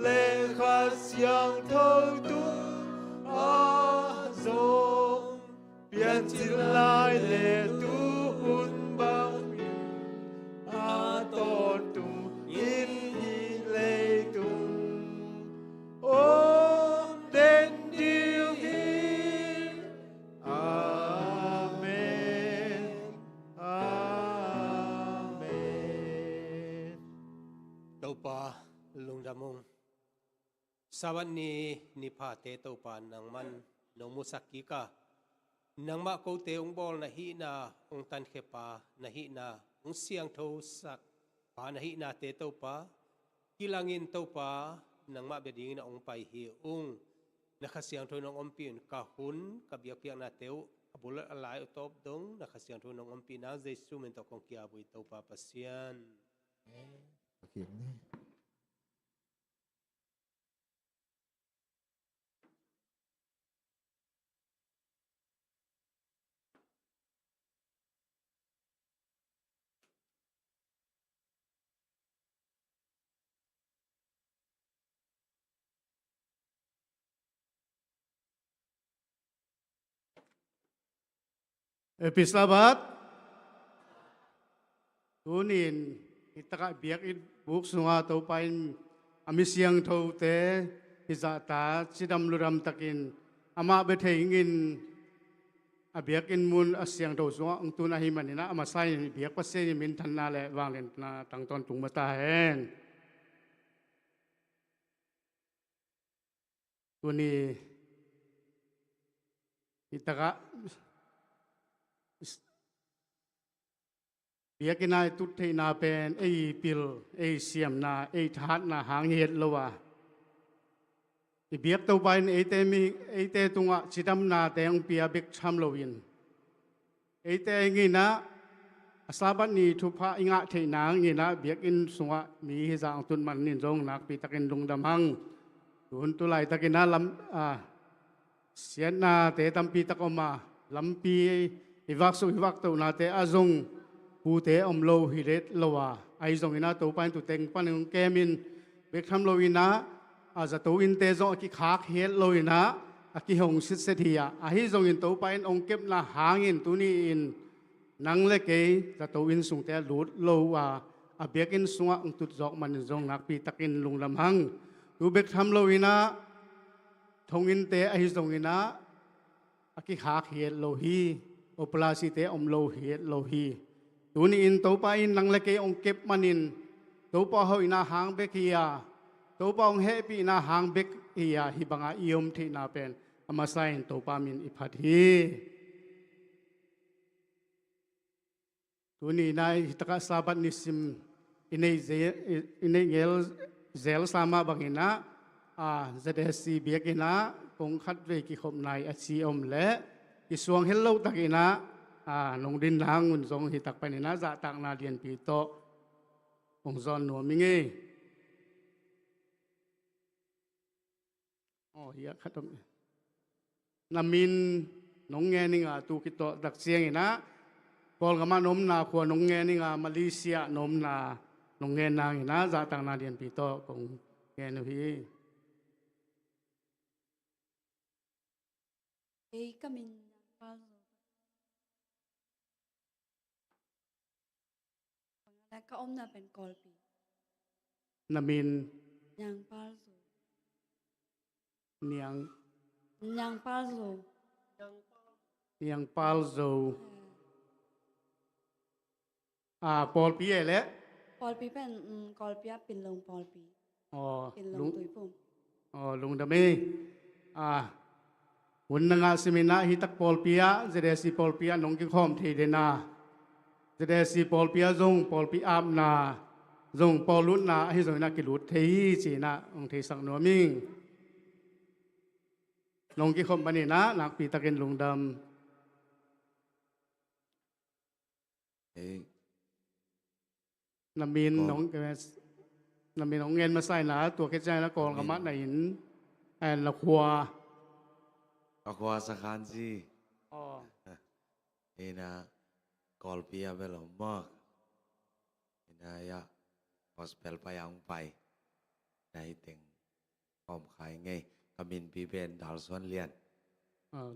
lekas yang tautung azong Pian silai le tuhun bang aton tu in hi le tung Om den diu hi Amen Amen เต้าป่าลุงดำมงสวัสดีนิพาเตเต้าป่านังมันนงมุสักกิกานังมาโกเตองบอลนะฮีนาองตันเขปานะฮีนาองเสียงโทสักปานะฮีนาเตเต้าป่ากิลังอินเต้าป่านังมาเบียดิงนะองไปฮีองนักเสียงโทนองอมปีนกะหุนกับเบียเปียงนาเตวบุลอะไรอุตบดงนักเสียงโทนองอมปีนาเจสุเมนตอกองกียาบุยเต้าป่าปัสยันEpislabat tunin itaka biak it buk sunga to pain amisiang to te izata sidam luram takin ama betheingin abiak in mun asyang to sunga ang tuna himanina ama sai biak pasay min thanna le wanglen na tangton tung mata hen tuni itaka Biakin na tutte na pen pil siam na that na hangit lawa. Ibiak tau bain te tunga sidam na teang piabik chamlowin. Te ngina asabat ni tupa inga te na ngina biakin sunga mi hizang tun man nin zong nak pitakin lung damang. Tuhun tulay takin na lam siyan na te tampi takoma lampi ivak tau na te azongผู้เตอมโลหิเรตโลวาไอซงอินาตัวไปตัวเต็งปันงแกมินเบกทำโลวินะอาจจะตัวอินเตจงกิขากเฮดโลวินะกิหงสิทธิยาอาฮิซงอินตัวไปองเก็บละหางอินตัวนี้อินนังเล็กเอจะตัวอินสุงแต่หลุดโลวาอาเบกินสุงองตุดจอกมันจงนักปีตะกินลุงลำหังตัวเบกทำโลวินะทงอินเตอาฮิซงอินะกิขากเฮดโลฮีโอปลาสิเตอมโลเฮดโลฮีตัวนี้อินตัวไปอินนังเล็กองเก็บมันอินตัวปอหอยนาหางเบกียาตัวปองเฮปีนาหางเบกียาฮิบังอาอิยมที่นาเป็นอามาไซน์ตัวปามินอิพัดฮีตัวนี้นายตะกะสาบัดนิสิมอินเอเยล zel sama bangina ZSC biakina kong khatve ki khom nai achi om le ki suang hello takina nong din lang un zong hi tak panina za tak na lian pi to ong zon no minge ya khatom namin nong nge ninga tu ki to dak siang ina kol gama nom na khwa nong nge ninga Malaysia nom na nong nge nang ina za tak na lian pi to kong nge no hi ấy cái mình bao giờ là cái ông nào bên còi bị namin nhang bao giờ niang nhang bao giờ niang palzo Paul pi le ปอลปีเป็นกอลปีเป็นลงปอลปี เป็นลง lung ตุยปุ่ม lung damiหุ่นนางาสิมินะฮิตัก Paul pia ZSC Paul pia nong ki khom thi de na ZSC Paul pia zong Paul pi am na zong Paul lut na hi zong na ki lut thi chi na ong thi sang no ming nong ki khom bani na nak pi takin lung dam namin nong namin nong ngen ma sai na ตัว ke chai na kol kamat na in an la khwa Aku asakan sih. Ina kolpi ya belum mak. Ina ya gospel payang pai. Nah iteng om kai ngay kamin pi ben dal suan lian.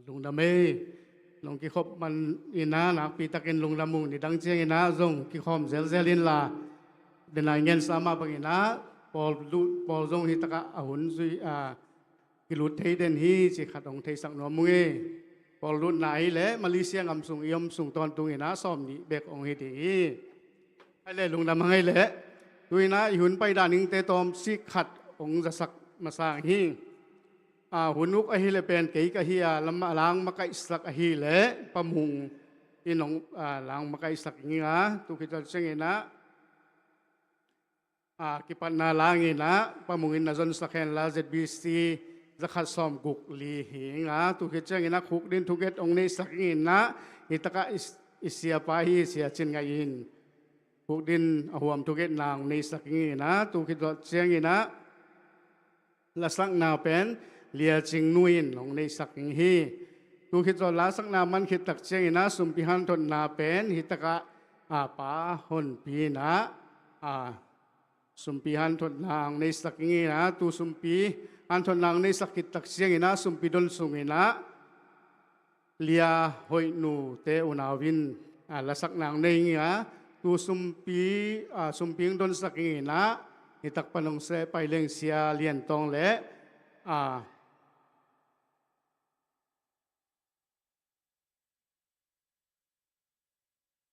Lung dame nong ki khop man ina nak pi takin lung damung ni dang chiang ina zong ki khom zel zelin la denai ngen sama bang ina pol zong hi taka ahun zui ki lut thei den hi chi khat ong thei sak no munge pol lut nai le Malaysia ngam sung yom sung ton tung ina som ni bek ong hi ti ai le lung dam ngai le tuina i hun pai da ning te tom si khat ong za sak ma sang hi hunuk a hi le pen ke ka hi lam lang ma kai sak a hi le pamung inong lang ma kai sak ngia tu ki tal seng ina ki pan na lang ina pamungin na zon sakhen la ZBC zakhat som guk li hi nga tu ki cheng ina khuk din tu get ong nei sak ina itaka isia pa hi sia chin nga in khuk din ahuam tu get nang nei sak ina tu ki tal cheng ina la sak na pen lia ching nuin long nei sak hi tu ki tal la sak na man khit tak cheng ina sum pi han thon na pen hitaka pa hon pi na sumpi han thon nang nei sak ina tu sumpi han thon nang nei sakit tak siang ina sumpi don sungina lia hoi nu te unawin la sak nang nei nga tu sumping don sak ina itak panong se pai leng sia lian tong le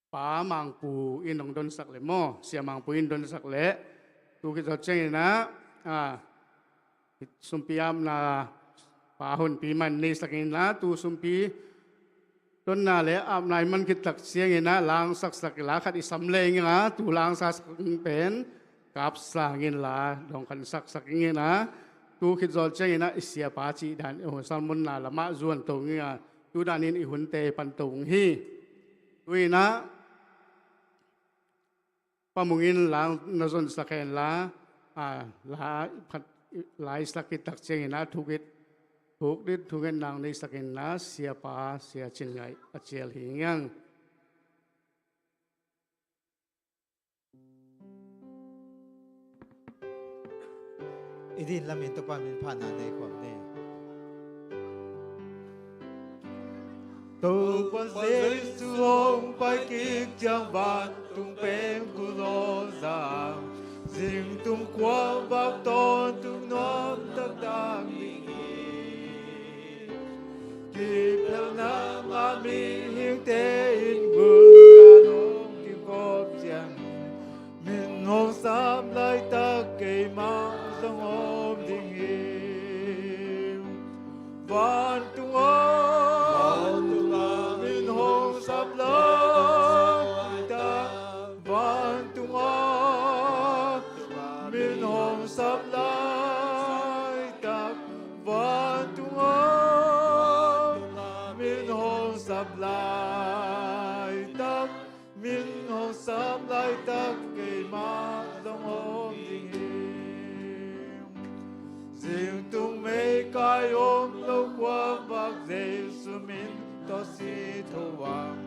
pa mang pu inong don sak le mo sia mang pu in don sak le tu ki zo cheng na sumpiam na pahon pi man ni sakin na tu sumpi ton na le am nai man kit tak siang ina lang sak la khat isam le nga tu lang sa pen kap sangin la dong kan sak ina tu ki zo cheng ina isia pa chi dan salmon na lama zuan tong nga tu danin i hun te pan tong hi tu ina pamungin lang nazon sakhen la la phat lai sakit tak cheng na thukit thuk dit thugen nang nei sakin na sia pa sia chin ngai achial hi ngang idin lamin to pa min phan na nei khom ne tu quan dễ xuống bay kik chẳng van tung pen cu lo giang ding tung qua bạc ton tung non tak dang ning kip theo nam ami hieng te in bul ca long kim cop chang min hong sam lai ta kei ma song om ding im van tung sắp mình hồng sám lại tắc cây má dòng ôm đình hiểm riêng tung mấy cái ôm lâu qua bạc Giêsu mình to si thâu vàng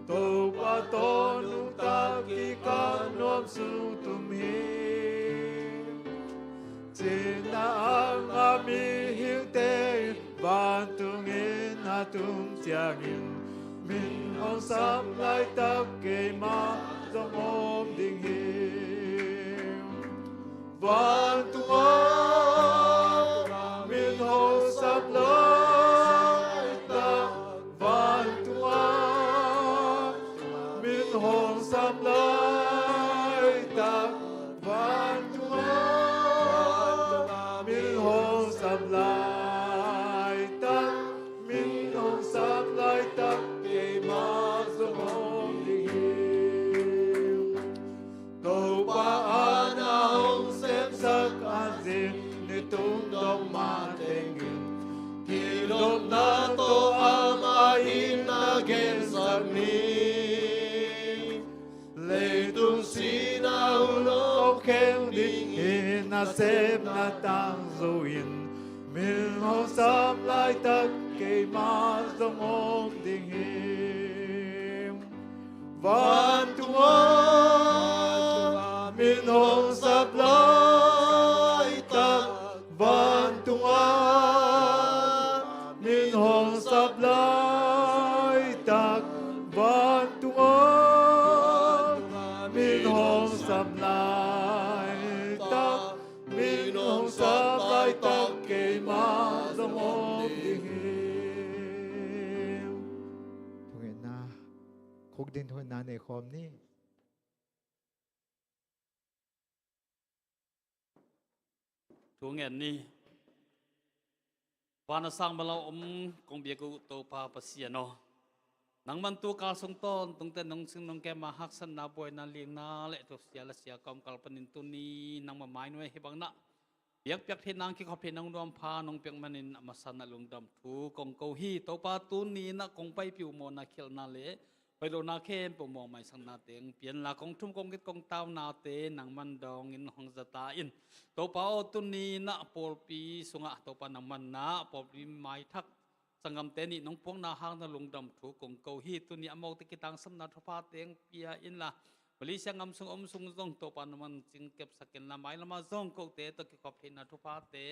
tô ba to nung ta kỳ ca nom su tum hiểm trên na ang ami hiu te van tung in na tung chiang in mình hồng sám lại tắc cây má dòng ôm đình hiểm van tung ôm mình hồng sám lại tắc van tung ôm mình hồng sám lại tắc van tung ôm mình hồng sám lại tắc mình hồng sám lại tắc cây má dòng ôm đình hiểm cầu ba an hồng xem sắc an diệt nơi tung đông ma tên nghìn kỳ đột na tô am a in na gen sắc ni lệ tung si na ulo khen đình in na xem na tang zo in mình hồng sám lại tắc cây má dòng ôm đình hiểm van tung ôm mình hồng sám lại tắc van tung ôm mình hồng sám lại tắc van tung ôm mình hồng sám lại tắc mình hồng sám lại tắc cây má dòng ôm đình hiểm thôi na khúc din thôi na này khom ni Thu ngàn ni Vana sang balau kong biagu to pa pasiano nang man tu kal song ton tung ten nong sing nong ke ma hak san na boy na ling na le to sia la sia kom kal panin tu ni nang ma mai noi he bang na biak piak the nang ki khop the nang rom pha nong piak manin amasan na lung dam thu kong ko hi to pa tu ni na kong pai piu mo na khel na le pai lo na khem po mo mai sang na teng pian la kong thum kong kit kong taw na te nang man dong in hong zata in to pa o tu ni na pol pi sunga to pa nang man na pol pi mai thak sangam te ni nong pong na hang na lung dam thu kong ko hi tu ni amau te kitang sam na thopa teng pia in la bali sangam sung sung zong to pa naman sing kep sakin la mai lama zong ko te to ki khop na thopa te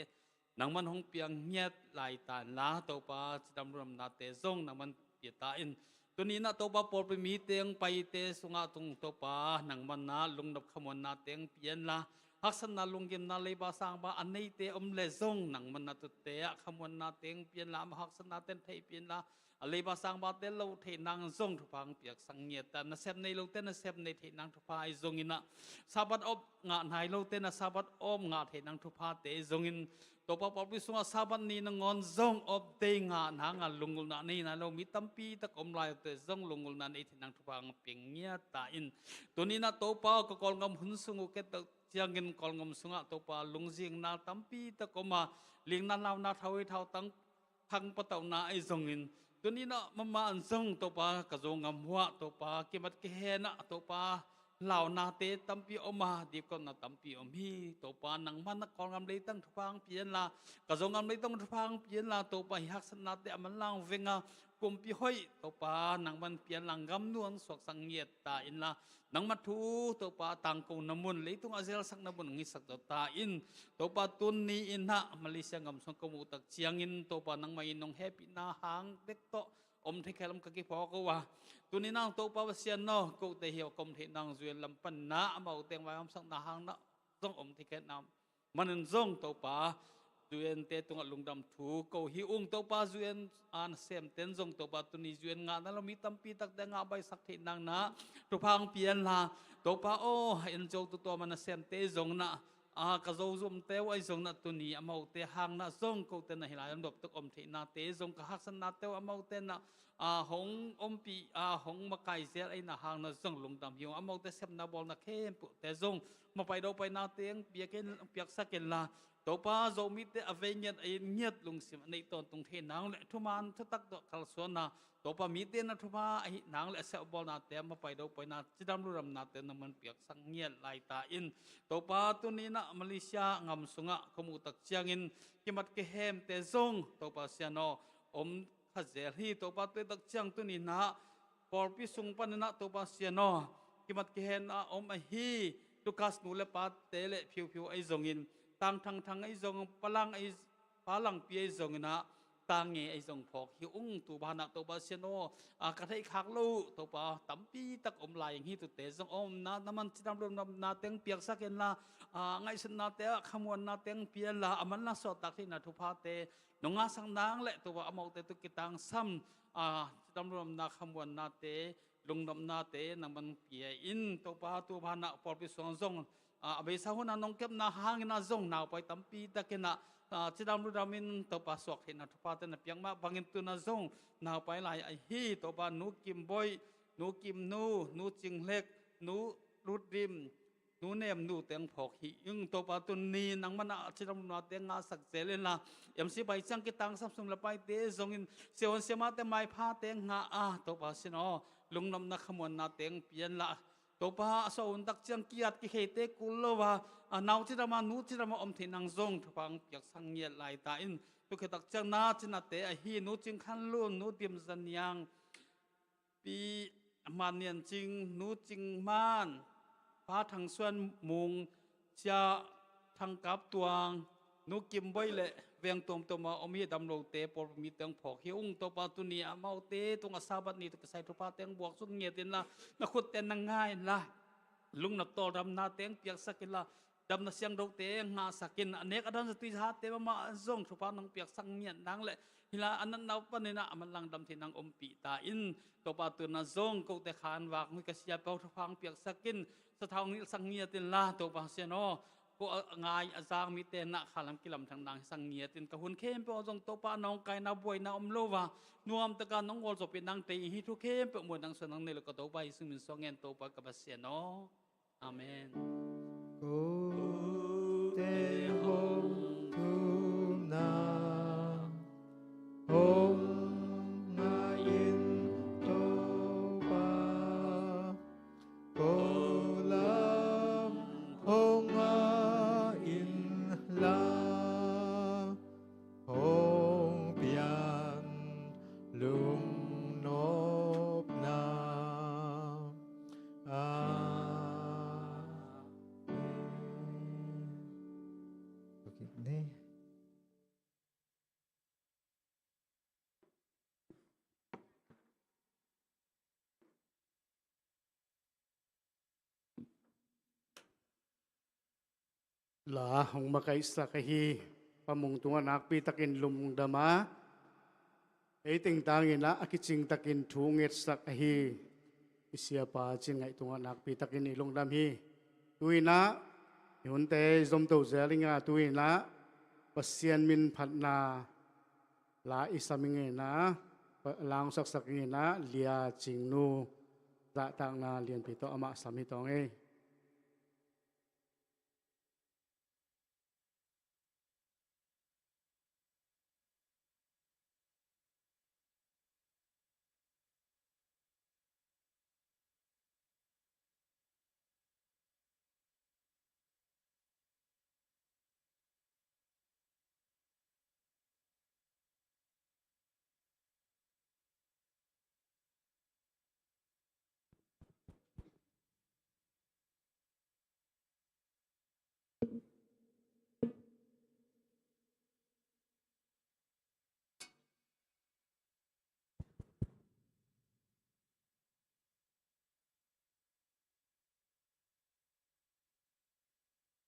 nang man hong piang nyat lai tan la to pa chidam ram na te zong nang man pi ta in tu ni na to pa pol pi mi teng pai te sunga tung to pa nang man na lung dap khamon na teng pian la haksan na lunggim na leba sang ba anei te le zong nang man na tu te khamon na teng pian la ma haksan na ten thei pian la leba sang ba te lo the nang zong thu phang piak sang nye ta na sep nei lo te na sep nei the nang thu pha ai zong ina sabat op nga nai lo te na sabat om nga the nang thu pha te zong in to pa pa pi sunga sabat ni na ngon zong op te nga na nga lungul na nei na lo mi tampi ta kom lai te zong lungul na nei the nang thu phang ping nya ta in to ni na to pa ko kol ngam hun sungu ke ta chiangin kol ngam sunga to pa lungjing na tampi ta koma ling na naw na thawi thau tang thang pa tau na ai zong in tu ni na mama an zong to pa ka zong ngam hua to pa kimat ke he na to pa lao na te tampi oma di kon na tampi om hi to pa nang man na kol ngam le tang thupang pian la ka zong ngam le tang thupang pian la to pa hi hak san na te aman lang venga kumpi hoi to pa nang man pian lang gam nuang sok sang yet ta in la nang mathu to pa tang ko namun le tung azel sak na bun ngi sak to ta in to pa tun ni in ha malaysia ngam song ko mu tak chiang in to pa nang mai nong happy na hang dek to om the khalam ka ki pho ko wa tu ni nang to pa sian no ko te hiao kom the nang zuel lam pan na mau teng wa am sak na hang na zong om the khet nam manin zong to pa duen te tung lungdam thu ko hi ung to pa duen an sem ten zong to pa tu ni duen nga na lo mi tampi tak da nga bai sak the nang na tu phang pian la to pa o en jo tu to man sem te zong na ka zo zum te wai zong na tu ni amau te hang na zong ko te na hilai am dop tuk om the na te zong ka hak san na te amau te na hong om pi hong ma kai zel ai na hang na zong lungdam hiu amau te sem na bol na khem pu te zong ma pai do pai na teng piak ken piak saken la ตัวป้าโจมิเตอเวเนียไอเนียดลุงสิมในตอนตรงเทนางและทุมันทุตักตัวขัลส่วนนะตัวป้ามีเตนะทุมาไอนางและเสบบอลนาเตมาไปดูไปนาจิดามรุรำนาเตนมันเปียกสังเงียลายตาอินตัวป้าตัวนี้นะมาเลเซียงำสุงะขมุตักเชียงอินกิมัดเกเฮมเตซงตัวป้าเซียโนอมขเจรีตัวป้าตัวตักเชียงตัวนี้นะพอพิสุงปันนะตัวป้าเซียโนกิมัดเกเฮนอมฮีตุกัสนูเลปาเตเลผิวไอซงอินต่างทางไอซงพลังไอพลังปีไอซงนะต่างเงไอซงพอกหิวตัวบ้านตัวบาเซโนกระไทขักลูตัวป้าตั้มปีตักอมลายอย่างนี้ตัวเตะซงอมน้ำมันจิตามรวมนาเตียงเปียกสักเห็นละไงสนาเตะขมวนนาเตียงเปียละมันน่าสดตักที่นาทุพาเตนงาสังนางและตัวอมอกเตตุกิตังซ้ำจิตามรวมนาขมวนนาเตลงดำนาเตนังมันเปียอินตัวป้าตัวบ้านปอปิสงซงเบสาหุนาน้องเก็บนาหางนาซงนาไปตั้มปีตะกินะจิดามรุดามินตัวป้าสวกเห็นนาทุพาเตนเปียงมาบังอินตุนาซงนาไปหลายไอฮีตัวป้านูกิมบอยนูกิมนูจิงเล็กนูรุดริมนูเนมนูเตียงพอกหิยึงตัวป้าตุนนีนังมันจิดามรุนาเตียงงาสักเจเลนะยามสิไปจังกิตังสัมสุมละไปเตซงอินเสียวเสียมาเตไม่พาเตียงงาตัวป้าสินอลุงนำนักขมวนนาเตียงเปลี่ยนละตัวป้าสาวนักจังกิยัดกิเหตุกุลว่านาวจิตามานูจิตามาอมทินังซงทุพังเปียกสังเงียลายตาอินตุกตักจังนาจินาเตอฮีนูจิงขันลุนนูดิมสัญญางปีมันเนียนจิงนูจิงมานป้าทางส่วนมุงจะทางกับตัวนูกิมบ่อยเลยเวียงตัวมาอมีดำโลเตปอมีเตียงพอกเฮียตัวปาตุนีมาเตตรงอาซาบัดนี้ตุกใส่ทุพาเตียงบวกสุดเงียตินละนักขุดเตียนนังง่ายละลุงนักโตดำนาเตียงเปียกสักินละดำนาเสียงดอกเตียงงาสักินอเนกอดันสติหาเตมาซงทุพานังเปียกสังเงียนนังเลยฮิลาอันนั้นนับปนินะมันลังดำที่นังอมปีตาอินตัวปาตุนาซงกูเตขานวากมิกเสียเปาทุพังเปียกสักินสะท้องนี้สังเงียตินละตัวปาเสียโนก็ง่ายอาจารย์มีเตนะขลังกิลำทางนางสังเงียตินกับหุ่นเข้มเปอจงโตปาน้องไก่นาบวยนาอมโลวานวมตะการน้องวอลจบเป็นนางเตยฮิทุเข้มเปอหมวดนางสนังเนลก็โตไปซึ่งมีสองเงินโตปากกับเสียโนอาเมนกูเตหงทุมนาหงนาอินโตปาโกลามหงอาอินลาหงเปียนลุงนบนานี่ ลาหงมาไกสักฮีปมุงตัวนักปีตะกินลุมดามาไอติงตังอินะอากิจิงตะกินทูเงตสักฮีอิเสียปาจิงไอตัวนักปีตะกินอิลงดามฮีตุยนะยุนเตจมตัวเจริงาตุยนะปัสเซียนมินพัดนาลาอิสามิงเงนะลางสักเงนะเลียจิงนูจะตังนาเลียนปีโตอามาสามิตองเอ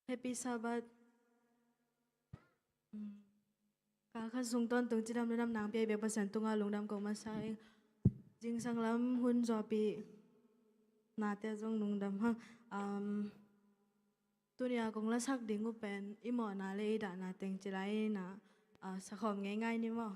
Happy Sabbath. Kakak sungton tung cidam dalam nang piai bebas santung alung dam kau masai. Jing sang lam hun zopi. Nate zong nung dam ha. Tunia kong lasak dingu pen imo na le ida na teng cilai na sakom ngai ni mo.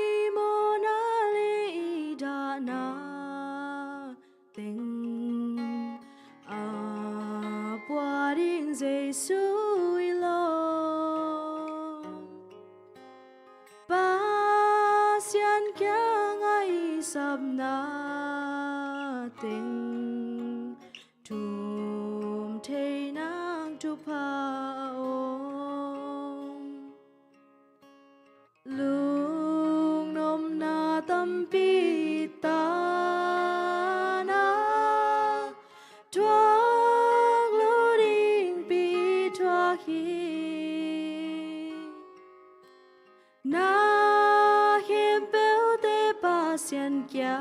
Imona le dana tình qua điên dây suy lo ba xiên kia ngay sập na tình thùm thế nang tu pa lung nom na tâm pi ta na thoáng lô đình pi thoa khi na khem béo te pa xiên kia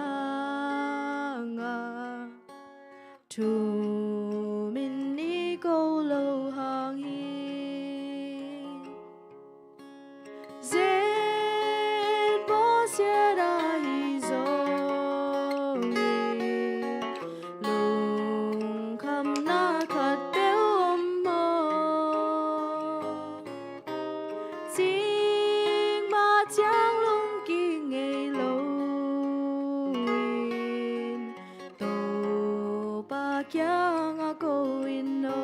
nga thu min ni câu lâu hàng hi Zed bo sia da hi zo lung kham na khat béo mo Sing ma chang lung ki ngây lâu to ba kya nga ko in no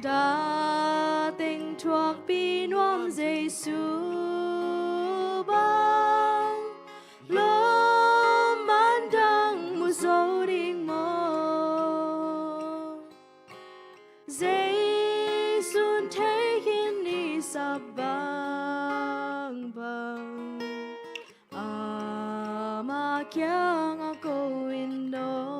đã tình thuộc bi nuông dây su băng lom ban đăng một dấu đình mơ dây xuân thế khiến đi sập băng băng mà kia ngã cô in đó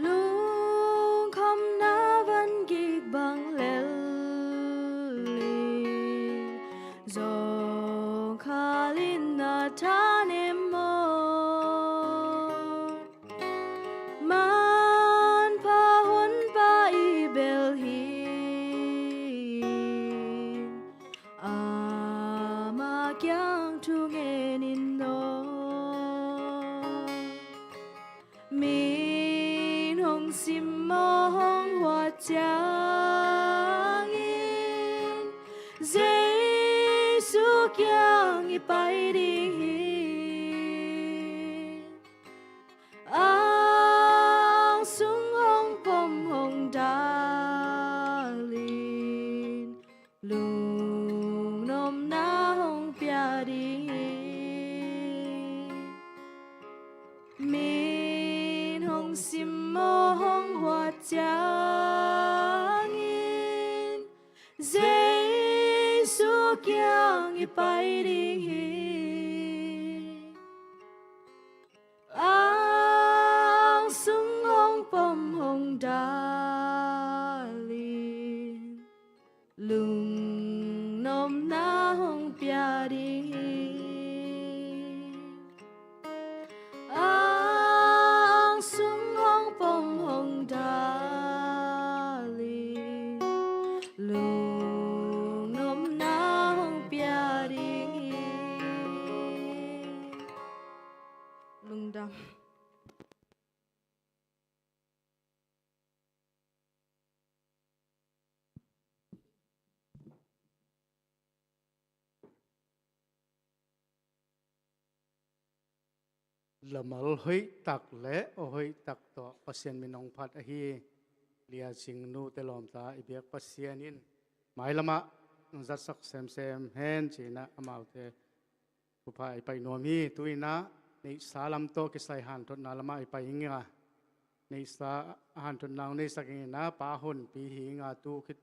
lung kham na văn gig bang lel zo khalin na ta ne mo man pa hun pa i bel hi ama kyang tu nghe nin no min hong sim mo hong hoa chang in Giêsu kyang i pai ding hi ang sung hong pom hong da lin lung nom na hong pia ding min hong sim mo hong hoa chang in Giêsu kyang i pai ding hi ang sung hong pom hong da lin lung nom na hong pia ding hi ang sung hong pom hong da lin lung nom na hong pia ding hi lung dam lamal hoi tak le o hoi tak to pasien minong phat a hi lia sing nu te lom ta ibek pasien in mai lama zat sak sem sem hen china amau te pupai pai nomi tuina nei salam to ki sai han tot na lama pai hinga ในสาหันทุนนางในสักอย่างนะป้าหนปีหิงาตูคิด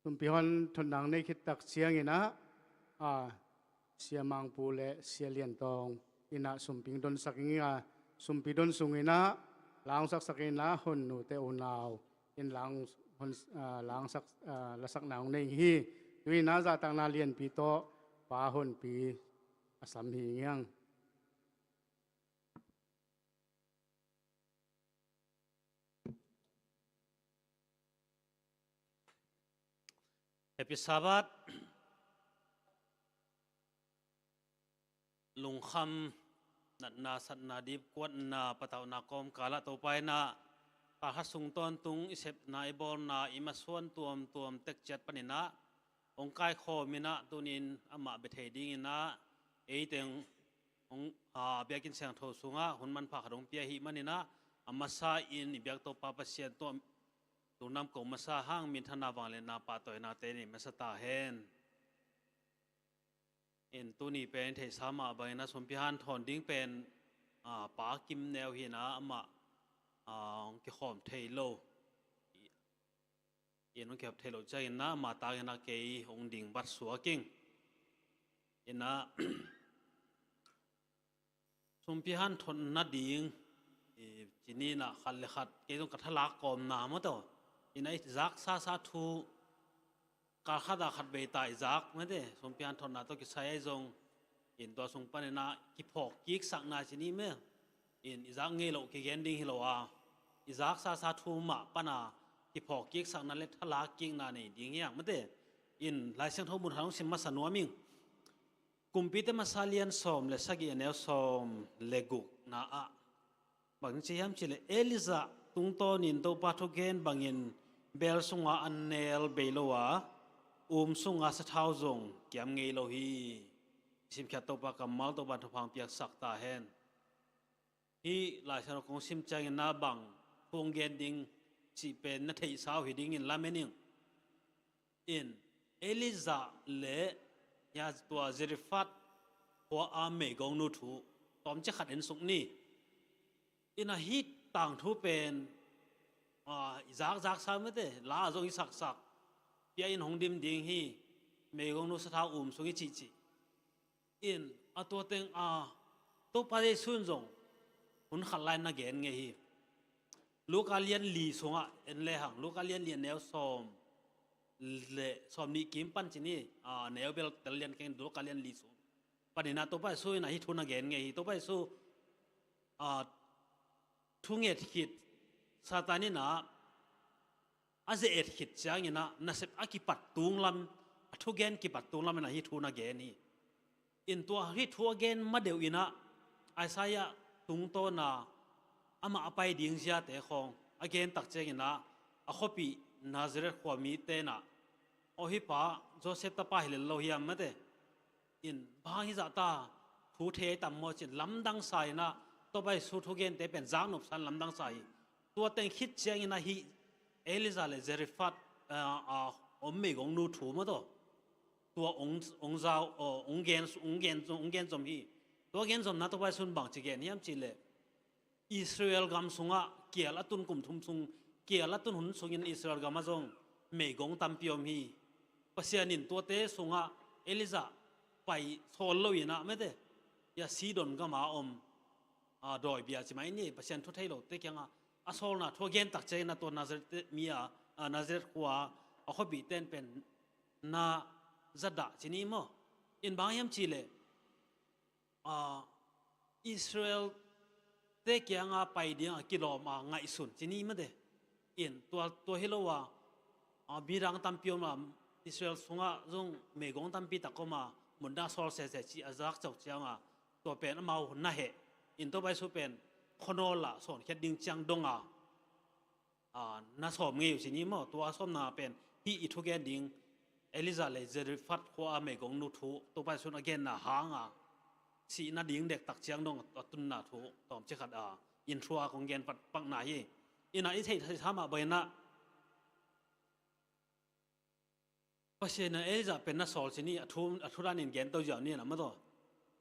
ตุมปีหนทุนนางในคิดตักเสียงนะเสียมังปูเลเสียเลียนตองอินะสมปิงดนสักอย่างสมปีดนสุงนะลางสักอย่างนะหนหนูเตอุนาวอินลางหนลางสักละสักนางในฮีด้วยนะจะตั้งนาเลียนปีโตป้าหนปีอสัมหิงยังHappy Sabbath ลุงคำนัดนาสัตนาดิบกวนนาปะเตานากอมกาละตัวไปนาปาหัสุงตอนตุงอิเสพนาอิบอลนาอิมาส่วนตัวมเต็กจัดปนินะองกายโคมินะตุนินอามาเบเทดิ้งนะเอเต็งองเบียกินเสียงโทสุงะหุ่นมันพักรงเปียหิมันนะอามาซาอินเบียกตัวปาปเสียนตัวตุนำกงมาซาห้างมินธนาวังเลนาปาตอยนาเตนิมาสตาเฮนเอ็นตุนีเป็นเทสามาใบนะสมพิหารถอนดิ้งเป็นปากิมแนวหินะอามากิขอมเทโลเอ็นองเก็บเทโลใจนะมาตายนะเกยองดิ่งบัดสัวกิ้งเอ็นนะสมพิหารถอนนัดดิ่งจีนี่นะขัดเลขัดเกยต้องกัทลักกอมนามาต่ออินไอซักซาทูการขัดขัดเบตายซักไม่ได้สมพิหารถอนนาตัวกิใช้ไอซงอินตัวสงปันนะกิพอกกิกสักนาจีนี่เมื่ออินอิซักเงยโลกิเกนดิ้งฮิโลอาอิซักซาทูมาปนากิพอกกิกสักนาเล็ทลักกิ้งนานี่ดิ้งยังไม่ได้อินลายเสียงทั้งหมดทั้งสิมาสนวมิงกุมพิเตมาซาเลียนสอมเลสักยีเนลสอมเลกุกนาอะบางทียามชิเลเอลิซาตุงโตนินโตปาทุเกนบางอินเบลสุงาอันเนลเบโลวาสุงาสะท้าวจงเกี่ยมเงยโลฮีสิมแค่โตปากำมัลโตบันทุพังเปียกสักตาเฮนฮีหลายชนคงสิมใจนาบังพงเกนดิงจีเป็นนัทอิสาวหิดิงอินลาเมนิงอินเอลิซาเลยาตัวเจริฟัตหัวอาเมกองนูทูตอมจะขัดเห็นสุกนี่อินฮิตต่างทูเป็นจากสามไม่ได้ลาจงสักเปียอินหงดิมดิ่งฮีเมกองนูสท้าสุกิจิอินตัวเต็งตัวปาเดซุนจงหุ่นขัดลายนักเก็นไงฮีลูกอาเลียนลีสงะเอ็นเลหังลูกอาเลียนเลียนแนวซ้อมเลซ้อมนี่กิมปันจินี่แนวเบลตะเลียนเก่งลูกอาเลียนลีสูปนินาตัวไปสู้นะฮิทุนนักเก็นไงฮีตัวไปสู้ทุ่งเอ็ดขิดซาตานีนะอาเจเอ็ดขิดเสียงนะนับอากิปัดตุงลำทุกเกนกิปัดตุงลำนะฮิทุนนักเก็นนี่อินตัวฮิทัวเกนมาเดียวอินะไอซายะตุงโตนะอามาไปดิ่งเสียแต่ของอาเกนตักเจงนะอาขบีนาซาเรตขวามีเตนะโอฮิปะโจเซฟตาปาฮิเลโลฮิยามไม่ได้อินบางฮิจัตตาผู้เทตัมโมจินลำดังไซนะตัวไปสู้ทุกเกนแต่เป็นจางนบสันลำดังไซตัวเต็งคิดเชียงนะฮีเอลิซาเลเจริฟัตอมเมกองนูถูมาตัวองเจ้าองเกนจอมฮีตัวเกนจอมนะตัวไปสุนบังจิเกนยามจิเลอิสราเอลกำสุงะเกี่ยละตุนกุมทุมสุงเกี่ยละตุนหุนสุงินอิสราเอลกำมาจงเมกองตัมพิอมฮีปัสยานินตัวเตสุงะเอลิซาไปโซลโลวินะไม่ได้ยาซีดอนก็มาดอยเบียจิไม่นี่ปัสยันทุเทโลเตกียงอาโซลนะทัวเกนตักเจนะตัวนาซาเรตมีนาซาเรตขัวขบีเต้นเป็นนาจัดดะจินี่มั้งอินบางยามจิเลอิสราเอลเตกียงไปเดียงกิโลมาไงสุนจินี่มั้งเดอินตัวเฮโลวาบีรังตัมพิโอมาอิสราเอลสุงะจงเมกงตัมพิตะก็มามุนดาโซลเซจิอาซักจอกเจียงตัวเป็นมาหุ่นน่าเหอินตัวไปสุเป็นคนโนละส่วนแค่ดิ่งจังดงน่าสมเงี้ยสินี่มั้งตัวสมน่าเป็นฮีอิทุกแกดิ่งเอลิซาเลเจริฟัตขัวเมกงนูทูตัวไปสุนอเกนน่ะหางสีน่าดิ่งเด็กตักจังดงตุนน่าทูตอมเจ้าขัดอินทรัวของเกนปักหนาเยอินาอิเทศทำมาเบนะเพราะฉะนั้นเอลิซาเป็นน่าสอนสินี่ทุรานินเกนตัวอย่างนี้นะมั้งตัว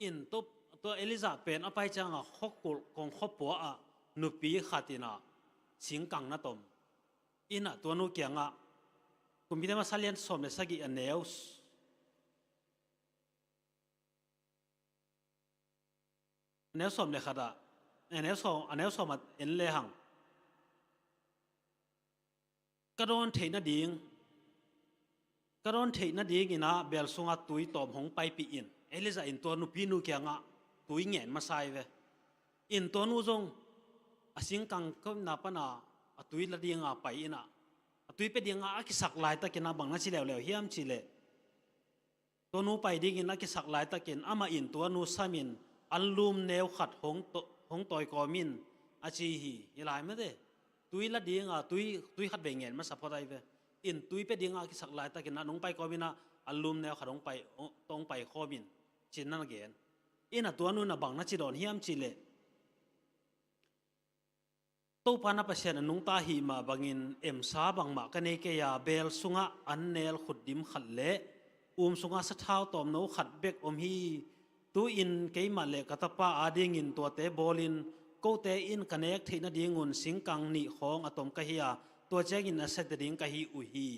อินตัวเอลิซาเป็นเอาไปจังฮอกกุลของครอบครัว นุปีขัดนะสิงกังนะตมอินะตัวนุเกียงอ่ะกุมพิธามาสัลเลียนสมเลสกิอันเนลส์เนลสมเลขัดอ่ะอันเนลสมอ่ะเอ็นเลหังกระโดนเทนดิ่งกระโดนเทนดิ่งอินะเบลซุงอ่ะตุยตอมหงไปปีอินเอลิซาอินตัวนุปีนุเกียงอ่ะตุยเงียนมาใส่เวอินตัวนุจงอาสิงกังก็นับปนาตุยละดิ่งอ่ะไปอินะตุยไปดิ่งอ่ะกิสักลายตะกินอ่ะบังนัชิเลวเลวเฮียมชิเลตัวนุไปดิ่งอินะกิสักลายตะกินอามาอินตัวนุสามินอัลลูมเนวขัดหงตอยกอมินอาชีฮียีลายไม่ได้ตุยละดิ่งอ่ะตุยขัดเบงเงินมาสับพอได้เวอินตุยไปดิ่งอ่ะกิสักลายตะกินอ่ะหงไปกอมินอ่ะอัลลูมเนวขัดหงไปตรงไปคอมินชินนั่นเองอินะตัวนุน่ะบังนัชิโดนเฮียมชิเลตู้ปานาเปเชนนุงตาหิมาบังอินซาบังมากันเอกยาเบลสุงะอันเนลขุดดิมขัดเละสุงะสะเท้าตอมโนขัดเบกฮีตูอินเกยมาเลกตาปาอาดิงินตัวเตบอลินกูเตอินกันเอกที่นาดิงุนสิงกังนิของอะตอมกะฮียตัวเจกินอาเซตดิงกะฮีอุฮี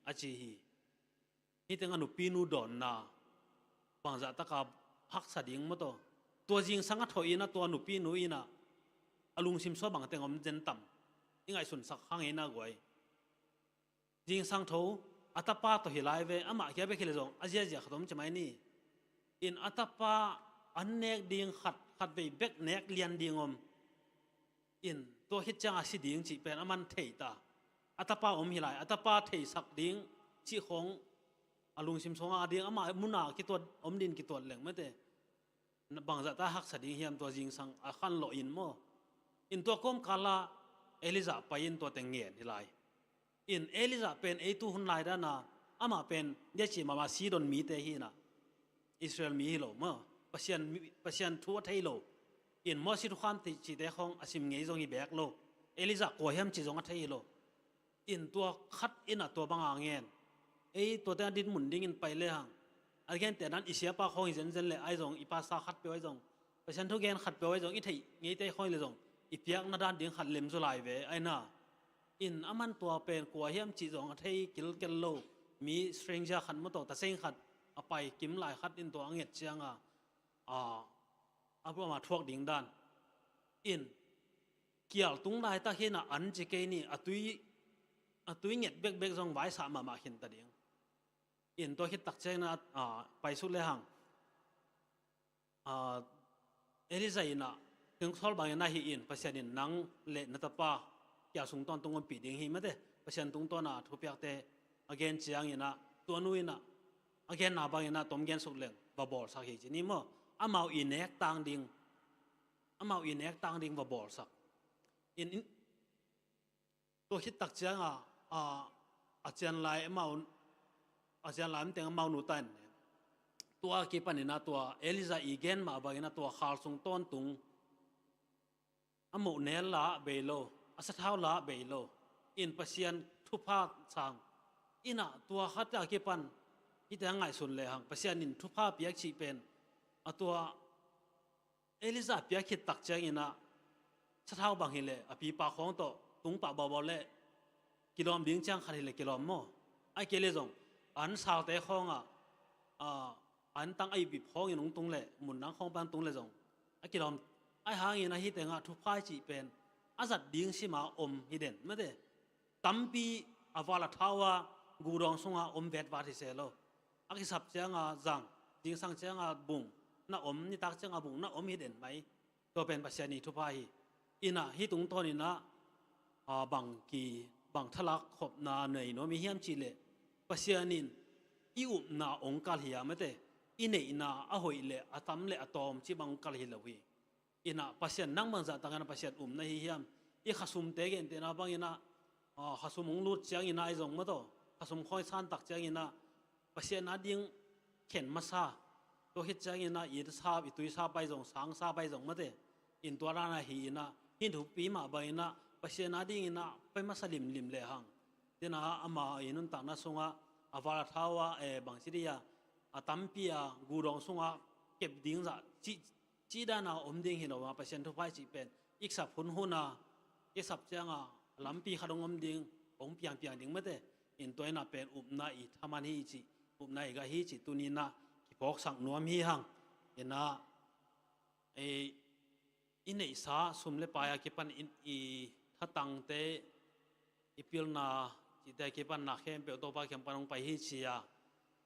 อาจีฮีนี่ถึงอนุปีนูดอนนาบางจากตะกับพักสะดิงมาตัวจริงสังกัดถอยนะตัวอนุปีนูอินะอลุงซิมโซบังเตงอมเจนตัมยังไงสุนสักข้างเองนะกวยจิงสังโถอัตปาตัวเฮลายเวอามาเขียไปคิดเลยจงอาเจียเจียขดมจะไม่นี่อินอัตปาอันเนกดิ่งขัดไปเบกเนกเลียนดิ่งอมอินตัวฮิตจังอาศิดิ่งจีเป็นอามันเทตาอัตปาอมเฮลายอัตปาเทสักดิ่งจีของอลุงซิมโซอาดิ่งอามามุนากิตัวอมดินกิตัวเหลงไม่เตบางจากตาหักสดิ่งเฮียมตัวจิงสังอาขันโลอินโมอินตัวก้มกาลาเอลิซาไปอินตัวเตงเงียนที่ไรอินเอลิซาเป็นไอตัวหุ่นลายด้านน่ะอามาเป็นเดชิมาซีดอนมีเตฮีน่ะอิสราเอลมีฮิโลมั้งปัศยันทั่วไทยโลอินมอสิทุกความติจิเตของอาซิมเงยจงอีแบกโลเอลิซากลัวเฮมจิจงอัทไทยโลอินตัวคัดอินอ่ะตัวบางเงียนไอตัวเตดินหมุนดิ้งอินไปเลยฮังอันแกนแต่นั้นอิเสียปาของอิเซนเซนเลยไอจงอีปาซาคัดไปไว้จงปัศยันทุกแกนคัดไปไว้จงอีไทยเงยเตของเลยจงอีเปียกนาดานดิ่งขัดเล็มสุไลเวไอน่าอินอามันตัวเป็นกัวเฮียมจีจงอัทไทยกิลเกลโลมีสตริงจาขัดมโตตะเซ็งขัดเอาไปกิมหลายขัดอินตัวอังเงตเชียงประมาทวกดิ่งด้านอินเกี่ยวตุงได้ตาเห็นอันจิเกนี่อตุยเงตเบกจงไว้สามมาเห็นตาดิ่งอินตัวคิดตักเจนะไปสุดเลยหังเอลิซาอินะถึงทอลบางอย่างน่าหินภาษาดินนังเละนัตปาเกี่ยวสุงตอนตรงกันปีดิ่งหิมะเดภาษาตรงตัวน่ะทุบยักเตอเกนเจียงอินะตัวนู้นน่ะอเกนนาบางอย่างน่ะตอมเกนสุกเล่งบาบอลสักเหตุนี้มั้งอามาอินเอกต่างดิ่งบาบอลสักอินตัวคิดตักเจียงอาจารย์ลายมันเต็งมาหนุตันตัวกี่ปันนี่นะตัวเอลิซาอีเกนมาบางอย่างน่ะตัวขาวสุงต้นตุงอโมเนลลาเบโลอาสะเท้าลาเบโลอินปัศยันทุพาสังอินะตัวขัดจากเก็ปันที่แต่ง่ายสุดเลยหังปัศยันอินทุพาเปียกชีเป็นตัวเอลิซาเปียกขิดตักเจงอินะสะเท้าบางเฮเลอปีปากของโตตุงปากบอลเล่กิโลมดิ้งจังขัดเฮเลกิโลมโมไอเกเลจงอันสาวเตะของอันตั้งไอบีบของอินตุงเล่หมุนนังของปันตุงเล่จงไอกิโลมไอหางอินะฮิตเองทุกภายจีเป็นอาจัดดิ่งสิมาฮิเด่นไม่ได้ตั้มปีอาวาลท้าวากูรองสงเวทวาทิเซโลอากิสับเจ้าจังดิ่งสังเจ้าบุงน่านี่ตักเจ้าบุงน่าฮิเด่นไหมตัวเป็นปัจจัยนี้ทุกภายอินะฮิตุงตัวนี้นะบางทลักขบนาเหนื่อยโนมีเฮียมจีเลปัจจัยนี้อินาองค์กาลเฮียไม่ได้อินเนนาอหอยเลอตัมเลอตอมจีบังกาลเฮียเลวีอินะปัศยันนั่งบางจากต่างกันปัศยันนะฮิยามอีขสุมเตกันเตนะบางอินะขสุมงลุดเจียงอินะไอจงมาโตขสุมคอยสันตักเจียงอินะปัศยันนัดยิงเข็นมาซาตัวฮิตเจียงอินะอีดซาอิตุยซาไปจงสังซาไปจงมาเตอินตัวรานะฮีอินะหินถูกปีมาบางอินะปัศยันนัดยิงอินะไปมาสลิมเลหังเดนะอามาอินุนตักนะสงะอาวาลท้าวะบางสิริยาตัมปียกูรองสงะเก็บดิ่งจะจีด้านาดิ่งเห็นว่าปัศยันทุกภายจีเป็นอี อีกสับหุ่นหุ่นอ่ะอีกสับเจ้างอ่ะลำปีขดงอมดิ่งองเปียงเปียงดิ่งไม่ได้อินตัวน่ะเป็นอุบนาอีทามันฮีจิอุบนาอีกฮีจิตุนีน่ะกิพอกสังนวมฮีหังเห็นนะอินเอสาสุมเลปายากิปันอินอีถ้าตังเตอีพิลนาจิตใจกิปันนักเข้มเปียวตัวปาเข้มปันลงไปฮีจิยา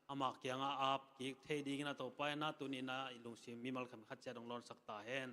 อามาเกียงอาบกิเทดีกันนะตัวไปนะตุนีน่ะลุงซิมีมัลคำขัดใจดงร้อนสักตาเห็น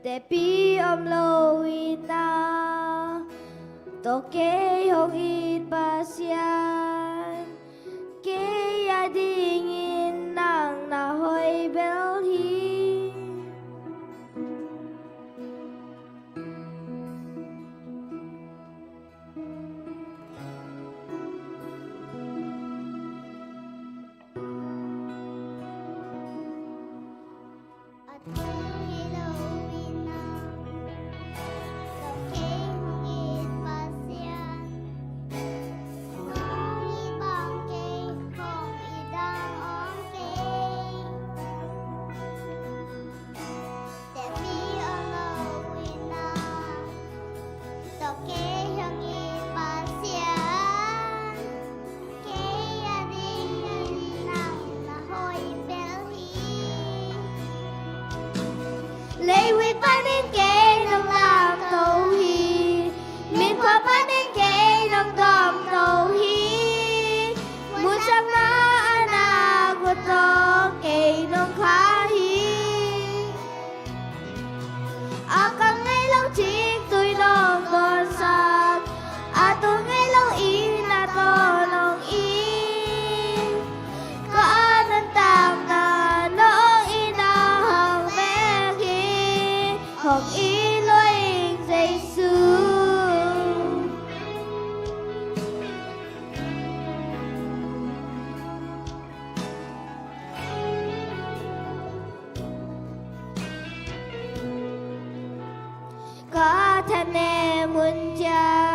แต่ปีอมโลวินาโตเกยองอีปาเซียนเกยาดิงินนางนาหอยเบลฮีlấy quy phát đến kê nông làm tàu hi miền khoa phát đến kê nông tòm tàu hi muốn sang na na của to kê nông khá hi à càng ngày lâu chiếc tôi nông còn sạc à tôi ngày lâu ý là to nông ý có anh tạm na nông ý na hàng mẹ khi học ý lối dây xưa có thân em muốn cha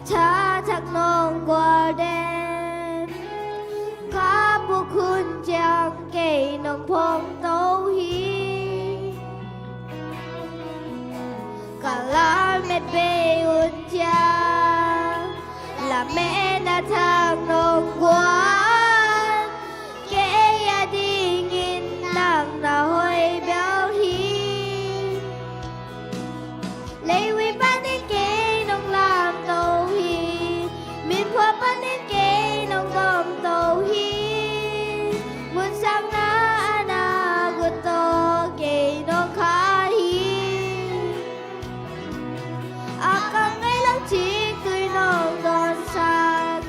cha thật nông qua đêm có buộc hun chàng kể nông phong tấu hi cả lá mẹ bê un cha là mẹ đã thang nông qua kể ya đi nghìn nàng đã hồi béo hi lấy quy bán đến kê nông làm tàu hi miền khoa bán đến kê nông gom tàu hi muốn sang na na của to kê nông khá hi à càng ngày lâu chỉ cười nông đòn sạc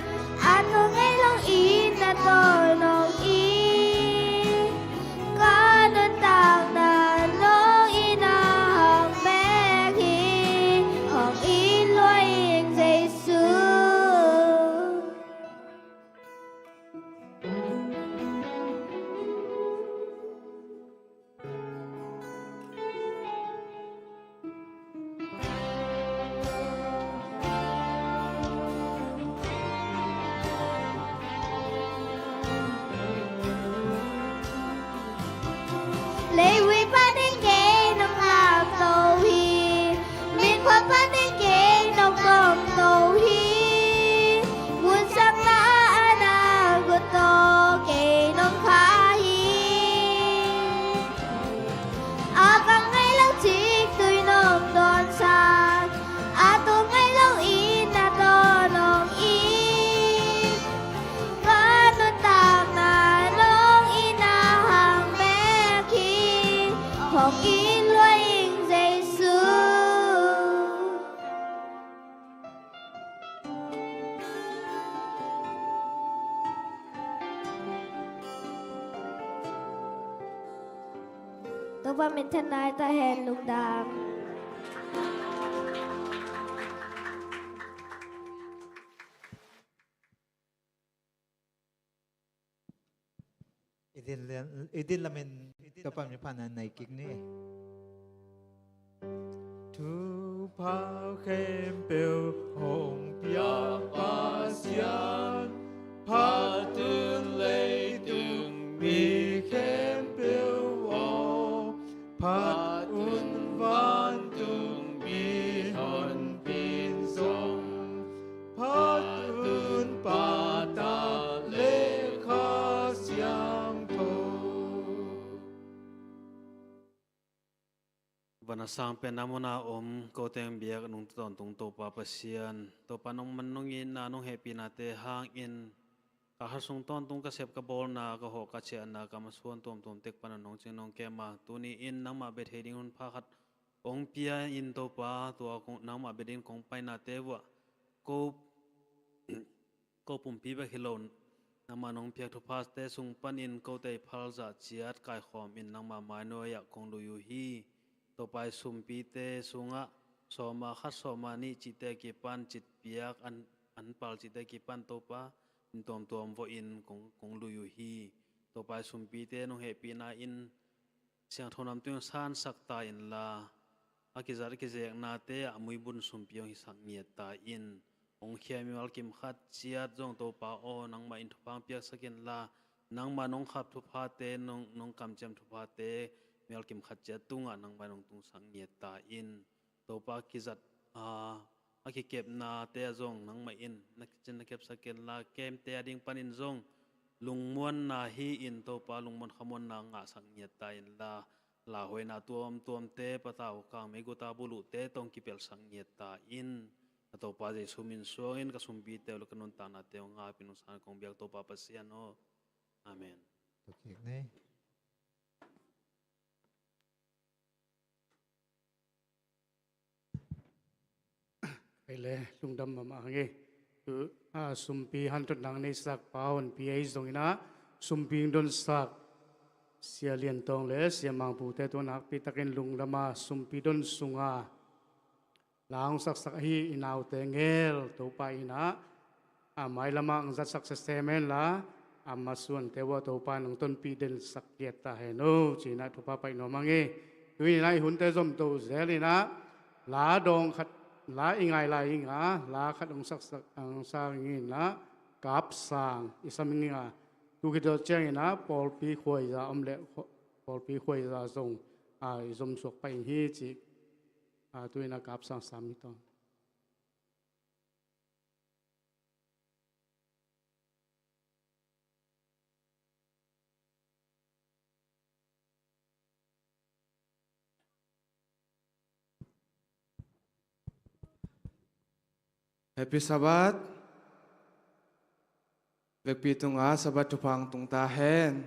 ตัวป้าเป็นทนายตาแหนลุงดำ idin lamin tapam ni panan nai kik ni thu phao khem bêu hồng bia pa xian pa tương lấy tương mi khem bêu o pa un van tương mi hòn bin sông pa un pa ta lê kha xiang Bana sang pen amona ko teng biak nung ton tung to pa pasian to panong manong in na nung happy na te hang in ka hasung ton tung ka sep ka bol na ka ho ka che na ka masuan tom tom tek panong ching nong ke ma tuni in nang ma bet heding un pha khat ong pia in to pa to ko nang ma bedin kong pai na te wa ko pum pi ba hilon nama nong pia to pas te sung pan in ko te phal za chiat kai khom in nang ma mai no ya kong lu yu hi to pai sum pi te sunga soma khat soma ni chi te ki pan chit piak an pal chi te ki pan to pa in tom tom vo in kong lu yu hi to pai sum pi te no he pi na in siang thonam tu san sak ta in la akizar ki jek na te amui bun sum pi hi sak niat ta in ong khia mi wal kim khat chiat jong to pa o nang ma in thupang piak sakin la nang ma nong khap thu pha te nong kam chem thu pha te mel kim khat cha tunga nang ba nong tung sang niat ta in to pa ki zat a ki kep na te zong nang ma in na chen na kep saken la kem te ading panin zong lungmon na hi in to pa lungmon khamon na nga sang niat ta in la hoi na tuam te pataw ka me go ta bulu te tong ki pel sang niat ta in to pa je sumin so in ka sumbi te lo kanon ta na te nga pinung san kong biak to pa pasian no amen okay neไปเลยลุงดำมาไงคือสุมปีหันตุนางในสักป่าวปีไอ้ตรงนี้นะสุมปีโดนสักเสียเลียนตรงเลยเสียมังปูแต่ตัวนักปีตะเกนลุงดำมาสุมปีโดนสุงาลางสักฮีอินาวเตงเอลตัวไปนะไม่ละมังจัดสักเซเมนละมาส่วนแต่ว่าตัวไปนงต้นปีเดินสักเกียรติเห็นโอ้จีน่าตัวไปนอมังเงด้วยนายหุ่นแต่จมตัวเสลีนะลาดองขัดลาอิงไงลาอิงอ่ะลาขัดองสักสางอินนะกับสางอิสมิงอ่ะดูกิจเจงนะปอลปีขวยจะอมเละปอลปีขวยจะส่งจมสวกไปฮีจิตัวนักกับสางสามิตอนHappy Sabat. Vekpi tunga sabat tupang tung tahen.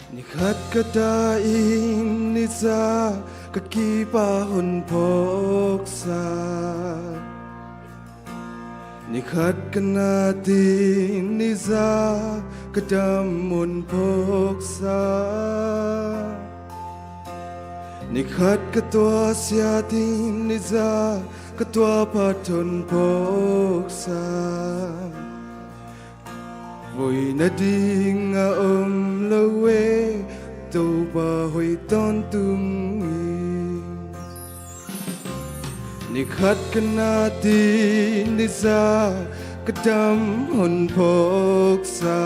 Nikhat kadain niza kakipahon poksa Nikhat kanatin niza kadamun poksa Nikhat katwa siatin niza katwa paton poksa Vui na ding lawe tàu ba hồi ton tung ni khát kana ti ni za kadam hon phok sa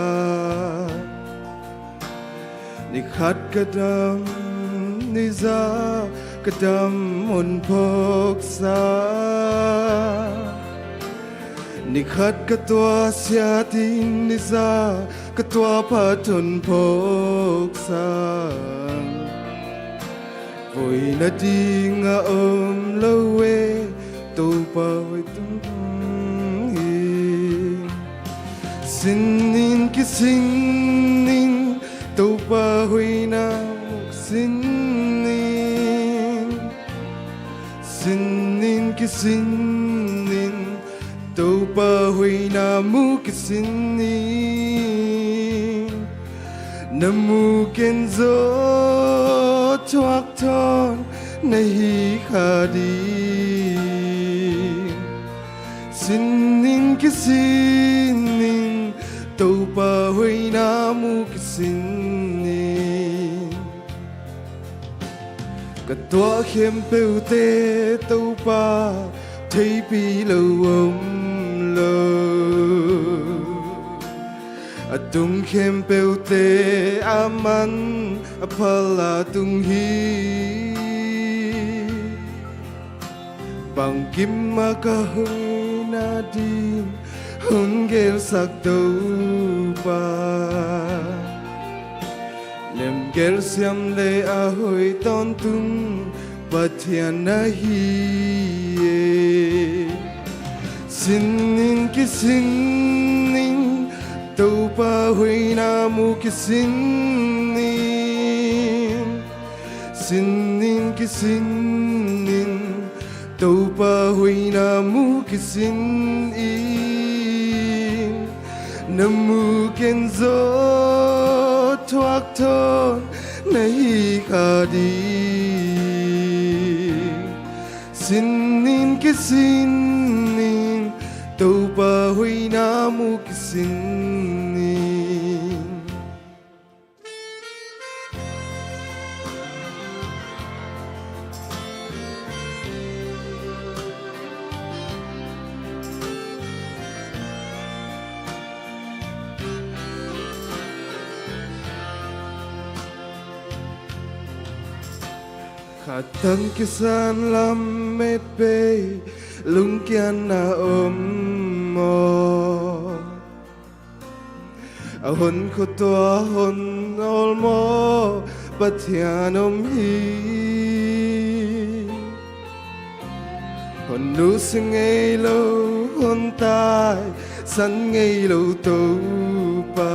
ni khát kadam ni za kadam hon phok sa ni khát katwa sia tin ni za katwa paton phok sa vui na ding lawe tu pa hoi tum hi sinin ki sinin tu pa hoi na muk sinin ki sinin tu pa hoi na muk sinin namu ken zo choak thon nahi khadi sinin ki sinin tu pa hoi na muk sinin ka tua khem peu te tu pa thấy pi lâu ông lo tung khem peu te aman apala tung hi bằng kim ma ka hơi na din hun gel sak đâu pa lem gel siam le a hoi ton tung pathian na hi sinin ki sinin tu pa hoi na mu ki sinin ki sinin tu pa hoi na mu ki sinin namu ken zo thoak thon nahi khadi sinin ki sinin tu pa hoi na mu ki sinin khatan kisan lam met pe lung kian na mo a hon ko to hon ol mo pathian hi hon nu sing ei lo hon tai san ngei lo to pa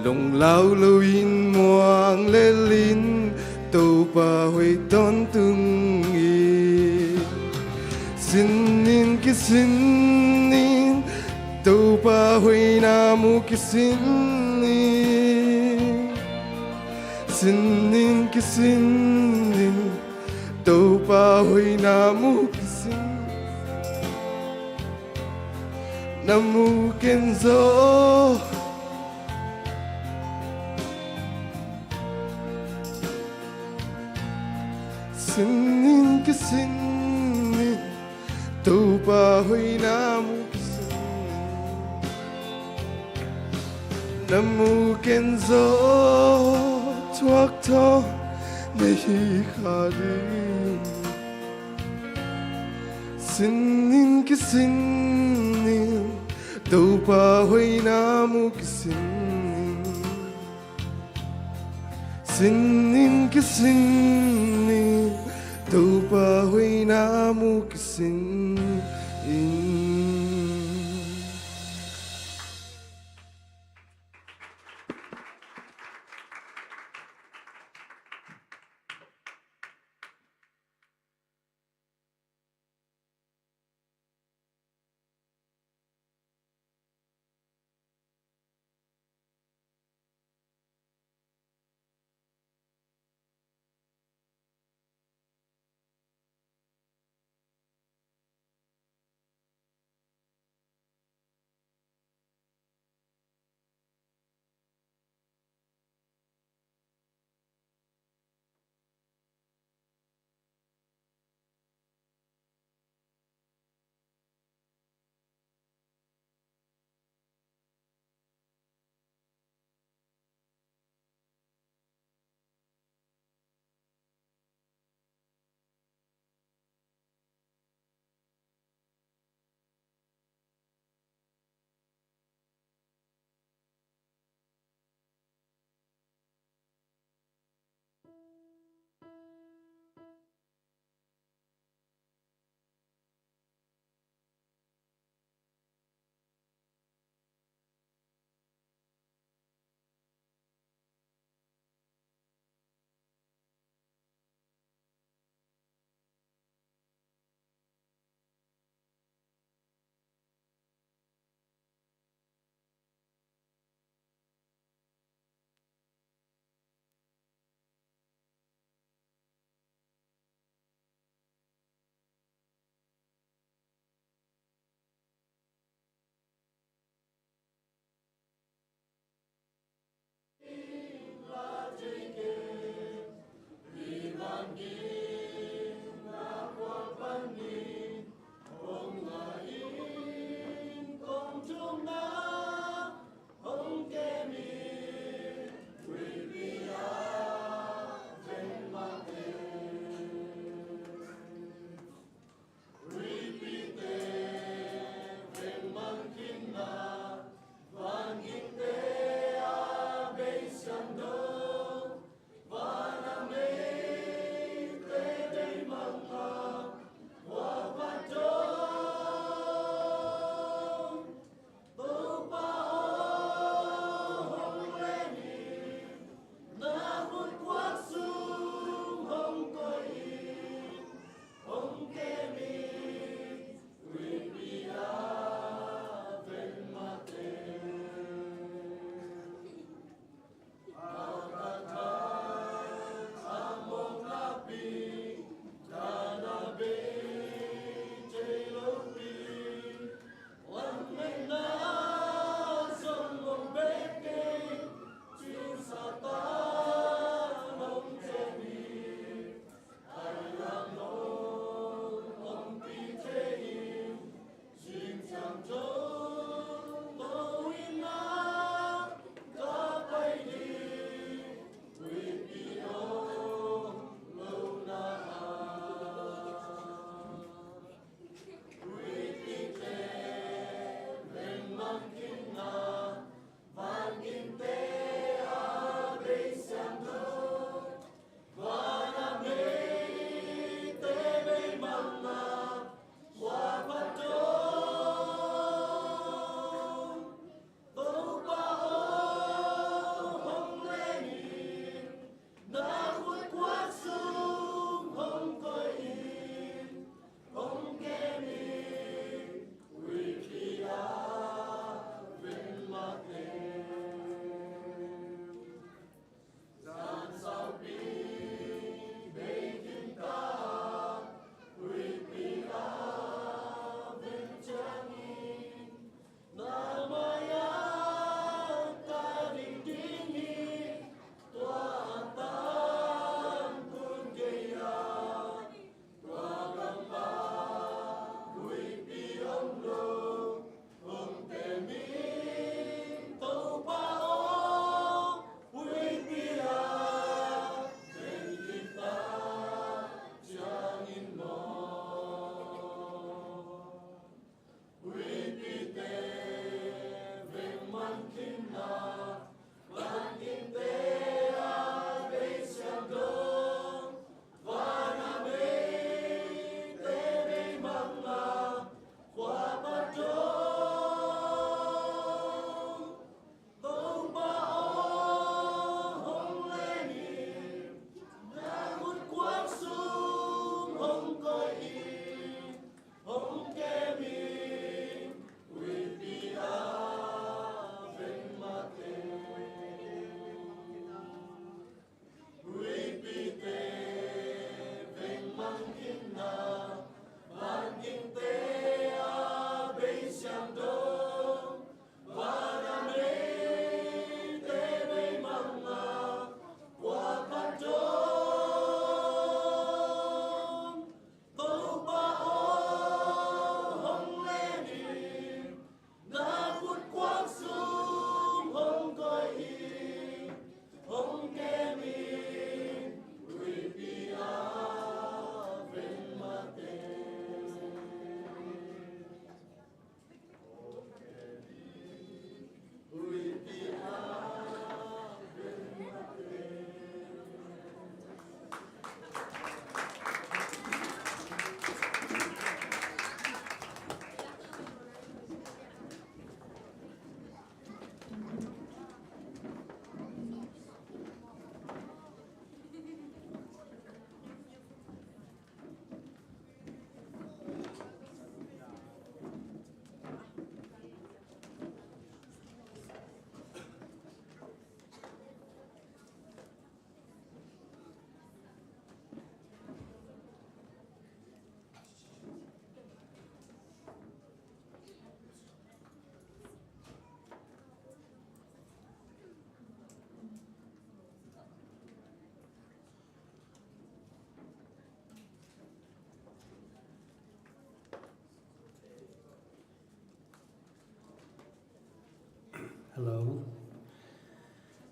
lồng lao lâu in muang lê linh tu pa hoi ton tung y sinin ki sinin tu pa hoi na mu ki sinin ki sinin tu pa hoi na mu ki namu ken zo sinin ki sinin tu pa hoi na mu ki sinin namu ken zo thoak thon nahi khadi sinin ki sinin tu pa hoi na mu ki sinin ki sinin tu pa hoi na mu ki sinin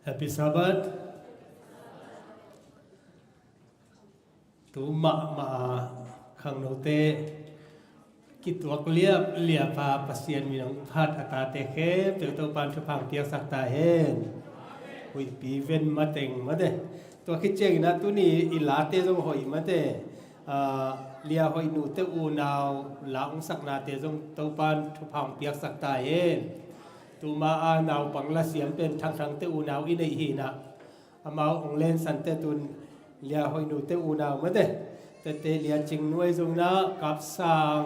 Happy Sabbath ตูมาขังโนเตกิตัวเลียบเลียพาปัสเซียนมีน้องพัดอัตาเตเคเติร์ตัวปานชุพังเตียสักตาเฮนวิปีเวนมาเต็งมาเดตัวคิดเจงนะตัวนี้อิลาเตจงหอยมาเดเลียหอยหนูเตอูนาวลาองสักนาเตจงตัวปานชุพังเตียสักตาเฮนตัวมาอานาวปังละเสียมเป็นทางเตอูนาวอินหีนะอามาองเลนสันเตตุนเลียหอยหนูเตอูนาวมาเดแต่เตเลียจิงนวยจงนะกับสาง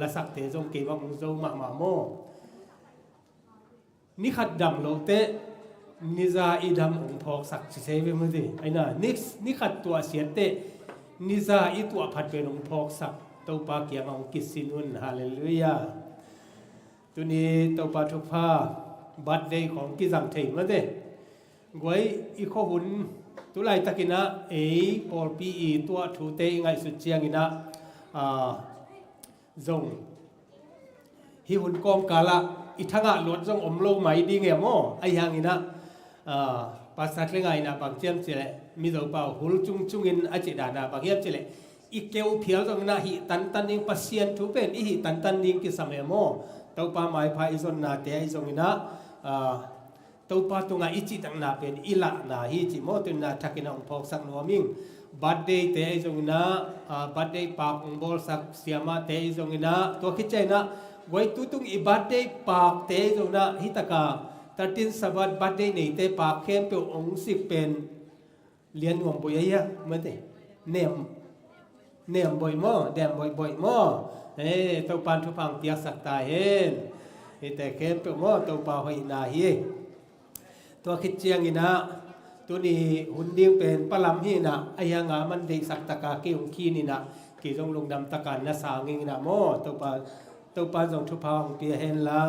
ละสักเตจงเก็บว่าจงมาโมนี่ขัดดำโลเตนิจาอีดำองพอกสักเซเวมดีไอ้น่ะนี่ขัดตัวเสียเตนิจาอีตัวผัดเป็นองพอกสักตัวปาเกียงองกิสินุนฮาเลลูยาตัวนี้ตัวปาทุพาบัดเดย์ของกิจังเทมาเดกวยอีข้อหุ่นตัวไรตะกินะปอลปีตัวทูเตงไงสุดเจียงอินะจงฮิหุ่นกองกาละอีทั้งอ่ะหลวดจงอมโลไหมดีเงี้ยโมไอ้ยังอินะภาษาเรื่องไงนะบางเจียมเจเลมีตัวเปล่าหุ่นจุงอินอาจิดานะบางเฮียบเจเลอีเกวเพียวจงนะฮิตันยิงปัสเซียนทูเป็นอีฮิตันยิงกิสมัยโมตัวปาไม้พายจงนาเตะจงอินะตัวปาตุงอิจิตังนาเป็นอิละนาฮิจิโมตุนาทักินาองพอกสักนัวมิงบัดเดย์เตะจงนะบัดเดย์ปากองบอลสักเสียมาเตะจงนะตัวคิดใจนะไว้ตุงอีบัดเดย์ปากเตะจงนะฮิตกาตัดตินสวัสดิ์บัดเดย์นี่เตะปากเข้มเป็นองสิเป็นเลี้ยนงวงบุยยะเหมือนเตะเนียมบ่อยมั้งแดมบ่อยมั้งตัวปานทุพังเตียสักตาเห็นแต่เข้มเป็นมั้งตัวปาหอยนาฮีตัวคิดเจียงอินะตัวนี้หุ่นเดียงเป็นปลำฮีนะไอ้ยังงามันได้สักตะกาเกี่ยวขี้นี่นะกี่จงลงดำตะการนะสางิงนะโมตัวปานจงทุพางเปียเห็นละ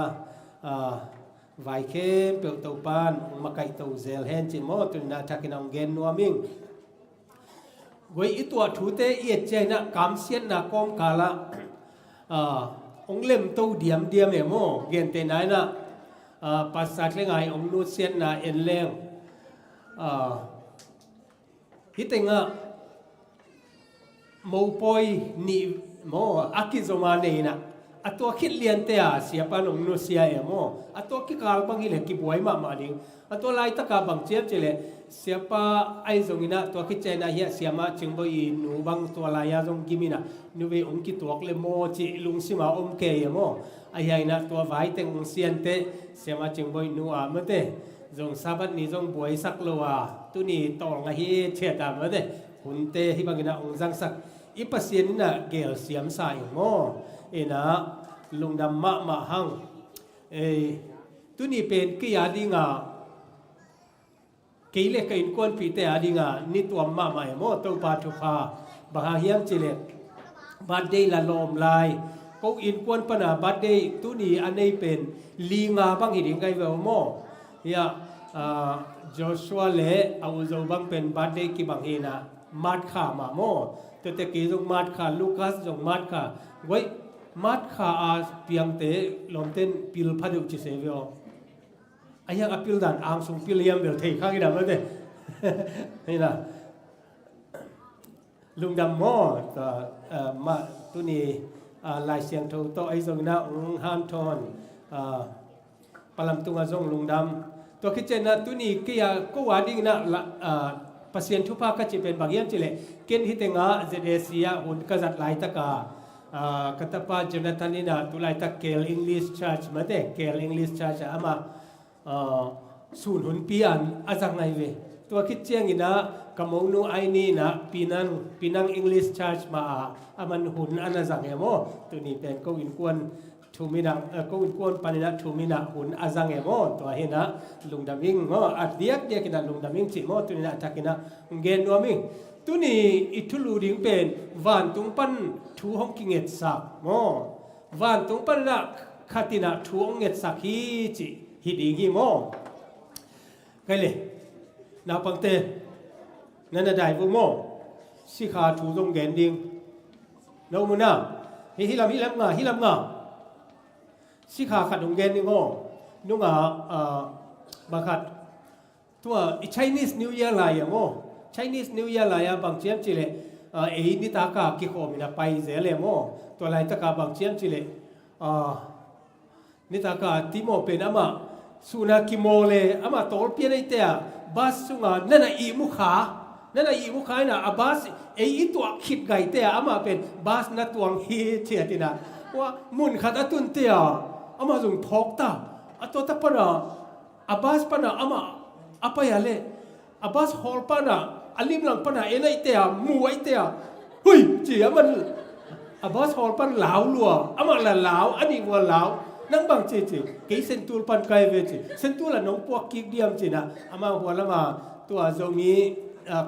ไวเข้มเปียวตัวปานมาไก่ตัวเซลเห็นจิโมตุนนะทักกินองเกนนัวมิงไว้อีตัวทูเตเอียดเจนะกำเสียนนะกอมกาละองเล่มตัวเดียมเอโมเกนเตนายนะภาษาเรื่องไงองนูเซียนนะเอ็นเลี้ยงฮิตงะโมปอยนี่โมอากิโซมาเนนะอัตัวคิดเลียนเตียเสียปานองนูเซียเอโมอัตัวคิดกาลบังฮิเลกิบวยมาดิงอัตัวไล่ตะกาบังเจี๊ยบเจเลเสียปาไอซงอินะตัวคิดเจนะเฮียเสียมาจึงบ่อีนูบังตัวลายาจงกิมินะนูเวองกิตัวเลโมจิลุงสิมาอมเกยโมไอ้ยัยนะตัวไว้เต็งองเซียนเตเสียมาจึงบ่อีนูอาเมเตจงซาบัดนี้จงบวยสักโลวาตัวนี้ตองไอ้เทียดามเมเตหุ่นเตฮิบังอินะองจังสักอีปัสเซียนนี่นะเกลเสียมสายโมนะลุงดำมาหังตัวนี้เป็นกิยาดิงากี่เล็กกินกวนปีเตอดิงานี่ตัวมาใหม่โมตัวปาทุพาบางเฮียมจิเลบัดเดย์ละลมลายก็อินกวนปนาบัดเดย์ตัวนี้อันนี้เป็นลีงาบางหิดิงไกเวลโมเฮียโจชัวเล่เอาโจบังเป็นบัดเดย์กี่บางเฮนะมัดขามาโมแต่กี่จงมัดขาลูคัสจงมัดขาไว้มัดขาอาเปียงเตลมเต้นปิลพัดอุจิเซเวลไอ้ยังอพิลดันอ่างส่งพิลเลียมเบลเทข้างกี่ดำแล้วเด้นี่นะลุงดำมอต่มาตัวนี้ลายเสียงโทโตไอ้ทรงนะองฮันทอนปลำตุงอาจงลุงดำตัวคิดเจนะตัวนี้กี่ยก็ว่าดิ้งนะปัสเซียนทุพาก็จะเป็นบางอย่างจิเลเกณฑ์ฮิตงาเจเดเซียหุ่นกษัตริย์ลายตะกาkata Jonathan ini nak tulai tak Kel English Church mate Kel English Church ama sun hun pian azang ngai ve tua kit chiang ina kamong nu ai ni na pinang English Church ma aman hun anazang emo tu ni pen ko in kwan thu mina ko in kwan panina thu mina hun azang emo to hina lungdaming mo at diak dia kina lungdaming chi mo tu ni na takina ngen no ming tu ni itulu ding pen van tung pan thu hong kinget sak mo van tung pan na khatina thu hong nget sak hi chi hi ding hi mo kai le na pang te nan na dai vu mo si kha thu dong gen ding no mu na hi lam nga si kha kha dong gen ding mo nu nga ba khat ตัว Chinese New Year ลายอย่างโง่ Chinese New Year ลายบางเชียมจิเลนิตากากิโคมินะไปเจเลโง่ตัวลายตะกาบางเชียมจิเลนิตากาติโมเป็นอามาสุนักิโมเลอามาตอลเปียนไอเตียบาสสุงานั่นอีมุขานั่นอีมุขาน่ะบาสตัวคิดไกเตียอามาเป็นบาสนัตวงฮีเทียตินะว่ามุนขัดตุนเตียอามาส่งทอกตาตัวตะปนะบาสปนะอามาapa ya le abas hol pana alim lang pana enai te mu ai te hui chi aman abas hol pan lao lua ama la lao ani wa lao nang bang chi chi ke sentul pan kai ve chi sentul la nong puak ki diam chi na ama wa lama tua zomi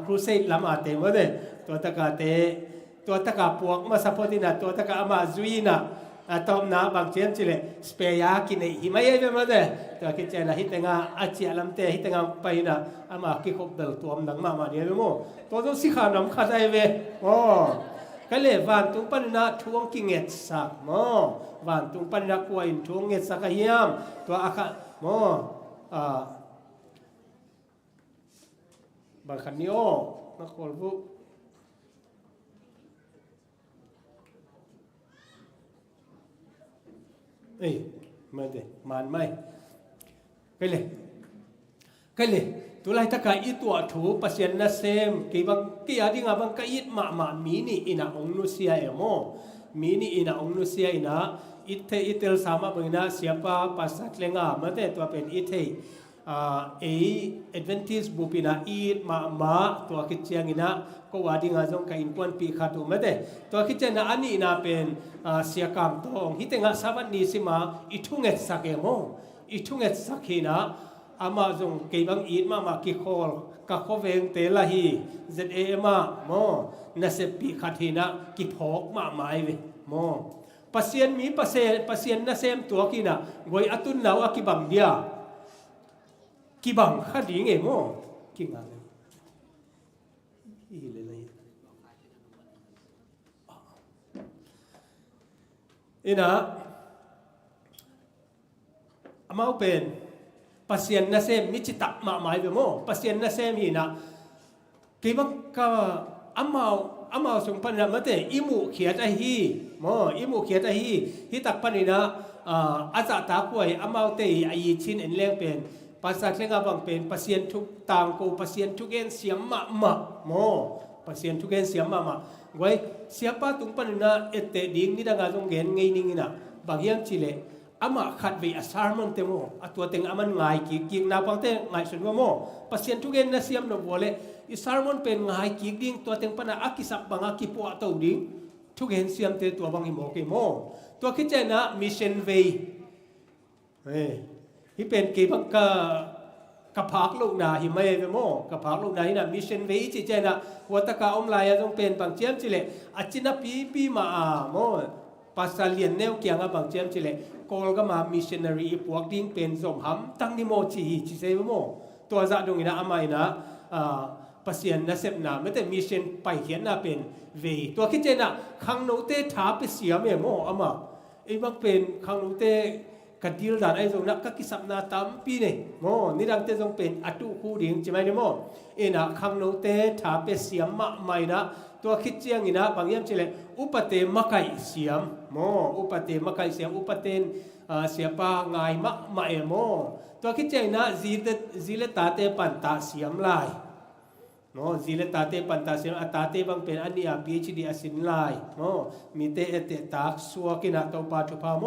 crusade lama te wa de tua taka puak ma sapotina tua taka ama zuina tom na bang chen chile speya ki nei himai ve ma de to ki chen hi tenga achi alam te hi tenga pai na ama ki khop bel tom nang ma ma ne mo to do si kha nam kha dai ve ka le van tung pan na thuang ki nget sak mo van tung pan na ko in thuang nget sak hiam to aka mo bang khan ni o na kol buมาเดมันไม่กันเลยตัวไรถ้าใครอีตัวถูปัสยันนัสเซมกี่บางกี่อาทิตย์บางกี่มามีนี่อินาองนุเซียเอโมมีนี่อินาองนุเซียอินาอิเทลสามารถเป็นนะเสียป้าปัสสัตเลงามาเดตัวเป็นอิเทเอดเวนทิสบุปินาอีดมาตัวคิดเชียงอินะก็ว่าดิ่งอาจงกับอินควนปีขาดตัวมาเดตัวคิดเชียงนะอันนี้นะเป็นเสียกรรมตองฮิตงาสวัสดีสิมาอิทุงเอสักเอโมอิทุงเอสักฮีนะอามาจงเก็บังอีดมากิโคลกับโคเวงเตลาฮีเซเอมาโมนัสปีขาดฮีนะกิพอกมาหมายเวโมปัสยันมีปัสยันนัสเซมตัวกินะกวยอตุนนาวกิบังเดียกิบังขัดยิงเอโมกิงอะไรอีเลยอินะอามาเป็นปัสยันนัสเซมมิจิตะมาหมายเวโมปัสยันนัสเซมฮีนะกิบังก็อามาสงพันธ์มาเตอิมุเขียดไอฮีโมอิมุเขียดไอฮีฮิตักปันนี่นะอาจารย์ตาป่วยอามาเตไอชินเอ็นเลี้ยงเป็นภาษาเรียกว่าเป็นปัสยันทุกต่างกูปัสยันทุกเอ็นเสียมมาโมปัสยันทุกเอ็นเสียมมาไว้เสียป้าตุงปันนะเอตดิ้งนี่ดังการงเงินไงนิ่งนะบางอย่างชิเลอามาขัดวิอาสารมันเตโมตัวเต็งอามันง่ายกินาปังเตง่ายสุดว่าโมปัสยันทุกเอ็นนะเสียมนบวเลอิสารมันเป็นง่ายดิ้งตัวเต็งปันนะอากิสับบางอากิปัวตัวดิ้งทุกเอ็นเสียมเตตัวบางอิโมกิโมตัวคิดใจนะมิชชันเวย์ที่เป็นกี่บังกับพักลูกนาหิมะเอโมกับพักลูกนาหินะมิชชันเวย์จีเจนะวัตกะอมลายต้องเป็นบางเจียมจิเลอาจินะปีมาโมภาษาเลียนแนวเกี่ยงกับบางเจียมจิเลกอลก็มามิชชันนารีพวกดิ้งเป็นสมหำตั้งนิโมจีเซโมตัวจะตรงนี้นะอามาอินะภาษานัสเซปนาไม่แต่มิชชันไปเขียนนะเป็นเวย์ตัวคิดเจนะขังโนเตถาไปเสียเมโมอามาไอ้บางเป็นขังโนเตกัดดีลด่านไอ้ตรงนั้นก็กิสับนาตามปีเนี่ยโมนี่ดังเตจงเป็นอัตุคูดิ่งใช่ไหมเนี่ยโมเอ็นะขังโนเตถาเปเสียมมาไม่นะตัวคิดเจียงนี่นะบางอย่างเฉลยอุปเตมะไก่เสียมโมอุปเตมะไก่เสียมอุปเตนเสียปาง่ายมะเอโมตัวคิดเจียงนะจีเลตาเตปันตาเสียมลายโมจีเลตาเตปันตาเสียมตาเตบางเป็นอันนี้PhD อสินลายโมมีเตเอเตตักสัวกินะตัวปาทุพาโม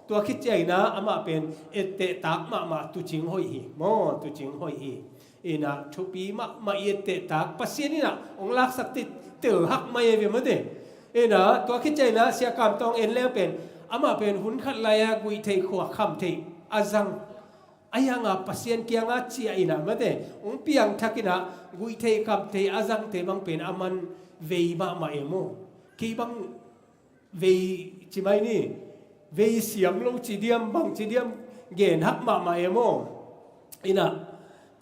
ตัวคิดเจียงนะอามาเป็นเอเตตักมาตุจิงหอยฮีโมตุจิงหอยฮีอินะทุปีมาเอเตตักปัสเซียนี่นะองลักษณ์ติเตอหักไม่เวียมเดอินะตัวคิดเจียงนะเสียกรรมตองเอ็นแล้วเป็นอามาเป็นหุ่นขัดลายกุยเทขวบคำเทอาจังอายังปัสยันเกียงเชียอินะมาเดองเปียงทักินะกุยเทคำเทอาจังเทบังเป็นอามันเวย์มาเอโมคีบังเวย์ใช่ไหมนี่เวย์เสียมลงจีเดียมบังจีเดียมเกณฑ์หักมาเอโมอินะ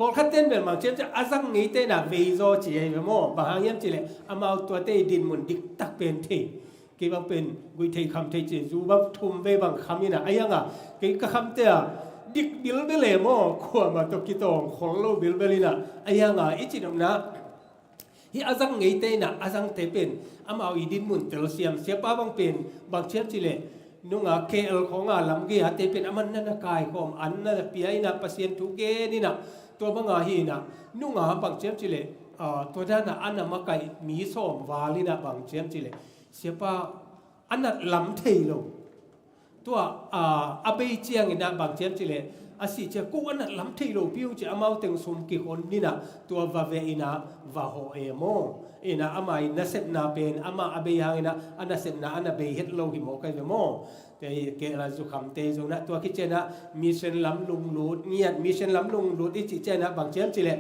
พอขัดเต้นเป็นบางเช่นจะอาจังงี้เต้นะเวย์โซจีเอโมบางอย่างจีเลยอามาตัวเตดินมุนดิกตักเป็นเทกีบังเป็นกุยเทคำเทจีจูบังทุ่มเวบังคำนี่นะอายังกีก็คำเตะ ดิกบิลเบเลโมขวามาตกิตองขอโลบิลเบลินะไอ้ยังอิจินอมนะฮิอาจังไงเตนะอาจังเตเป็นอามาอีดินมุนเตลเซียมเสียป้าบังเป็นบางเชียบจิเลนุ่งเคเอลของลำเกียเตเป็นอามันนั่นกายของอันนั่นเปียนะปัสเซียนทุกเกนี่นะตัวบังฮีนะนุ่งบางเชียบจิเลตัวด้านอันนั้นมาไกมีส้มวาลินะบางเชียบจิเลเสียป้าอันนั้นลำเทโลตัวอาเบยเจียงนะบางเชียบจิเลอาศัยจะกูอันนั้นลำเทโลพิวจะอามาเต็งสมกิคนนี่นะตัววาเวนะวาโฮเอโมนะอามาอินนัสเซนาเป็นอามาอาเบยังนะอันนัสเซนาอันนั้นเบยเฮตโลหิโมกันเวโมแต่เกลาจุคำเตจงนะตัวคิดเจนะมีเส้นลำลุงลูดเงียดมีเส้นลำลุงลูดที่จิเจนะบางเชียบจิเล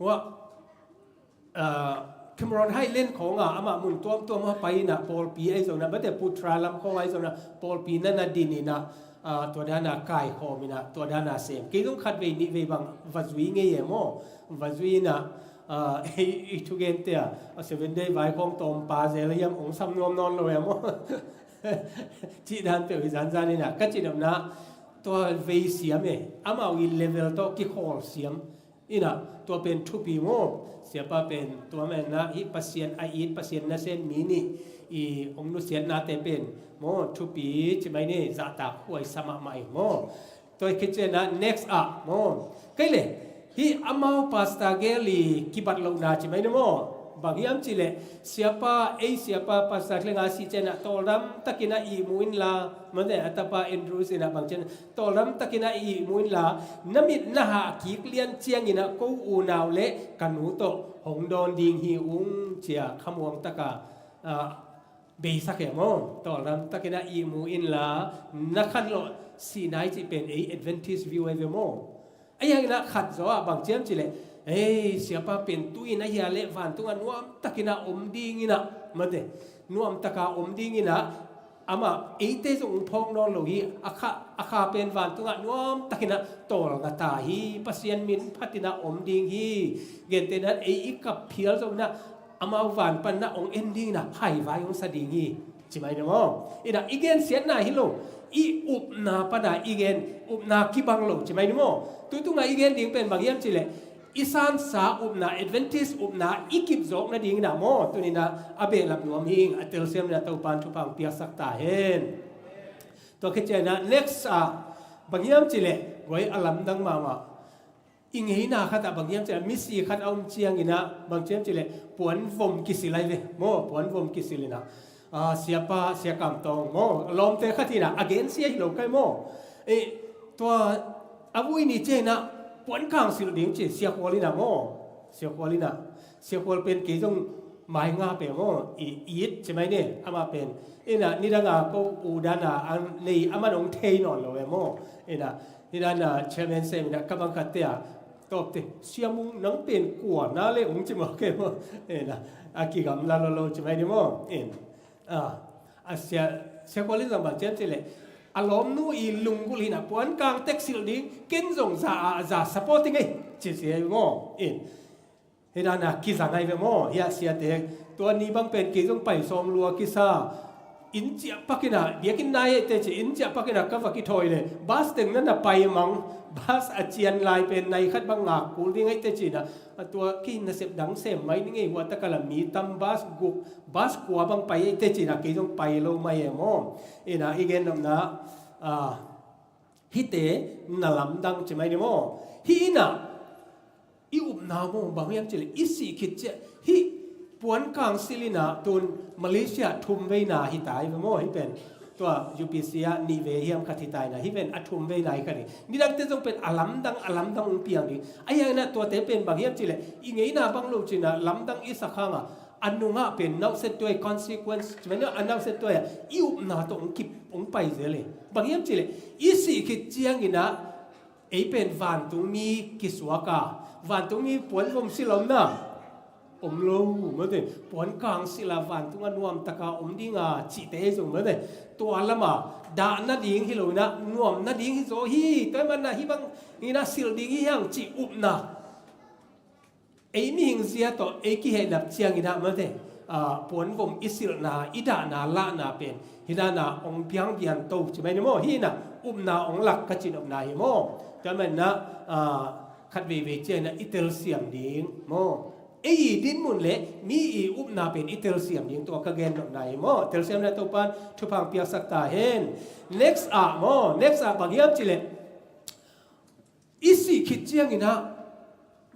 ว่าคิมรอนให้เล่นของอามามุนตัวมาไปนะปอลปีไอ้ส่วนนั้นไม่แต่พูดทราลำของไอ้ส่วนนั้นปอลปีนั่นน่ะดินนะตัวด้านน่ะกายคอมินะตัวด้านน่ะเสียมกี่ต้องขัดเวนิเวบังวัจวีเงี้ยมั้งวัจวีนะอีทุเกนเตียเซเว่นเดย์ไว้ของตอมปาเซลยมองซ้ำนวมนอนเลยมั้งจีดันเตอร์วิจารณ์นี่นะก็จีนนะตัวเวเสียมอามาวิเลเวลตัวกี่คอเสียมอีนะตัวเป็นทุปีโมเสียป้าเป็นตัวแม่นะอีปัสเซียนไออีปัสเซียนนั่นเส้นมีนี่อีองนุเสียนนาเตเป็นโมทุปีใช่ไหมนี่จะตาหวยสมัครใหม่โมตัวคิดเจนะ next up โมก็เลยฮีอามาพาสตาเกลีกิบัดลงนาใช่ไหมนี่โมบางอย่างจิเลsiapa pasal keleng asi cina tolam takina i muin la mana atapa Andrews ina bang cina tolam takina i muin la namit naha ki klian chiang ina ko u naw le kanu to hong don ding hi ung chia khamuang taka be sak mo tolam takina i muin la nakhan lo sinai chi pen a advantage view ave mo ayang na khat zo bang chiam chile siapa pintu ina hiale van tungan nuam takina dingina mate nuam taka dingina ama ite sung phong non lo hi akha pen van tungan nuam takina tol ngata hi pasien min patina ding hi gente na ikap phial so na ama van pan na ending na hai vai ong sading hi chimai na mo ina igen sian na hi lo i up na pada igen up na kibang lo chimai na mo tu nga igen ding pen bagiam chile isan sa upna advantage upna ikip zok na ding na mo tu ni na abe lap nuam hing atel sem na tau pan thu pang pia sak ta hen to ke na next bangyam chile goi alam dang mama ingei na khata bangyam chile misi khat aum chiang ina bangyam chile puan vom kisilai ve mo puan vom kisilina siapa tong mo lom te khatina again sia lo kai mo to avui ni che naปวนข้างสิลดิ้งจีเสียควอลินะโมเสียควอลินะเสียควอลเป็นกี่ต้องหมายงาเป็นโมอีดใช่ไหมเนี่ยอามาเป็นนะนี่ดังก็อูดานะอันนี้อามันองเทนอนเลยโมนะนี่ดังเชมเปญเซมินะกำลังขัดเตะตบเตะเสียมุงนังเป็นกวนน่าเลยองจิมอกโมนะอากิกำลาโลใช่ไหมเนี่ยโมเสียควอลินะบางเจ้าจีเลยอารมณ์นู้อีลุงกุลีนะปวนกลางเท็กซิลดิ้งกินส่งจะ supporting ไงจีเสียโม่เฮดานะกิสังไงเวโม่เฮียเสียเด็กตัวนี้บางเป็นกิจงไปส่งลัวกิซาอินเจียปักกินะเบียกินนายแต่จีอินเจียปักกินะก็ฟักกิถอยเลยบาสถึงนั้นนะไปมังบาสอาเจียนลายเป็นในคัดบางงากูดิ้งไงแต่จีนะตัวกินน่ะเสพดังเสพไม่นี่ไงว่าตะกะละมีตั้มบาสกุกบาสกัวบางไปแต่จีนะกิจงไปโลไม่โม่นะอีกเรื่องนะฮิเตน่าลำดังใช่ไหมเนี่ยโมฮิน่ะอีอุบนาโมบางอย่างเจริญอิสิคิดเจฮิปวนกลางซิลินาตุนมาเลเซียทุ่มเวนาฮิตายโมฮิเป็นตัวยูปีเซียนีเวเฮียมขัดฮิตายนะฮิเป็นอัทุมเวนากันนี่ดังเตจงเป็นอลัมดังเปียงดิไอ้ยังน่ะตัวเตเป็นบางอย่างเจริญอีไงน่ะบางลูกจีน่ะลำดังอิสักข้างอ่ะอันนู้นเป็นนักเซตตัว consequence ใช่ไหมเนี่ยอันนักเซตตัวอิวนาตรงกิบองไปเสียเลยบางอย่างจีเลยอีสิคิดเจียงอินะไอเป็นวันตรงมีกิสวกาวันตรงมีปวนลมสิลมนะอมโลมาเถอะปวนกลางสิลาวันตรงนวมตะกาอมดิ้งจีเตส่งมาเถอะตัวละมาด่านาดิ้งฮิโลนะนวมนาดิ้งฮิโซฮีแต่มันนะฮิบังนี่นะสิลดิ้งฮิยังจีอุบนะไอ้มีหิงเสียต่อไอ้กี่เหตุนับเชียงอินะมาเถอะ ปวนวมอิสิลนาอิดานาละนาเป็นฮิดานาองเพียงเบียนโตใช่ไหมนี่โมฮีนะนาองหลักกจินอบนาฮิโมจะมันนะขัดเวเจนะอิเตลเซียมดิงโมดินมุนเละมีนาเป็นอิเตลเซียมดิงตัวกระเกนอบนาฮิโมเตลเซียมนะตัวปันทุพังเปียสักตาเห็น next โม next บางอย่างจิเลอิสิคิดเจียงนะ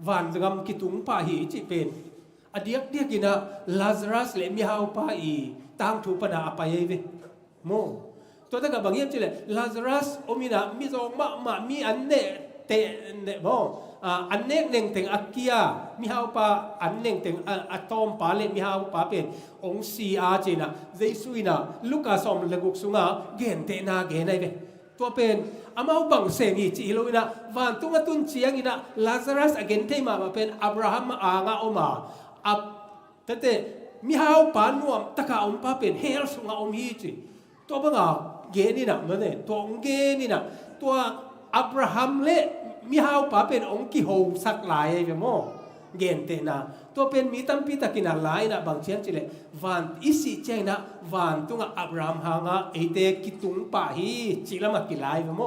วันกำกิตุงปาหีจิเป็นอดียกเดียกินะลาซารัสเลมีฮาวปาอีตั้งถูปนาอภัยเวโมตัวแต่กับบางอย่างจิเลลาซารัสโอมินะมีสองมามีอันเนเตเนโมอันเนกเน่งเต็งอักกียมีฮาวปาอันเน่งเต็งอะตอมปาเลมีฮาวปาเป็นองซีอาเจนะเจสุยนะลูกาสอมเลกุกสุงาเกนเตนาเกนไอเวตัวเป็นอามาบังเซงีจีโลวินะวันตุงตุนเชียงอินะลาซารัสอเกนเทมาเป็นอับราฮัมอางาอมาอับแต่มีฮาวปานวมตะกาอมปาเป็นเฮลสุงาอมฮีจีตัวบังอาเกนี่นะมันเนี่ยตัวองเกนี่นะตัวอับราฮัมเล่มีฮาวปาเป็นองกิโฮสักหลายไอ้โมเกนเตนะตัวเป็นมีตั้มปีตะกินาหลายนะบางเชียงจิเลวันอิสิเจนะวันตุงอับราฮัมหางาเอเตกิตุงปาฮีจิละมากิลายไอ้โม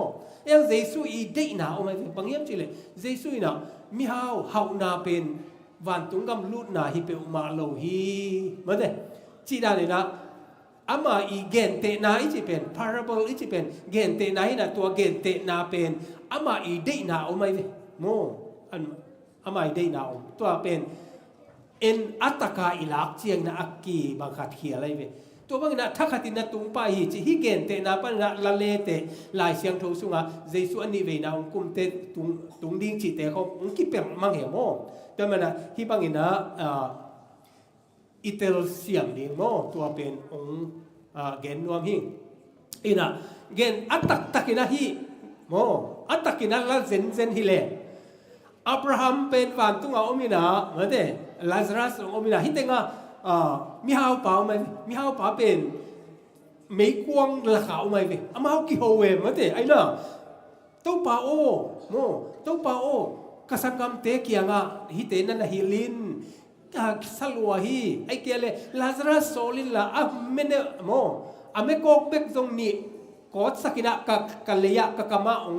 เอลเจสุอีเดนะโอไม่บางเชียงจิเลเจสุอีนะมีฮาวนาเป็นวันตุงกำลุดนาฮิเปอุมาโลฮีมาเดจีดาเลยนะอามาอีเกนเตนาอิจิเป็น parable อิจิเป็นเกนเตนาฮินะตัวเกนเตนาเป็นอามาอีเดนาโอไม่โมอันอามาอีเดนาโอตัวเป็นเอ็นอัตกาอิลักเจียงนะอักกีบางขัดเขียอะไรเวตัวบางนะถ้าขัดนะตุงไปจีฮิเกนเตนาปันนะละเลเตลายเสียงทูสุงะเจสุอันนี้เวนะองคุมเตตุงดิ้งจีเตเขาองคิดเป็นมังเหรอโมแต่มันนะที่บางอินะอิเตลเซียมดิ้งโมตัวเป็นองเกนนวมหิงอินะเกนอัตตักินะฮิโมอัตตักินะละเซนฮิเลอับราฮัมเป็นวันตุงอาอมินะเหมือนเดลาซารัสอมินะฮิตเงามีฮาวเปล่าไหมมีฮาวเปล่าเป็นไม่กวงละขาวไหมเว้ยอามาฮาวกิโฮเวเหมือนเดไอ้น่ะตัวป่าโอโมตัวป่าโอกษัตริย์กำเตะเกียงอ่ะฮิเตนันฮิลินสลัวฮีไอ้เกลเลลาซารัสโซลินละอ่ะเมเนโมอ่ะเมโกเบกตรงนี้กอดสักินะกัลเลยะกะกะมาอง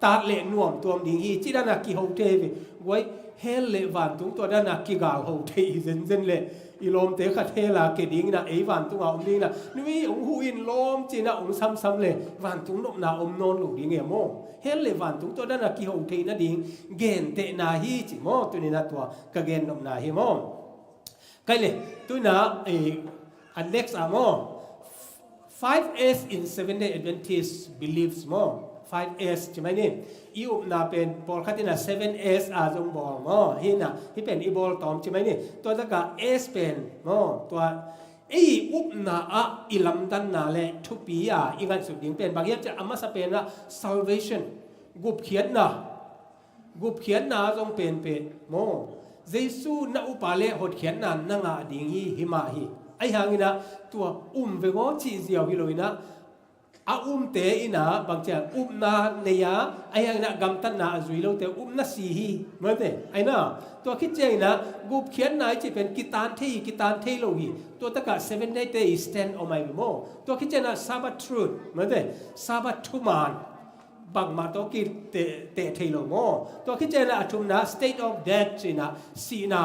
ตาเล่นวมตัวดิ้งฮีจีด้านักกิโฮเทวิไว้เฮลเลวันตุงตัวด้านักกิกาโฮเทอีเซนเลยอีลมเตะขัดเฮลาเกดิ้งนะไอ้วันตุงเอาดิ้งนะนี่องหูอินลมจีน่ะองซ้ำเลยวันตุงนกนาอมนอนลูกดิ้งเอโมเฮลเลวันตุงตัวด้านักกิโฮเทนะดิ้งเกนเตนาฮีจิโมตัวนี้นะตัวกะเกนนกนาฮีโมไกลเลยตัวน่ะไอ้อันเล็กซ์อะโม 5S in Seventh-day Adventist beliefs โม5S ใช่ไหมนี่อีอุปนาเป็นบอลคัตินะ 7S อาจงบอลมั้งฮินะที่เป็นอีบอลตอมใช่ไหมนี่ตัวตะกะ S เป็นมั้งตัวอีอุปนาอะอิลัมดันนาเลทุปีอ่ะอีกันสุดยิ่งเป็นบางอย่างจะอามาสเป็นละ salvation กุบเขียนนะจงเป็นมั้งเยซูน่าอุปาเลหดเขียนนั่นนั่งอ่ะดิ่งฮีหิมาฮีไอ้หางนะตัวเวงอชีเสียวฮิโลนะอาเตอินะบางทีนาเนียไอ้ยังนะกำตันนาจุยโลเตนาสีฮีเหมือนเดไอ้นะตัวคิดเจนะกูเขียนนายจะเป็นกิตานเทโลฮีตัวตะกะ 7 day stand on my mo ตัวคิดเจนะ Sabbath truth เหมือนเด Sabbath ทุมานบางมาตัวกิเตเทโลโมตัวคิดเจนะทุมนะ state of death จีนะสีนา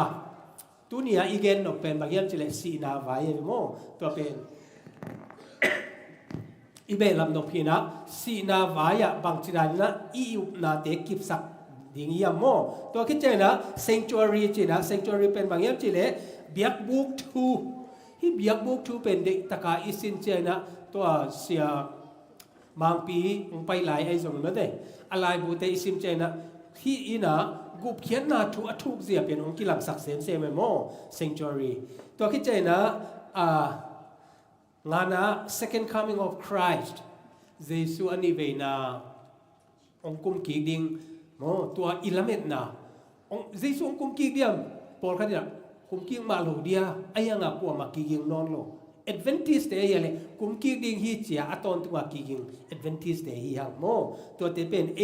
ตัวนี้อีกเกนนกเป็นบางอย่างจะเลยสีนาไว้โมตัวเป็นอีเบลำนกพีนะสีนาวายะบางทีนั้นนะอีอุนาเตกิบสักดิ่งยามโมตัวคิดเจนะ sanctuary จีนะ sanctuary เป็นบางอย่างจีเลเบียกบุกทูที่เบียกบุกทูเป็นเด็กตะกาอิสินเจนะตัวเสียบางปีไปหลายไอ้ส่งนั่นเองอะไรบุตรอิสินเจนะที่อีนะกุบเขียนนาทุกเสียเป็นองค์กิลังศักดิ์เสมโม sanctuary ตัวคิดเจนะงานนะ second coming of Christ เยซูอันนี้เวนะองคุมกีดิงโมตัวอิลเมตนะเยซูองคุมกีเดียมพอลกันเนี่ยคุมกีมาโลเดียไอ้ยังอ่ะกลัวมากีดิงนอนโล Adventist เดียเลยคุมกีดิงฮีเจียอัตอนตัวกีดิง Adventist เดียฮีฮังโมตัวเตเป็นเอ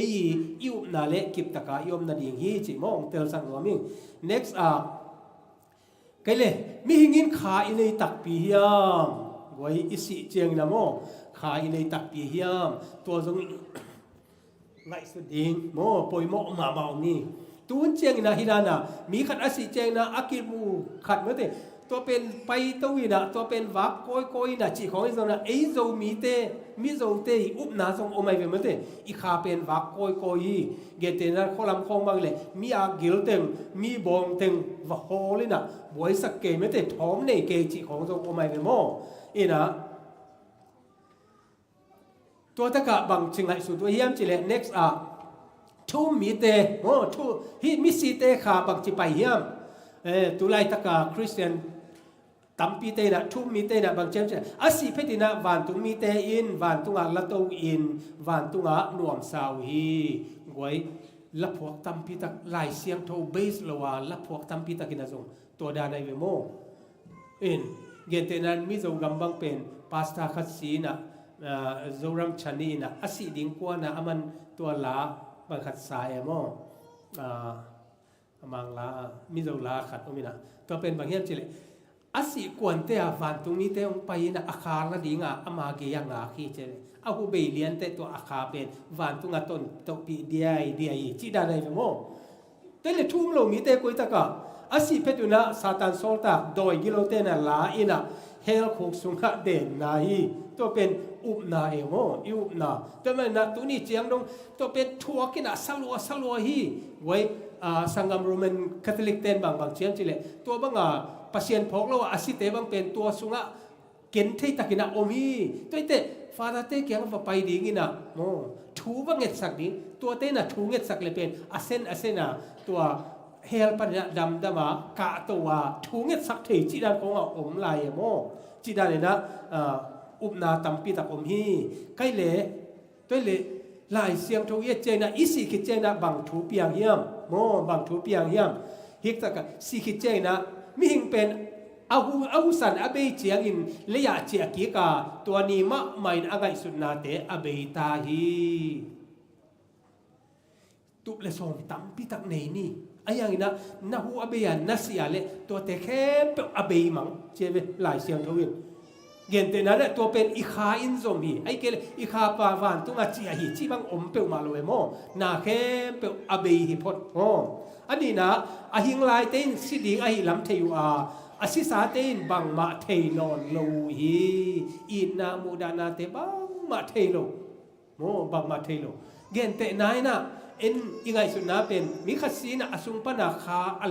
อิวนาเลกิบตะกายอมนาดิงฮีจิโมองเตลสังโนมิง next cái lệ mi hình in khá in ấy tắc bì hiam với ít sĩ chiang nằm mô khá in ấy tắc bì hiam tua giống ngại sự đình mô bồi mộ mà mạo ni tuôn chiang na hirana mi khát asi chiang na akimu khát mới thếตัวเป็นไปตัวนะตัวเป็นวักก้อยนะจีของไอ้เรานะไอ้เรามีเราเตะอุปนาทรงโอไม่เป็นมั้งเตะอีขาเป็นวักก้อยเกตนั้นข้อลำคองบางเลยมีอากิลเต็งมีบองเต็งว่าโฮเลยนะบวยสักเกไม่เตะท้องในเกจีของทรงโอไม่เป็นมั้งอีนะตัวตะกะบางชิงไหสุดตัวเยี่ยมจีเลย next ทุ่มมีเตะโอ้ทุ่มฮิมิสิเตะขาบางจีไปเยี่ยมตุลายตะกะคริสเตียนตั้มปีเตนะทุ่มมีเตนะบางเจ้าจะอาศัยเพตินะวันตุงมีเตอินวันตุงละโตอินวันตุงหน่วมสาวฮีไว้ละพวกตั้มปีตะลายเสียงโทเบสละว่าละพวกตั้มปีตะกินาจงตัวดาในเวโมอินเกตนั้นมีจงกำบังเป็นพาสตาคัสซีนะโจรัมชานีนะอาศัยดิ้งกว่านะมันตัวละบังคัดสายโมมังลามิโซลาขัดตรงนี้นะตัวเป็นบางอย่างจิเลยอาศัยกวนเตะวันตรงนี้เตะไปนะอาคารละดิ่งอามาเกียงอาขี้เจเลยเอาหูเบลียนเตะตัวอาคาเป็นวันตรงต้นตัวปีเดียจีดาได้ไหมโมแต่เลยทุ่มลงมีเตะกุยตะกะอาศัยเพตุนะซาตานโซลตาโดยกิโลเตนะลาอินะเฮลคงสุงะเด่นนายตัวเป็นอุปนาเอโมอุปนาแต่มันนะตัวนี้เจียงตรงตัวเป็นทัวกินะสลัวฮีไว้สังกัมโรมันคาทอลิกเต็นบางเชียงจิเลตัวบางปัสเซียนพกเราอาศิเตบางเป็นตัวสุงะเกณฑ์ที่ตะกินะอมีตัวเตฟาดเตเกียงว่าไปดีงินะโมทูบางเงสักนี้ตัวเตนะทูเงสักเลยเป็นอาเซนนะตัวเฮลปัญญาดำมากะตัวทูเงสักที่จีดานของอมลายโมจีดานเลยนะอุปนาตัมปีตะอมฮีใกล้เละตัวเละลายเสียงทวีเจนะอิสิคิเจนะบางทูเปียงเยี่ยมโมบางทูเปียงเยี่ยมฮิกตะกะสิคิเจนะมิหิงเป็นอาหุสันอเบยเจียงอินเลยอยากเจียกีกาตัวนี้มะไม่อะไรสุดนาเตอเบยตาฮีตุบเลสองตัมปีตักเนนี่ไอ้ยังนะนะหูอเบยันนัสยาเลตัวเตแค่เปอเบยมังเจเวลายเสียงทวีเกณฑ์แต่นั้นตัวเป็นอีขาอินซอมฮีไอ้เกลอีขาปาวานตุงอาเจียฮีที่บางอมเปลมาเลยโมนาแค่เปลอเบยฮิพดโมอันนี้นะอาหิงลายเต้นสิดีอาหิลำเทวอาศิสาเต้นบังมาเทนอนโลฮีอินามูดานาเตบังมาเทโลโมบังมาเทโลเกณฑ์แต่นายนะเอ็นยังไงสุดนะเป็นมิคัสซีนะอสุงปนาคาอ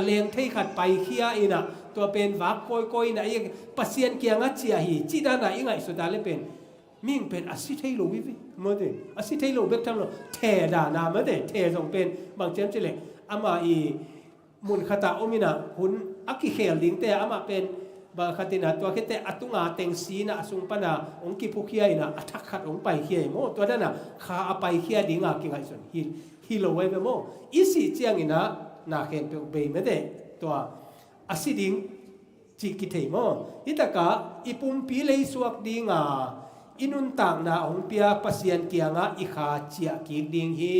เลงเทขัดไปเคียอินะตัวเป็นวักก้อยนะยังปัสเซียนเกียงอัจเจียฮีจีดานะยังไงสุดาเลยเป็นมิ่งเป็นอาศิเทโลวิวิเมื่อเดอาศิเทโลเบกทำโลเทดานาเมื่อเดเทส่งเป็นบางเจ้าเจเลอามาอีมุนขตาอมินะหุนอักขิเขลลิงแต่อามาเป็นบางคตินะตัวแค่แต่อตุงาเต็งสีนะสุงปนาองกิพุเคียนะอัทักขัดองไปเคียโมตัวนั้นนะขาอไปเคียดิงากิงไอส่วนฮิโลไว้เบโมอีสิเจียงอินะนาเข็นเปเบย์ไม่ได้ตัวอาศิดิงจิกิเทโมอิตากะอีปุ่มปีเลยสวกดิงาอินุนต่างนาองเปียปัสเซียนเกียงะอีขาเจียกิดิงฮี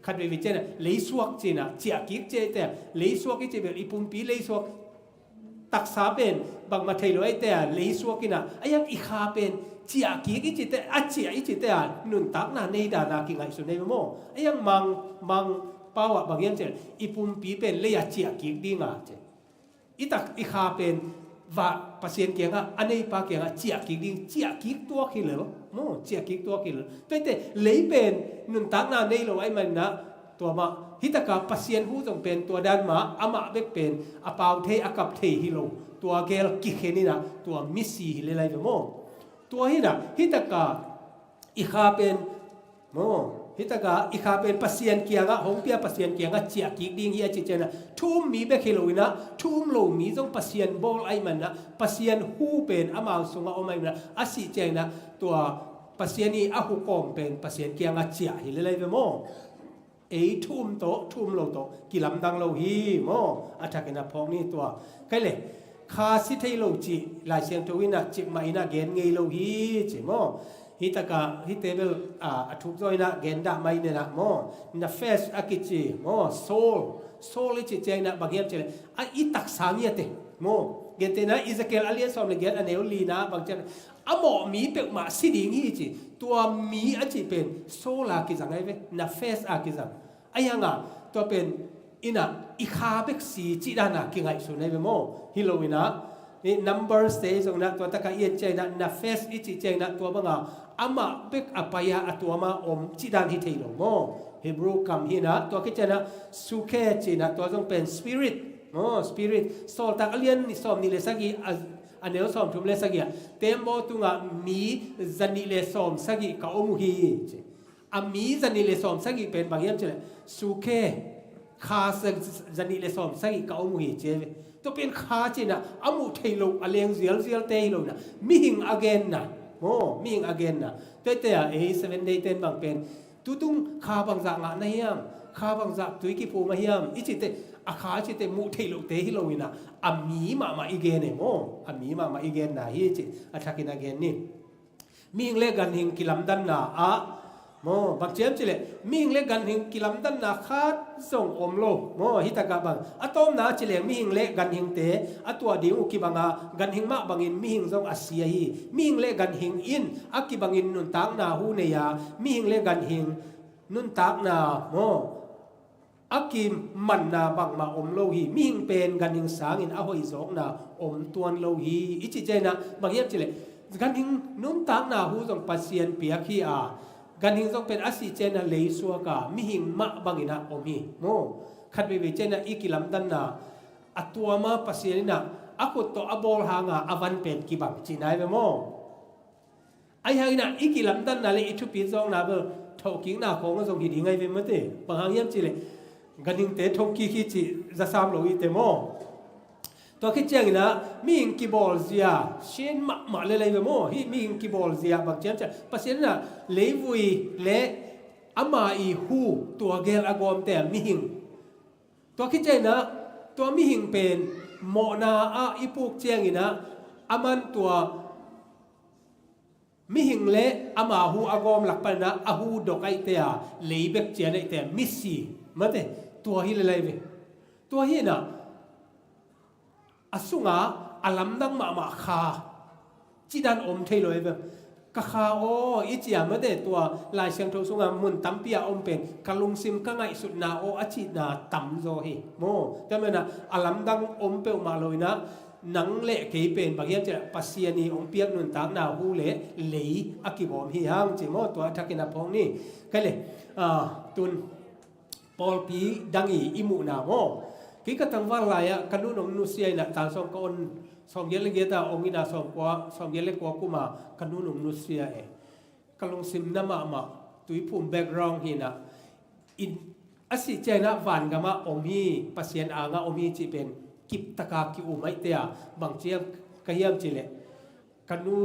ขัดไปวิจัยนะเลยสวกจีนะเจียกิเจแต่เลยสวกกิเจเบลอีปุ่มปีเลยสวกตักษาเป็นบางมาเทโลไอแต่เลยสวกินะไอ้ยังอีขาเป็นเจียกิกิเจแต่อาเจียอิเจแต่นุนตักนาในดานากิไงสุดในโมไอ้ยังมังเป้าบางอย่างเจอีปุ่มปีเป็นเลยเจียกิดิงาเจอีตักอีขาเป็นว่าปัสเซียนเกียงอันนี้ปาเกียงเจียกิดิงเจียกิตัวกิเลโมเจียกิตัวกิเลแต่เลยเป็นนุนตักนาในโลไอมันนะตัวมาฮิตกาปัสเซียนหูจงเป็นตัวด้านมาอามาเบกเป็นอาปาวเทอากับเทฮิโลตัวเกลกิเคนี่นะตัวมิสซีฮิเลไลเวโมตัวฮินะฮิตกาอีขาเป็นโมฮิตกาอีขาเป็นปัสเซียนเกียงหงเปียปัสเซียนเกียงเจียกิดิงเฮียจิเจนะทุ่มมีเบกฮิโลนะทุ่มโลมีจงปัสเซียนบอลไอมันนะปัสเซียนหูเป็นอามาสุงออมัยนะอาศิเจนะตัวปัสเซียนนี้อาหุกอมเป็นปัสเซียนเกียงเจียฮิเลไลเวโมเอทุ่มโตทุ่มโลโตกิลำดังโลฮีโมอาทักนะพองนี่ตัวใครเลยคาสิเทโลจีลายเสียงทวินะจิมาอินะเกนเงโลฮีจิโม ฮิตากาฮิเตเบลทุกจอยนะเกนดาไม่เนี่ยนะมอนะเฟสอากิจิมอโซลอิจิเจนะบางอย่างเจเลยอิตักสามีเตมอเกนเตนะอิสเกลอาเลียนสอมเลเกนอันเนลลีนะบางจันอะหมอมีเป็กมาสิดิงฮิจิตัวมีอันจิเป็นโซลากิจังไงเวนะเฟสอากิจังไอ้ยังอ่ะตัวเป็นอินะอีคาเบกสีจิดานะกิไงสุนัยเวมอฮิโลวินะนี่ number stage ตรงนั้นตัวตะการเอียนเจนะนะเฟสอิจิเจนะตัวบังอ่ะอามาเบกอปายาตัวมาอมจิดานฮิเทโลมอฮีบรูคำฮินะตัวคิดเจนะสุเคจินะตัวต้องเป็น spirit spirit โซลตากเลียนนี่สอมนี่เลสักีอันเดียวสอมทุมเลสักีเต็มโบตุงะมีจันนี่เลสอมสักีกาอมุฮีอามีจันนี่เลสอมสักีเป็นบางอย่างเจนะสุเคคาสจันนี่เลสอมสักีกาอมุฮีเจตัวเป็นคาจินะอามุเทโลอเลียงเซียลเทโลนะมิหิงอเกนนะมีอีกagainนะแต่7 day 10บางเป็นตุ้งข้าบางจากงานนะเฮียมข้าบางจากตุยกิปูมาเฮียมอิจิเตอาคาจิเตมุเทโลเตฮิโลวินะอามีมาอีเกนเนอามีมาอีเกนนะฮิจิอาทักินagainนี่มีอีกเล็กกันหิงกิลัมดันนะบางเจมจิเลมีอีกเล็กกันหิงกิลัมดันนะคาดส่งอมโลฮิตากาบังอะตอมนะจิเลมีอีกเล็กกันหิงเตอะตัวดิวกิบังากันหิงมาบังอินมีหิงส่งอาเซียฮีมีอีกเล็กกันหิงอินอะกิบังอินนุนตากนาฮูเนียมีอีกเล็กกันหิงนุนตากนาอากิมมันนาบังมาอมโลฮีมีหิงเป็นกันหิงสางอินอะหอยซอกนาอมตวนโลฮีอิจิเจนะบางเย็บจิเลกันหิงนุนตากนาฮูส่งปัสเซียนเปียคีอากันหิงต้องเป็นอาศิเจนะเลยสัวกามิหิงมะบังอินะอมีขัดไปเจนะอีกิลัมดันนะอัตัวมาปัสเซียนนะอากุตโตอบอลหางาอวันเป็นกิบังจีนายเวมไอ้หางนะอีกิลัมดันนะเลยอิทุปิซองนะเบอทอกิงนะของก็ส่งหิดยังไงเวมเตบางหางยัมจิเลกันหิงเตทอกิคิจิจะสามโลอิเตตัวคิดเจงนะมีอิงกิบอลเซียเช่นมาเลยเวมฮีมีอิงกิบอลเซียบางเจมจะปัสเซียนนะเลวุยเลอามาอีฮูตัวเกลอากอมแต่มีหิงตัวคิดใจนะตัวมีหิงเป็นโมนาอีปุกเจียงนะอามันตัวมีหิงเละอามาฮูอากอมหลักปันนะอาฮูดอกไอเตียเลยเบกเจียนไอเตียมิสซี่มาเตตัวฮิเลเลยตัวฮินะอาสุงาอาลัมดังมาคาจีดันอมเทโลเอเวกะคาอิจิยามเดตัวลายเชียงโทสุงามุนตัมปียอมเป็นกะลุงซิมกะไงสุดนาอจินาตัมโซฮิแต่เมื่อนะอาลัมดังอมเปมาเลยนะนังเละเกยเป็นบางอย่างจะปัสเซียนีอมเปียกนุนตากนาหูเละเลยอากิบอมฮิฮังจิตัวทักินาพงนี่ก็เลยตุนปอลปีดังอิมุนากิกตังว่าลายกันนู่นนุเซียนะตาสองคนสองเยลเกตาองค์นาสองเยลกว่ากุมากันนู่นนุเซียกลงซิมน้ำมาตุยพุ่มแบกรองหินะอินอาศิเจนะวันกามาอมฮีปัสเซียนอางาอมฮีจีเป็นกิบตะกากิอุไม่เตียบางเจียมกะเฮียมจิเลกันนู่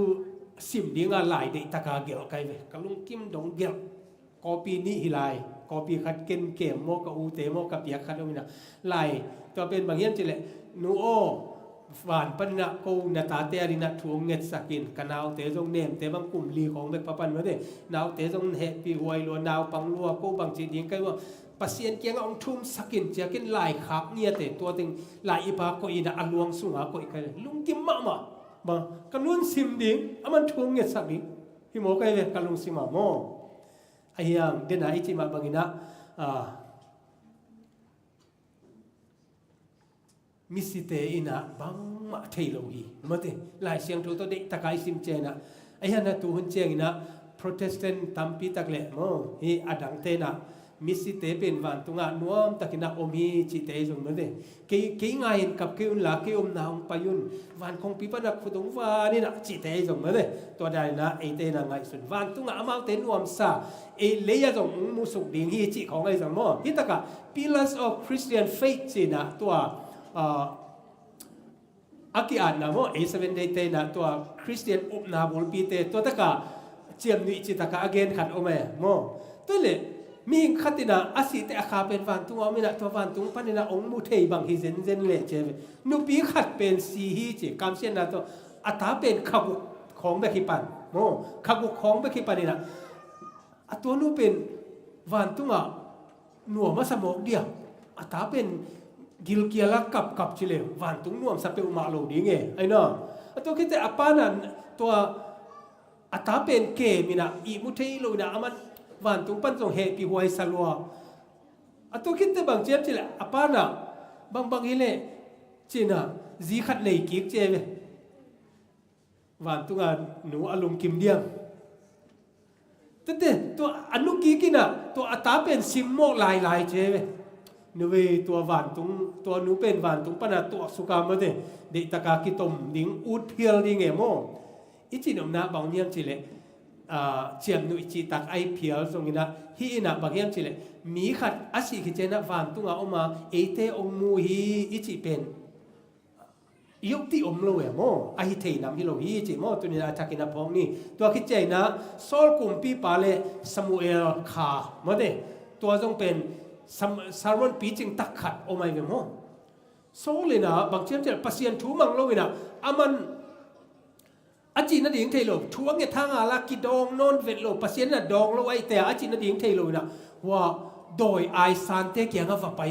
ซิมดีงาลายเดตะกาเกลไกเวกลงกิมดงเกลกอปีนี้ฮิไลกอปีขัดเกนเกมโมกอูเตโมกับเปียขัดเอาไว้นะไล่ตัวเป็นบางอย่างจิเลนูโอฝานปัญญาโกนาตาเตอรินัทวงเงสกินกันเอาเตจงเนมเตบางกลุ่มลีของเบกปะปันมาเดนาวเตจงเฮปีหวยลัวนาวปังลัวกูบางจีดิงกันว่าปัสเซียนเกียงองทุ่มสกินเจียกินลายขับเนี่ยเตตัวติงลายอีปาโกอินะอลวงสุงาโกอิกันลุงกิมมาบังกันนุ่นซิมดิงอามันทวงเงสกินฮิโมกันเวกันลุงซิมาโมไอ้ยังเดนไอจิมาบังอินะมิสิเตอินะบังมาเทโลฮีมาเตลายเสียงตัวเด็กตะไคร้ซิมเจนะไอ้ยันนะตัวหุ่นเจงนะโปรเตสแตนต์ตัมปีตะเกละฮีอดังเตนะมิสิเตเป็นวันตุงะนัวมตะกินะอมฮีจิเตจงมาเตกี่งายกับกี่อุนลากี่อมนาองปายุนวันคงปีปนักฟุตงวานี่นะจิเตจงมาเตตัวใดนะไอเตนะไงสุดวันตุงะอามาเตนวมซาเอเลยจงมุสุกดิ่งฮีจิของไอจงมอฮิตะกะ pillars of Christian faith จินะตัวอากิอันนะโมA7 day เตนะตัวคริสเตียนอุปนาบุลปีเตตัวตะกะเจียมนิจิตะกะ again ขัดโอเมโมตัวเลยมีขัดตินะอาศิเตอาคาเป็นวันตุงเอาไม่นะตัววันตุงปันนะองมุเทบังฮิเซนเซนเละเจนุปีขัดเป็นสีฮีจิกามเซียนนะตัวอัตาเป็นขบุของเบกิปันโม โมขักบุกของไปขี้ปานี่นะอัตัวนู้เป็นวันตุงอ่ะหนัวมาสมองเดียวอัตาเป็นกิลเกียลักกับชิเลวันตุงหนัวสับเปอุมาโลดีไงไอ้เนาะอัตัวคิดแต่อปานั้นตัวอัตาเป็นเกมินะอีมุทัยโลนะมันวันตุงปั้นส่งเฮปีหวยสลัวอัตัวคิดแต่บางเจี๊ยบชิเลอปานะบางฮิเลจีน่ะจีขัดในกิกเจเววันตุงอ่ะหนูอารมณ์กิมเดียงแต่ตัวอนุกิกินะตัวอัตาเป็นซิมโมลายเจเวนูเวตัววันตุงตัวนูเป็นวันตุงปนาตัวสุกามเดเดตากากิตมดิ้งอุดเพียลดิ้งเอโมอิจินอมนะบางเนียมจิเลเจียมนูอิจิตักไอเพียลตรงนี้นะฮีนะบางเนียมจิเลมีขัดอาศิกิเจนะวันตุงอาออกมาเอเตองมูฮีอิจิเป็นยกที่อมโลเอโมอาฮิเทนำฮิโลฮีจิโมตัวนี้นะจากินาพงนี่ตัวคิดใจนะโซลกุมปีปาเลซามูเอลคาเมื่อเดตัวจงเป็นสารวันปีจึงตักขัดโอไม่เวโมโซเลยนะบางเชื่อมจะปัสยันทูมังโลวินะอามันอาจีนดิ่งเทโลทัวเงทางอาลากิดองนนเวโลปัสยันน่ะดองโลไอแต่อาจีนดิ่งเทโลวินะว่าโดยไอซันเตเกียงกับไป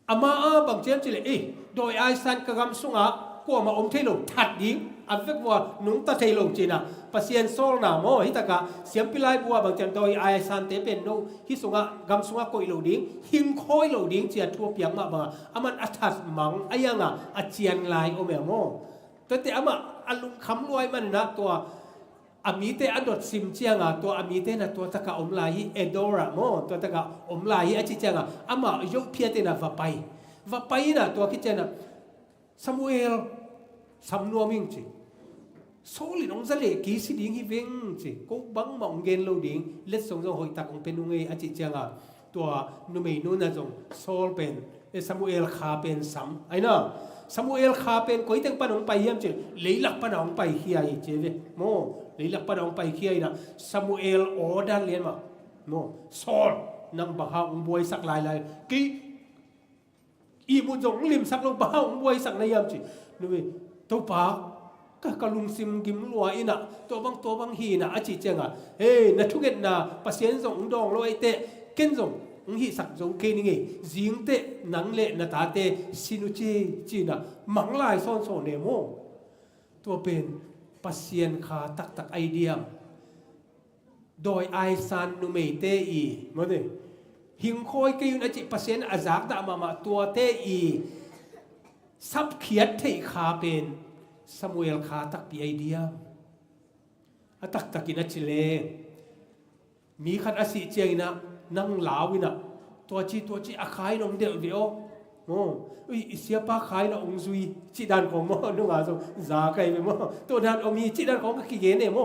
อามาบางเชื่อมจะเลยโดยไอซันกำกำสุงะกลัวมาอมเทโลทัดดิ่งอันเวกว่านุ่งตาเทโลจีนะปัสยันโซลนาโมฮิตากะเสียมพิไลบัวบางเชื่อมโดยไอซันเตเป็นโนฮิสุงะกำสุงะโกยโลดิ่งหิมโคยโลดิ่งเจียทัวเปียงมาบางอามันอัฐมังไอยังอ่ะอาเจียนลายโอเมโมแต่อามาอันลุงคำรวยมันนะตัวอามีเตอันดดซิมเจียงอ่ะตัวอามีเตนะตัวตะกะอมลายเอโดระโมตัวตะกะอมลายอาจิเจียงอ่ะอามายกเพียเตนะว่าไปนะตัวคิดเจนะซามูเอลสำนวนมิงจีโซลินองซาเลกีสิดิ่งฮิเวงจีก็บังมองเกนโลดิ่งเล็ดส่งหอยตักองเป็นนุ่งเออาจิเจียงอ่ะตัวนุ่มเอนุ่นนะจงโซลเป็นซามูเอลคาเป็นซ้ำไอ้เนาะซามูเอลคาเป็นก๋วยเตี๋ยวปนองไปเยี่ยมจีเลยหลักปนองไปเฮียเจเวโมเลยหลักปนองไปเฮียนะซามูเอลโอดันเลียนมาโมโซลนังบังฮาองบวยสักลายกีอีมุจงลิมสักลงบ้าองบวยสักในยามจีนู่นตัวปากก็ลุงซิมกิมลัวอินะตัวบางฮีนะอาจิเจงอ่ะเฮ้นัทุกเอ็ดนะปัสยันส่งดองลอยเตะเก่นส่งฮีสักส่งเกนิงจิงเตะนังเละนาตาเตสินุจีนะมังลายซ้อนเนโมตัวเป็นปัสยันขาตักไอเดียโดยไอซันนุเมเตอีมาดิหิงคอยกินอาจิปัสยันอาจากดามาตัวเตอีซับเขียดเทขาเป็นซามูเอลคาตักปีไอเดียตักกินชิเลมีขันอาศิเจียงนะนั่งลาวินะตัวจีอาคายนองเดียวโอ้เสียป้าขายนะองซุยจีดันของโมนุ่งอาสซาไกไปโมตัวนั้นอมีจีดันของก็ขี้เกนเนี่ยโม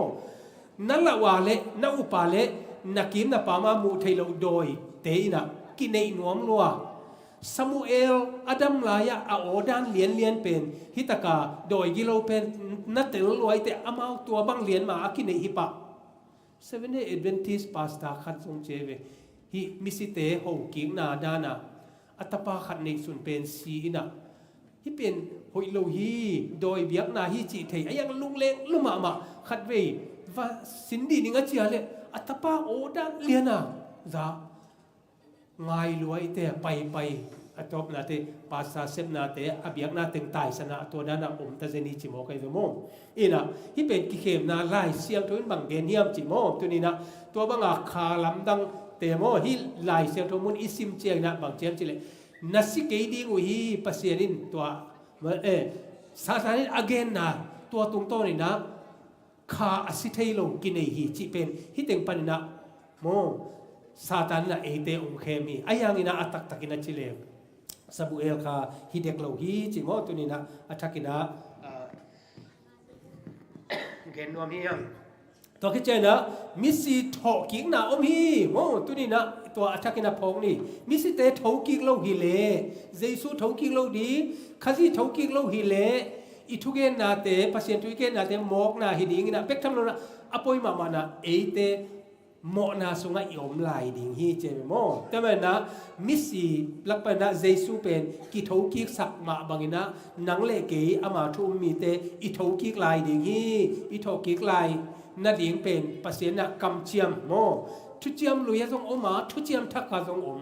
นั่นละว่าเละนั่งอุปาเละนักกินนะปามามูเทโลโดยเตยนะกินในนวมลัวซามูเอลอดัมลายะอาโอดานเลียนเป็นฮิตากาโดยกิโลเป็นนัตเตลลอยแต่อามาตัวบังเลียนมาอากินในฮิปะ7 Adventist pasta ขัดทรงเจเวฮิมิสิเตโฮกิงนาดานาอัตปาขัดในส่วนเป็นซีนะฮิเป็นหอยโลฮีโดยเบียกนาฮิจิเทยยังลุงเล็กลุมาขัดเวว่าสินดีนิงเจียเลยอัตปาโอดานเลียนาจ้าง่ายรวยแต่ไปอัตบนาเตภาษาเซมนาเตอเบียกนาเต็งตายสนะตัวนั้นอมตะเจนีจิโมกันเวโมอีนะที่เป็นกิเคมนาไล่เสียงทุนบังเกนเฮียมจิโมตัวนี้นะตัวบังอาคาลำดังเตโมฮิไล่เสียงทุนมุนอิซิมเจียงนะบางเจียงจิเลนัสิเกดีงูฮีปัสเซียนินตัวสาธารณิอเกนนะตัวตรงโตนี่นะคาอสิเทโลกินเอฮีจิเป็นฮิเต็งปันนะโมซาตานนะเอเตองเคมีอายังอินะอัตักกินะจิเลซาบูเอลคาฮิเด็กโลฮีจิโมตุนีนะอัตักกินะเกนนวมฮียังตัวคิดเจนะมิสิทอกิงนะอมฮีโมตุนีนะตัวอัตักกินะพงนี่มิสิเตทอกิงโลฮีเลเจสุทอกิงโลดีคาซิทอกิงโลฮีเลอิทุเกนนาเตปัสเซนตุเกนนาเตมอกนาฮิดิงนะเป็กทำโลนะอปอยมานะเอเต โมนาสุงอิอมลายดิ่งฮีเจมโมแต่เมื่อนะมิสีลักปนะเจสุเป็นกิทกิกสักมาบางนะนังเลเกยอามาทุมมีเตอิทกิกลายดิ่งฮีอิทกิกลายนาดิ่งเป็นภาษณะกำเจียมโมทุเจียมลุยทรงอมาทุเจียมทักกาทรงอม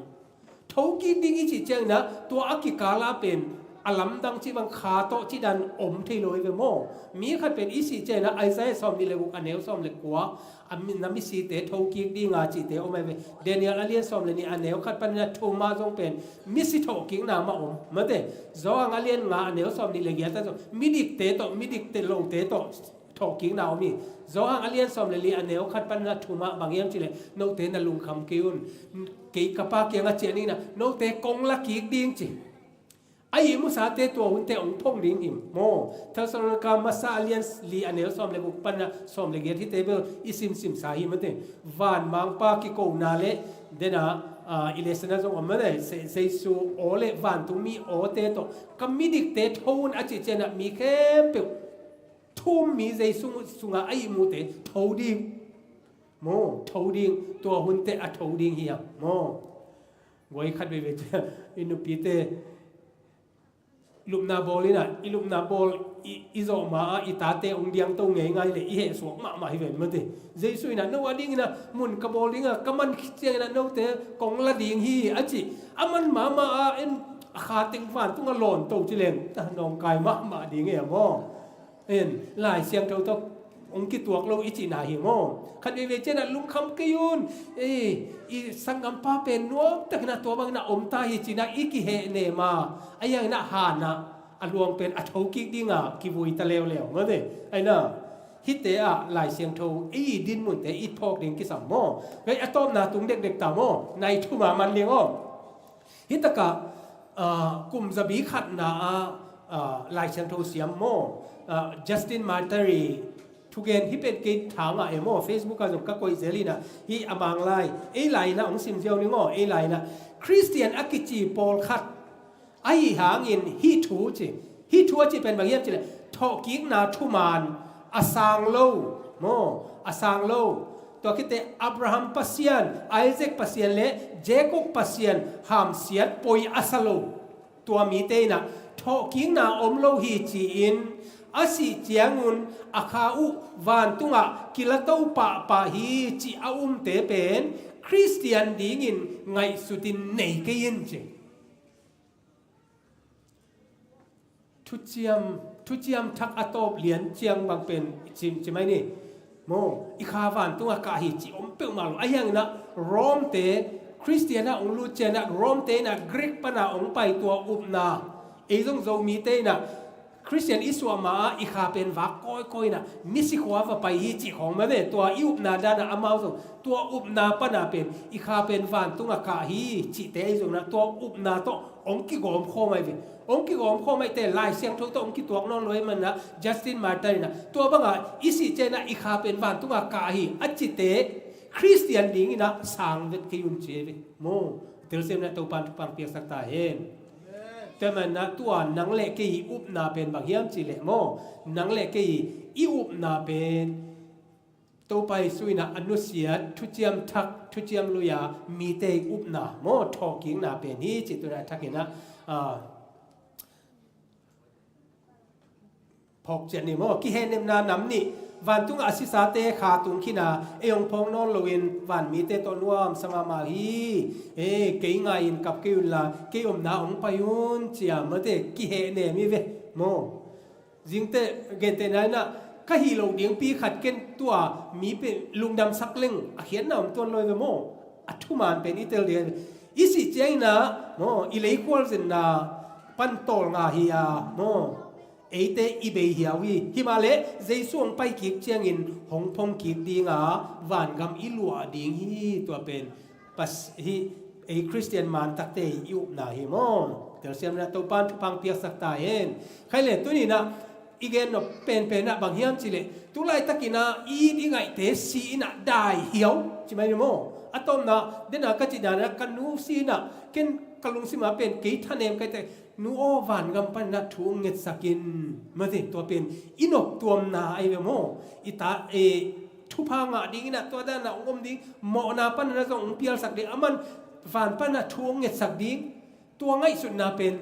ทกิกดิ่งฮีเจงนะตัวอักิกาลาเป็นอลัมดังที่บังคาโตที่ดันอมที่ลอยไปโมมีขัดเป็นอิสิเจนะไอไซซอมนี่เลยอันเนลซอมเลยกว่าอามินามิสีเตทกิกดีงาจิเตอไม่เวเดนิเอลอาเลียนซอมเลยนี่อันเนลขัดปัญญาทูมาจงเป็นมิสิทกิกนามาอมมาเตจองังอาเลียนงาอันเนลซอมนี่เลยเกียรติมิดิกเตโตมิดิกเตลงเตโตทกิกนาอมีจองังอาเลียนซอมเลยอันเนลขัดปัญญาทูมาบางอย่างจิเลยโนเตนลุงคำกิวน์กิกปาเกียงอาเจนี่นะโนเตกงละกิกดีงจิไอ้มุสาเตตัวหุ่นเตองพงลิงอิมโมทัศนกรรมมาซาเลียนลีอันเนลซอมเลกุปันนะซอมเลเกียที่เตเบิลอิซิมซิมสาหิมเตวานมังปากิโกนาเลเดนะอิเลสนาจงอมเดเซซูโอเลวานตุมีโอเตโตกัมมิดิกเตทูนอาจิเจนะมีเข้มเปทุ่มมีเซซุงสุงาไอ้มูเตทูดิงโมทูดิงตัวหุ่นเตอะทูดิงเฮียโมไว้คัดเวเวจอินุปีเตลุมนาบอลนี่นะอีลุมนาบอลอีโซมาอีตาเตองเดียงตรงไงเลยอีเหสวกมาเห็นมั้ยเตเจสุยนะนวดิ้งนะมุนกบอลดิ้งอะก็มันเจียนะนวเตกงละดิ้งฮีอะจิอะมันมาเอ็นขาติงฟันตุ้งหล่นตกจิเลงน้องกายมาดิ้งเอ๋มอเอ็นหลายเสียงเท่าตองกิตัวเราอิจินาหิมอคันเวเจนะลุงคำกยุนอีสังกัมปาเป็นนัวแต่ขณะตัวบางนะอมตาหิจินะอีกิเฮเนมาไอ้ยังนะหานะอรวงเป็นอัฐกิกดิ้งอ่ะกิบุยตะเลวเมื่อเดไอ้น่ะฮิตเตะหลายเสียงโทอีดินมุนเตอีทอกดิ้งกิสัมมอไอ้อะตอมนาตุงเด็กๆตามอในทุ่มามันเลี้ยงอ้อฮิตกะกลุ่มจะบีขัดนะหลายเสียงโทเสียมมอจัสตินมาร์ตารีทุกเย็นที่เป็นกิจถามเอโมเฟซบุ๊กก็จะก็คุยเซลีนะที่อมังไลไลนะองซิมเจียวนี่ง้อไลนะคริสเตียนอักิจีปอลคัดไอหางินฮีทูจีเป็นบางอย่างจีเลยทอกิกนาทุมานอาสังโลโมอาสังโลตัวคิดแต่อับราฮัมปัสยันไอเซกปัสยันและเจคอบปัสยันหามเสียดปอยอาซาโลตัวมีเตนะทอกิกนาอมโลฮีจีอินอาศิเจียงุนอาคาอุวันตุงะกิลาโตปะฮีจีอาเตเป็นคริสเตียนดีงินไงสุดินเนกยินเจทุเจียมทักอตอบเหรียญเจียงบางเป็นจิไหมนี่โมอีคาวันตุงะกาฮีจีเปิลมาลุไอ้ยังนะโรมเตคริสเตียนนะองลูเจนะโรมเตนะกรีกปนะองไปตัวอุบนาเอซงโซมีเตนะคริสเตียนอิสวามาอีขาเป็นวักก้อยนะมิสิขวาว่าไปฮีจิของมันเนี่ยตัวอุบนาดานะอามาส่งตัวอุบนาปนาเป็นอีขาเป็นวันตุงกาฮีจิเตยส่งนะตัวอุบนาต้ององกิกอมข้อไม่เป็นองกิกอมข้อไม่แต่ลายเสียงทุกตัวองกิตัวน้องรวยมันนะจัสตินมาร์ตินนะตัวบางอ่ะอิสิเจนะอีขาเป็นวันตุงกาฮีอัจจิเตคริสเตียนดิ้งนะสังเวทกิยุนเจเวโมเตลเซมนะตัวปันเปียกสักตาเห็นแต่มันนะตัวนังเล็กกี่อุบนาเป็นบางอย่างจิเลโมนังเล็กกี่อีอุบนาเป็นตัวไปสุยนะอนุเสียทุเจียมทักทุเจียมลุยามีเตอุบนาโมทอกิงนาเป็นนี่จิตุระทักนะพกเจนี่โมกิเฮเนมนานำนี่วันตุงอาศิสาเตขาตุงขีนาเอองพงนอนลวินวันมีเตตนวมสงามาฮีเกยงายินกับเกยุลาเกยอมนาองไปยุนเจียมเตกิเฮเนมีเวโมจิงเตเกนเตนันนะก็ฮีลงเดียงปีขัดเกนตัวมีเป็นลุงดำสักเล่งเขียนนำตัวลอยเวโมอัทุมานเป็นอิตาเลียนอิสิเจนะโมอิเลควอลเซนนาปันโตลงาฮียาโมเอเตอีเบย์เฮียวีฮิมาเลเจส่วงไปกิกเจียงอินหงพงกิกดีงาวันกำอิลัวดิงฮีตัวเป็นปัสฮีคริสเตียนมันตักเตยยุนาฮิโมเดี๋ยวเสียมนะตัวปันทุพังเปียกสักตาเห็นใครเลยตัวนี้นะอีเกนนะเป็นนะบางเฮียมจิเลตัวไรตักินะอีดีไงเตสีนะได้เหี่ยวใช่ไหมโมอะตอมนะเดนะกัจจินานะกันนูสีนะเกนกลุงสิมาเป็นกีทันเนมกันแต่นูโอวันกำปั้นนัดทุ่งเงิดสกินมาสิตัวเป็นอินกตัวนาไอเวโมอิตาเอ ทุพางะดิ้งนะตัวด้านนะองค์ดิ้งหมอนาปันนะก็องค์เปียลสักดิ้งมันฝันปันนะทวงเงสักดิ้งตัวง่ายสุดนะเป็น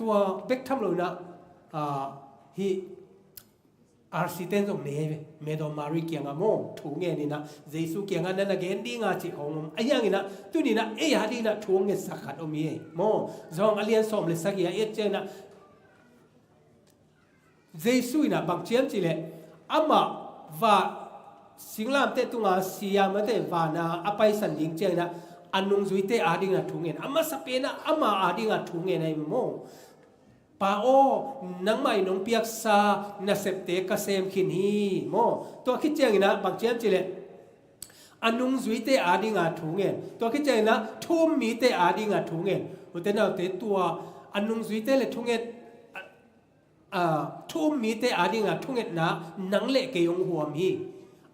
ตัวเบกทำเลยนะฮีอาร์ซิเตนตรงนี้เมดอมารีเกียงอะโมถูงเงี้ยนี่นะเจสุเกียงอันนั้นนะเกนดิ้งอาจิของไอ้ยังนี่นะตัวนี้นะฮาดีนะทวงเงสักขัดอมีโมจองอเลียนสมเลสักยาเจนะเจสุนะบางเชียมจิเลอามาว่าสิงลามเตตุงาเสียมาเตวานาอภัยสันดิงเจนะอันนุงจุยเตอาดิงะทุงเงินอามาสเปนะอามาอาดิงะทุงเงินไอ้โมปาโอนังไม่นงเปียกซานาเซปเตกเซมขินฮีโมตัวคิดเจงนะบางเชียมจิเลอันนุงจุยเตอาดิงะทุงเงินตัวคิดเจงนะทุ่มมีเตอาดิงะทุงเงินอุตนาเตตัวอันนุงจุยเตเลทุงเงินทุ่มมีเตอาดิงะทุงเงินนะนังเละเกยงหัวมี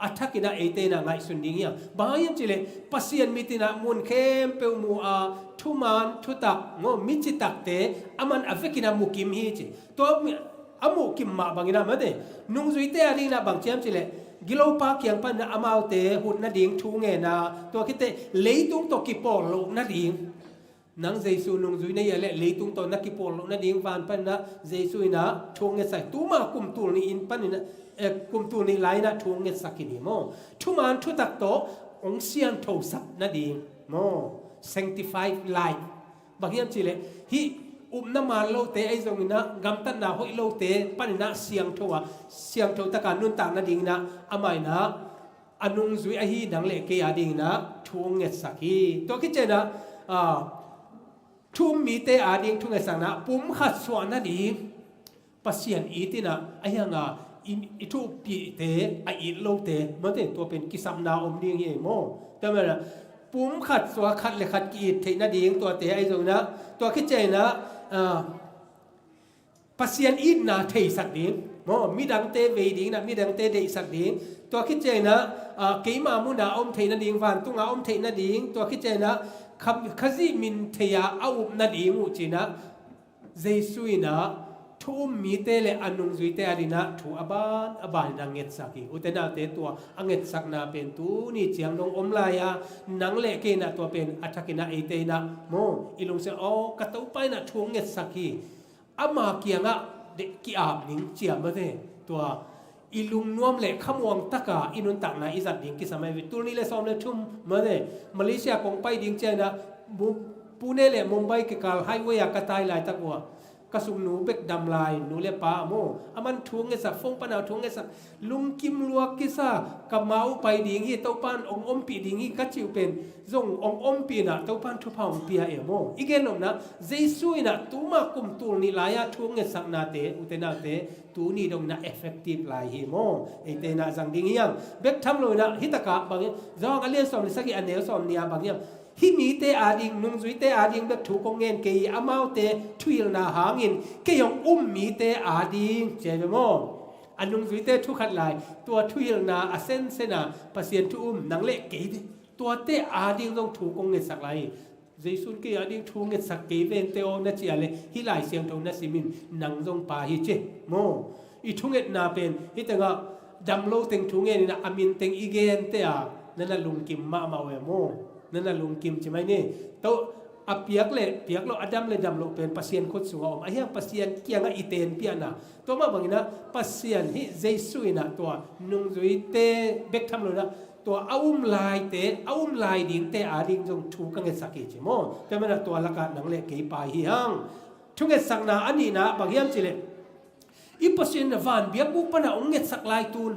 อัฐกินะเอเตนะไงสุนดิ้งยังบางอย่างจิเลปัสยันมิตินะมุนเข้มเปลมัวทุมันทุตักงมิจิตักเตอามันอเวกินะมุกิมฮีจิตัวอามุกิมมาบางอย่างมาเดนุ่งจุยเตอาดิงนะบางเชียมจิเลกิโลปาเกียงปันนะอามาเตหุ่นนาดิ้งทุงเงนะตัวคิดเตเลยตุงตกิปอลโลนาดิ้งนังเจสุนุ่งจุยเนี่ยแหละเลยตุงตนักกิปอลโลนาดิ้งวานปันนะเจสุนะทุงเงใส่ตัวมาคุมตัวนี้อินปันนี่นะกุมตัวนี้ไลนะทวงเงินสักกี่นี่โมทุมันทุตักโตองเสียนโทสักนั่นดีโม sanctified life บางอย่างจีเลยฮีน้ำมันโลเตไอ้ตรงนี้นะกำตันนะหอยโลเตปันนะเสียงโทวะเสียงโทตะการนุ่นต่างนั่นดีนะอามัยนะอนุงจุยไอ้ฮีดังเล็กเกียดีนะทวงเงินสักกี่ตัวคิดเจนะทุ่มมีเตอาดิงทวงเงินสักนะปุ่มขัดส่วนนั่นดีปัสเซียนอีตินะไอ้ยังอิทุปีเตไออิโลเตมันเตตัวเป็นกิสัมนาอมดิ้งเองโมแต่เมื่อปุ่มขัดสวขัดเลยขัดกีดเทนาดิ้งตัวเตไอตรงนะตัวคิดใจนะปัสยันอินนาเทสักดิ้งโมมีดังเตเวดิ้งนะมีดังเตเดสักดิ้งตัวคิดใจนะเกี่ยมามุนาอมเทนาดิ้งวันตุงอาอมเทนาดิ้งตัวคิดใจนะขจิมินเทียอาอุบนาดิ้งอุจินะเจสุยนะทุ่มมีเตเลอันนุงจุยเตอดีนะถูอบานนังเงตสักอุตนาเตตัวอังเงตสักนาเป็นตูนี่เจียงนงอมลายานังเละเกนะตัวเป็นอัฐกินะเอเตนะโมอิลุงเซโอกระตุ้ไปนะทวงเงตสักอามาเกียงะเด็กกีอาบนิงเจียมาเตตัวอิลุงนวมเละขมวงตะกาอินุนตักนะอิจัดดิงกิสมัยวิตุนี่เลสอมเลทุ่มมาเตมาเลเซียคงไปดิงเจนะปูเนเลมุมไบเกกาลไฮเวย์กระตายหลายตะกัวกระสุนหนูเบกดำลายหนูเลปาโมอามันทวงเงสักฟงปนาวทวงเงสักลุงกิมลัวกิซากับเมาไปดิ่งฮีเต้าปันองอมปีดิ่งฮีกัจจิวเป็นจงองอมปีน่ะเต้าปันทุพองปียเอโมอีกแนวนะเจสุยน่ะตูมาคุมตูนี่ลายทวงเงสักนาเตอุเตนาเตตูนี่ดงน่ะเอฟเฟกตีฟลายฮีโมเอเตน่ะจังดิ่งยังเบกทำเลยนะฮิตกะบางอย่างจองอเลียนสอมลิสักอันเนลสอมเนียบางอย่างฮิมีเตอาดิงนุ่งจุยเตอาดิงแบบถูกงเงินเกยอามาเตทวิลนาหางินเกยองมีเตอาดิงเจเบโมอันนุ่งจุยเตทุกขัดลายตัวทวิลนาอเซนเซนาปัสเซียนทุนังเละเกยตัวเตอาดิงต้องถูกงเงินสักลายเจสุนเกยอาดิงถูกเงินสักเกยเวนเตโอนัจเจเลฮิลายเสียงตรงนัสิมินนังจงปาฮิเจโมอีทุกเงินนาเป็นฮิตงะดำโลเต็งทุกเงินนะอามินเต็งอีเกนเตอานั่นน่ะลุงกิมมาเวโมนั่นน่ะลุงกิมใช่ไหมนี่โตอเปียกเราอดัมเลยดำโลเป็นปัสเซียนคุดสูงอมไอ้ยังปัสเซียนเกียงอีเตนเปียนะตัวมาบางนะปัสเซียนฮิเจสุยนะตัวนุ่งจุยเตเบกทำเลยนะตัวอาลายเตอาลายดิ่งเตอาดิ่งจงถูกกันเงสักกี่จิโมแต่มันตัวละกันนังเล็กกี่ปลายหิงทุกเงสักนาอันนี้นะบางอย่างจิเลอีปัสเซียนวันเบียบุปนะองเงสักลายตูน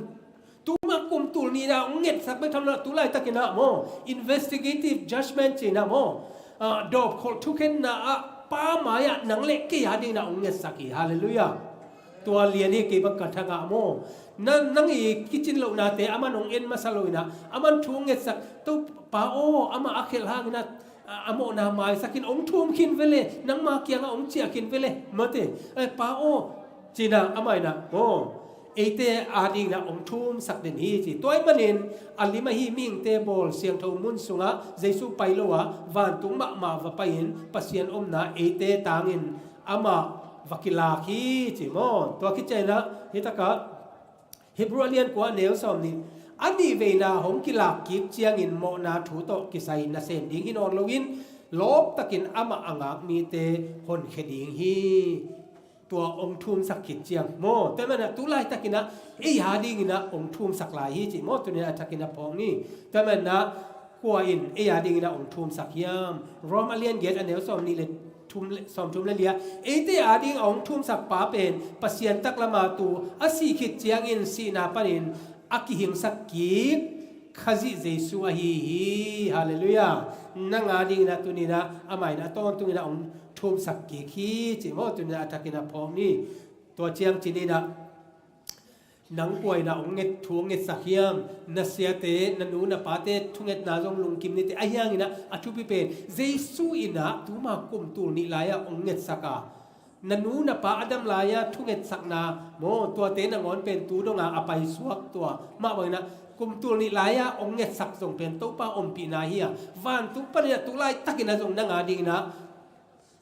ตูมาคุมตูนี่นะองเงสักไม่ทำละตูลายตะกินะโม investigative judgment จีนะโมดอบขอทุกเห็นนะป้ามายะนังเล็กกี่หาดิ่งนะองเงสักกี่ฮาเลลูยาตัวเลียนนี่กี่บังกัดทางโมนั่งอีกกิจินโลนาเตอามันองเอ็นมาสโลยนะอามันทวงเงสักตัวป้าโออามาอักเขลหางนะอาโมนามาสักินองทุ่มขินเวเลนังมาเกียงองเจียขินเวเลมาเตป้าโอจีน่าอามัยนะโมเอเตอาดิงนะองทุ่มสักเดนฮีจีตัวมันเองอันลิมาฮีมิงเตบอลเสียงทมุนสุงะเจสุไปโลวะวันตุงมาวะไปเห็นปัสเซียนอมนะเอเตตางินอามาวักิลาคีจีโมตัวคิดใจนะฮิตกะฮิบรูเลียนกว่าเนลสอมนี่ อันนี้เวนาหงกิลากกิบเจียงอินโมนาถูโตกิไซนาเซมดิงฮินอนโลวินลบตะกินอามาอ่างมีเตหนเขดิงฮีตัวองทุมสักกิจเจียงโมแต่มันตุไลตะกินะไอ้หาดิงนะองทุมสักลายฮีจิโมตัวนี้ตะกินะพองนี่แต่มันนะกัวอินไอ้หาดิงนะองทุมสักยามรอมอเลียนเกตอันเดียวสอมนี่เลยทุมสอมทุมเลียไอ้ที่อาดิงองทุมสักป้าเป็นปัสยันตักละมาตูอาศัยกิจเจียงอินสีนาปนินอากิหิงสักกิบขจิเจสุอาฮีฮาเลลูยานั่งอาดิงนะตัวนี้นะอาไม่นะต้นตัวนี้นะองทุมสักกิขีจิโมตัวนี้นะตะกินะพองนี่ตัวเจียงจีนี่นะนังป่วยนะองเงตทวงเงตสักยามนัสเซียเตนันนูนะปาเตทุงเงตนาจงลุงกิมนี่เตอายังอินะอชุปิเป็นเจสุอินะตุมากุมตูนี่ลายองเงตสักานันนูนะปาอดัมลายทุงเงตสักนาโมตัวเตนังอนเป็นตูดงาอภัยสวกตัวมาบอกนะกุมตูนี่ลายองเงตสักจงเป็นตุปาอมปีนาเฮียวันตุปะเนี่ยตุไลตักินะจงนังอาดิงนะ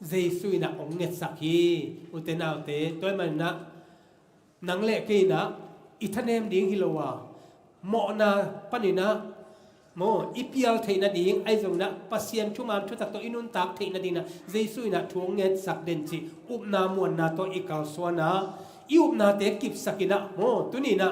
เจสุอินะองเงตสักฮีอุเตนาอุเตตัวมันนะนังเละกีนะอิทเนมดิ้งฮิโลวาโมนาปนินะโมอิพิอัลเทนะดิ้งไอจงนะปัสยันชุมานชุตักตัวอินุนตักเทนะดิ้งนะเจสุยนะทวงเงินสักเดนจิอุบนามวนนาตัวอิกาลสวนะอิอุบนาเตกิบสักินะโมตุนีนะ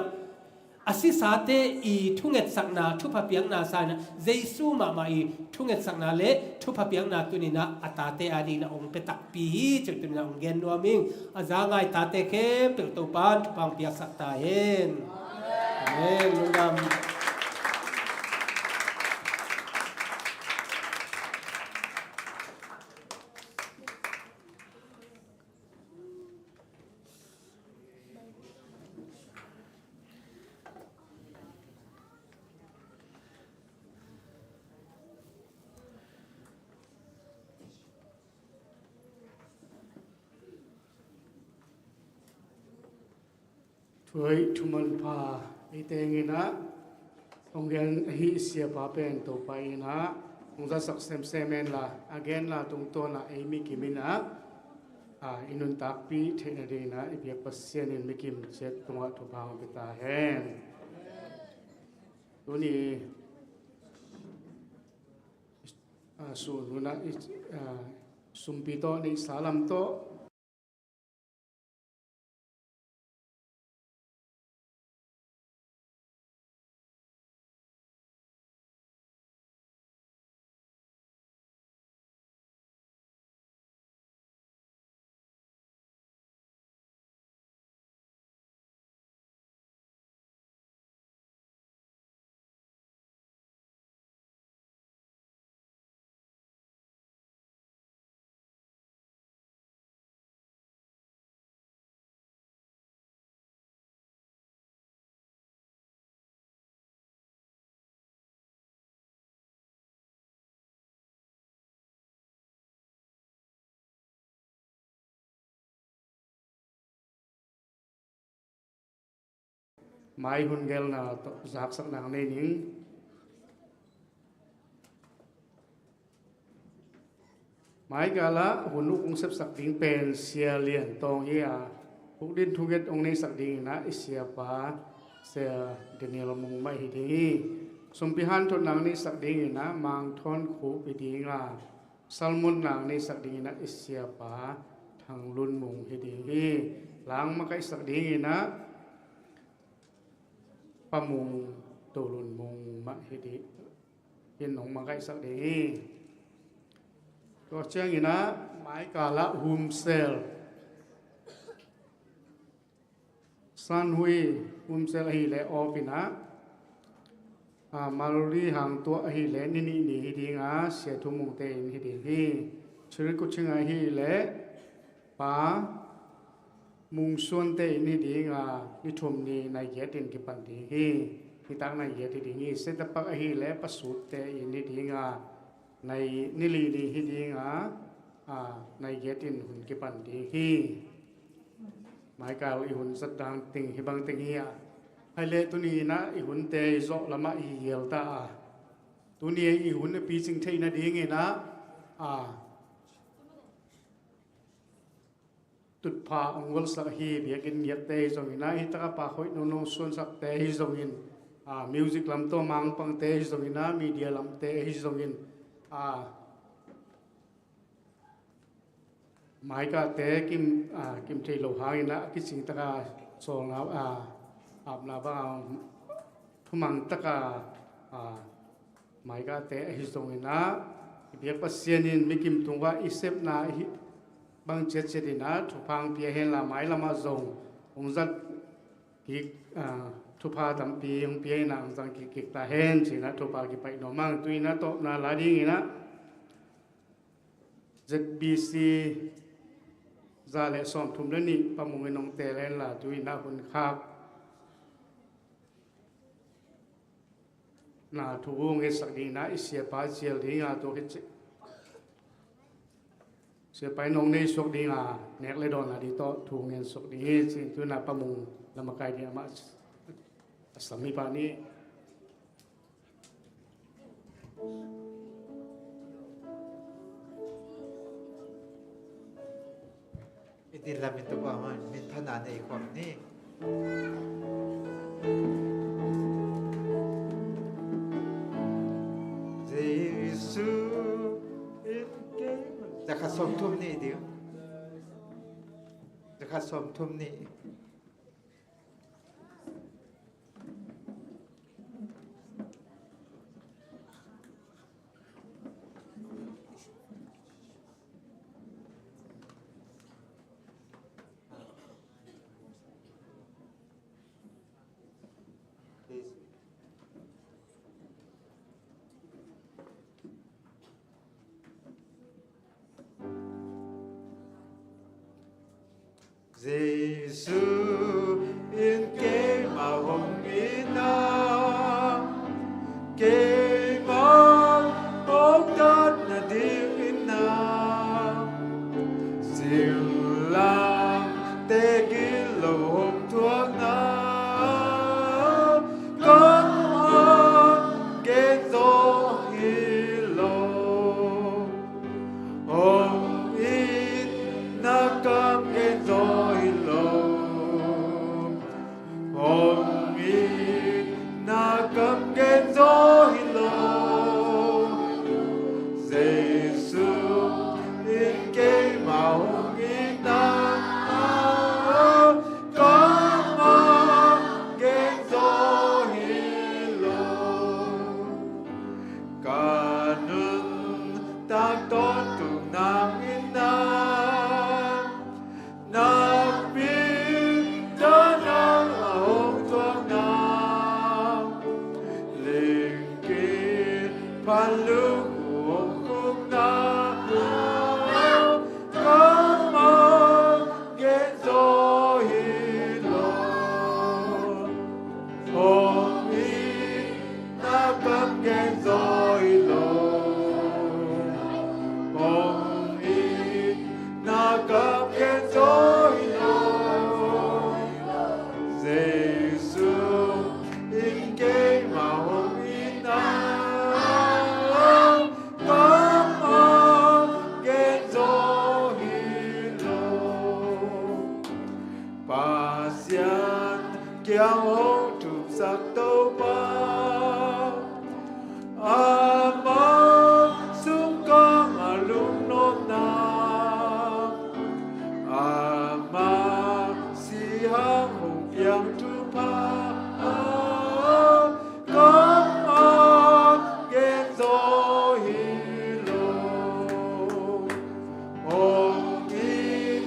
อาศิสาเตอีทุงเงินสักนาทุพเปียงนาสายนะเจสุมาอีทุงเงินสักนาเลทุพเปียงนาตุนีนะอัตาเตอาดีนะองเปตักปีจุดตุนีนะองเกนนัวมิงอาจางไงตาเตเข้มตุตุปานทุพังเปียกสักตาเห็นอาเมนลุงดำช่วยทุมันพาไอเตงินะองเรียนฮิเสียปาเป็นตัวไปนะองจะสักเซมเมนละอาเกนละตรงตัวนะไอมิกิมินะอินุนตักปีเทนดีนะไอเบียปัสเซียนินมิกิมเจ็ดตัวทุพาวปิตาแฮนตัวนี้สูนุนะสุมปิโตในสาลัมโตไม้หุ่นเกลน่ะจากสักหนังในนี้ไม้กาละหุ่นลูกองค์สักดิ่งเป็นเสียเลียนตองเฮียทุกดินทุกเกตองค์ในสักดิ่งนะเสียป้าเสียเดนิเอลมุงไม่หิดีสมพิหันทนหนังในสักดิ่งนะมังทอนคูไปดิ่งละซัลมุนหนังในสักดิ่งนะเสียป้าทางลุนมุงหิดีหลังมาไกสักดิ่งนะปะมุงตูรุนมุงมะฮิดิเห็นหนองมาไกสักดีก็เชื่องี้นะหมายกาละฮุมเซลซันฮุยฮุมเซลฮิเลออฟินะมาลลีหางตัวฮิเลนี่ฮิดิงาเสียทุมุงเตนฮิดิฮีชื่อกุชิงาฮิเลปามุงส่วนเตนี่ดีงานิทมนี่นายเยตินกิปันดีฮีที่ตั้งนายเยติดีงี้เสตปักฮีและประสูตเตนี่ดีงาในนิลีดีฮีดีงานายเยตินหุ่นกิปันดีฮีหมายกล่าวอีหุ่นสัตดังติงฮิบังติงเฮียให้เลตุนีนะอีหุ่นเตยโซละมาอีเยลตาตุนีอีหุ่นปีสิงเทนะดีงี้นะตุดพาองค์วลสักฮีเบียกินเยตเตยจงอินะฮิตระปาหอยโนโนส่วนสักเตยจงอิน music lam to mang pang te zongina media lam te zongin mai ka te kim thei lo hangina ki sing taka so na ap na ba thumang taka mai ka te zongina biak pasienin mikim tunga isep na bang chetchetina thupang pia hen la mai lama zong ongzat ki thupa tampi ong pia na ongzang ki ta hen china thupa ki pai no mang tuina to na la ding ina ZBC zale som thum ni pamung nong te len la tuina hun khap na thu nge sak ding na isia pa chial ding a to ke se pai nong nei sok ding a nek le don a di to thu ngen sok ding he chin tu na pamung lamakai dia ma asami pa ni Iti lamin to pa man min phanan ei khom ni Jesu in keจะขัดสมทุ่มนี่เดียวจะขัดสมทุ่มนี่Giêsu in kế mà hồng in nam kế mà bốc đất là tiếng in nam dìu làm tê kí lầu hồng thuốc nam con ơn kế gió hi lầu hồng in na cam kế gió cầm kén gió hi lô Giêsu in kế màu in ta có mong kén gió hi lô cả nâng ta con cùng nam in nam nam biết cho nam là hôm thuốc nam Phan lưu của khúc na có mong ghé gió hi lô hồn y ta cắm ghé gió hi lô hồn y ta cắm ghé gió hi lô Giêsu in kế mà hồn y ta Kiang hong chụp sắc tâu ba Ama sung con à lung nốt na Ama si hang hong kiang chụp pa Con ma ghen gió hi lô Hong in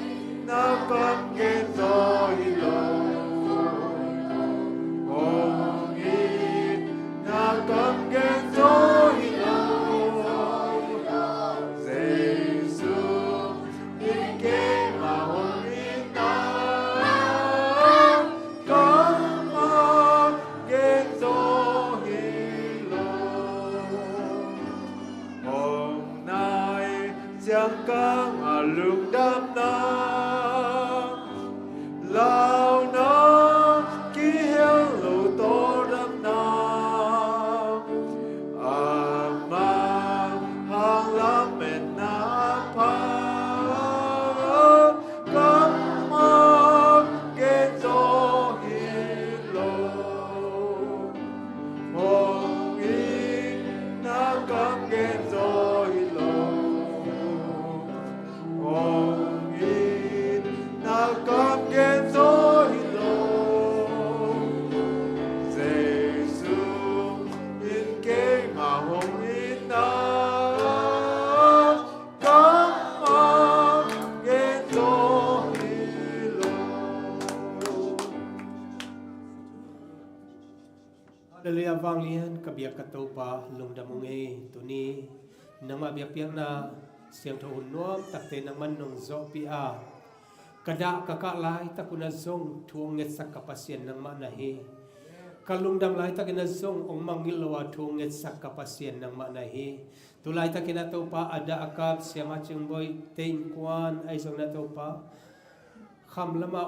na con ghen gió hi lô Come get joy, Giêsu in kế mà hồn in ta come get joy, hôm nay chẳng có mà lương đam na lao nó ký heo lù tô đam na เลยอวังเลียนกับเบียกกระตูปาลงดำงเอตัวนี้นังมาเบียกเปียกนาเสียงทหุ่นน้อมตักเตนังมันนงโซปีอากระดากะกะลายตะกุนาซงทวงเงสักกับเสียนนังมานาเฮกลุงดำลายตะกินาซงองมังกิลวาทวงเงสักกับเสียนนังมานาเฮตุลายตะกินาตูปาอดาอากาบเสียมาจึงบอยเต็งกวนไอซงนาตูปาคำละมา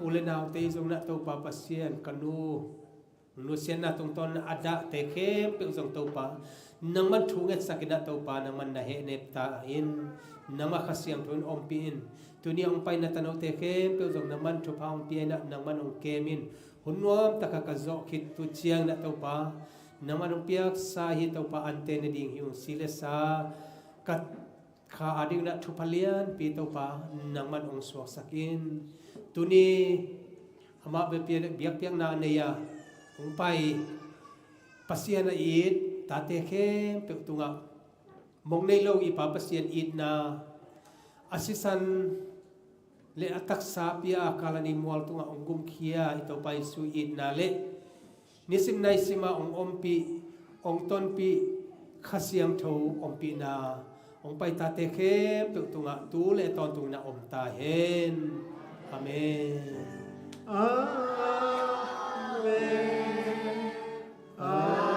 อุเลนาวเตซงนาตูปาเสียนกันูนุเสียนนาตรงตอนอดาเตเข้มเปิลซงตูปานังมันทวงเงสักกินาตูปานังมันนาเฮเนปตาอินนังมาขเสียงทุนอมปีนตัวนี้องไปนัตนเอาเตเข้มเปิลซงนังมันทุพองปีนนังมันองเกมินหุ่นวมตะกะกะโจคิดตุเชียงนาตูปานังมันองเปียกสาหิตูปาอันเตนดิ่งหิวสิเลสากัดขาอดิ่งนัทุพเลียนปีตูปานังมันองสวกสักินตัวนี้อามาเบียกเปียกนาเนียองไปปัสยานาอีดตาเตเข้มเปิลตุงะมองในโลกอีปาปัสยานอีดนาอาศิสันle atak sapia kalani mual tunga ongum khia ito pai su it na le nisim nai sima ong ompi ong ton pi khasiam tho ompi na ong pai ta te khe pe tunga tu le ton tung na om ta hen amen amen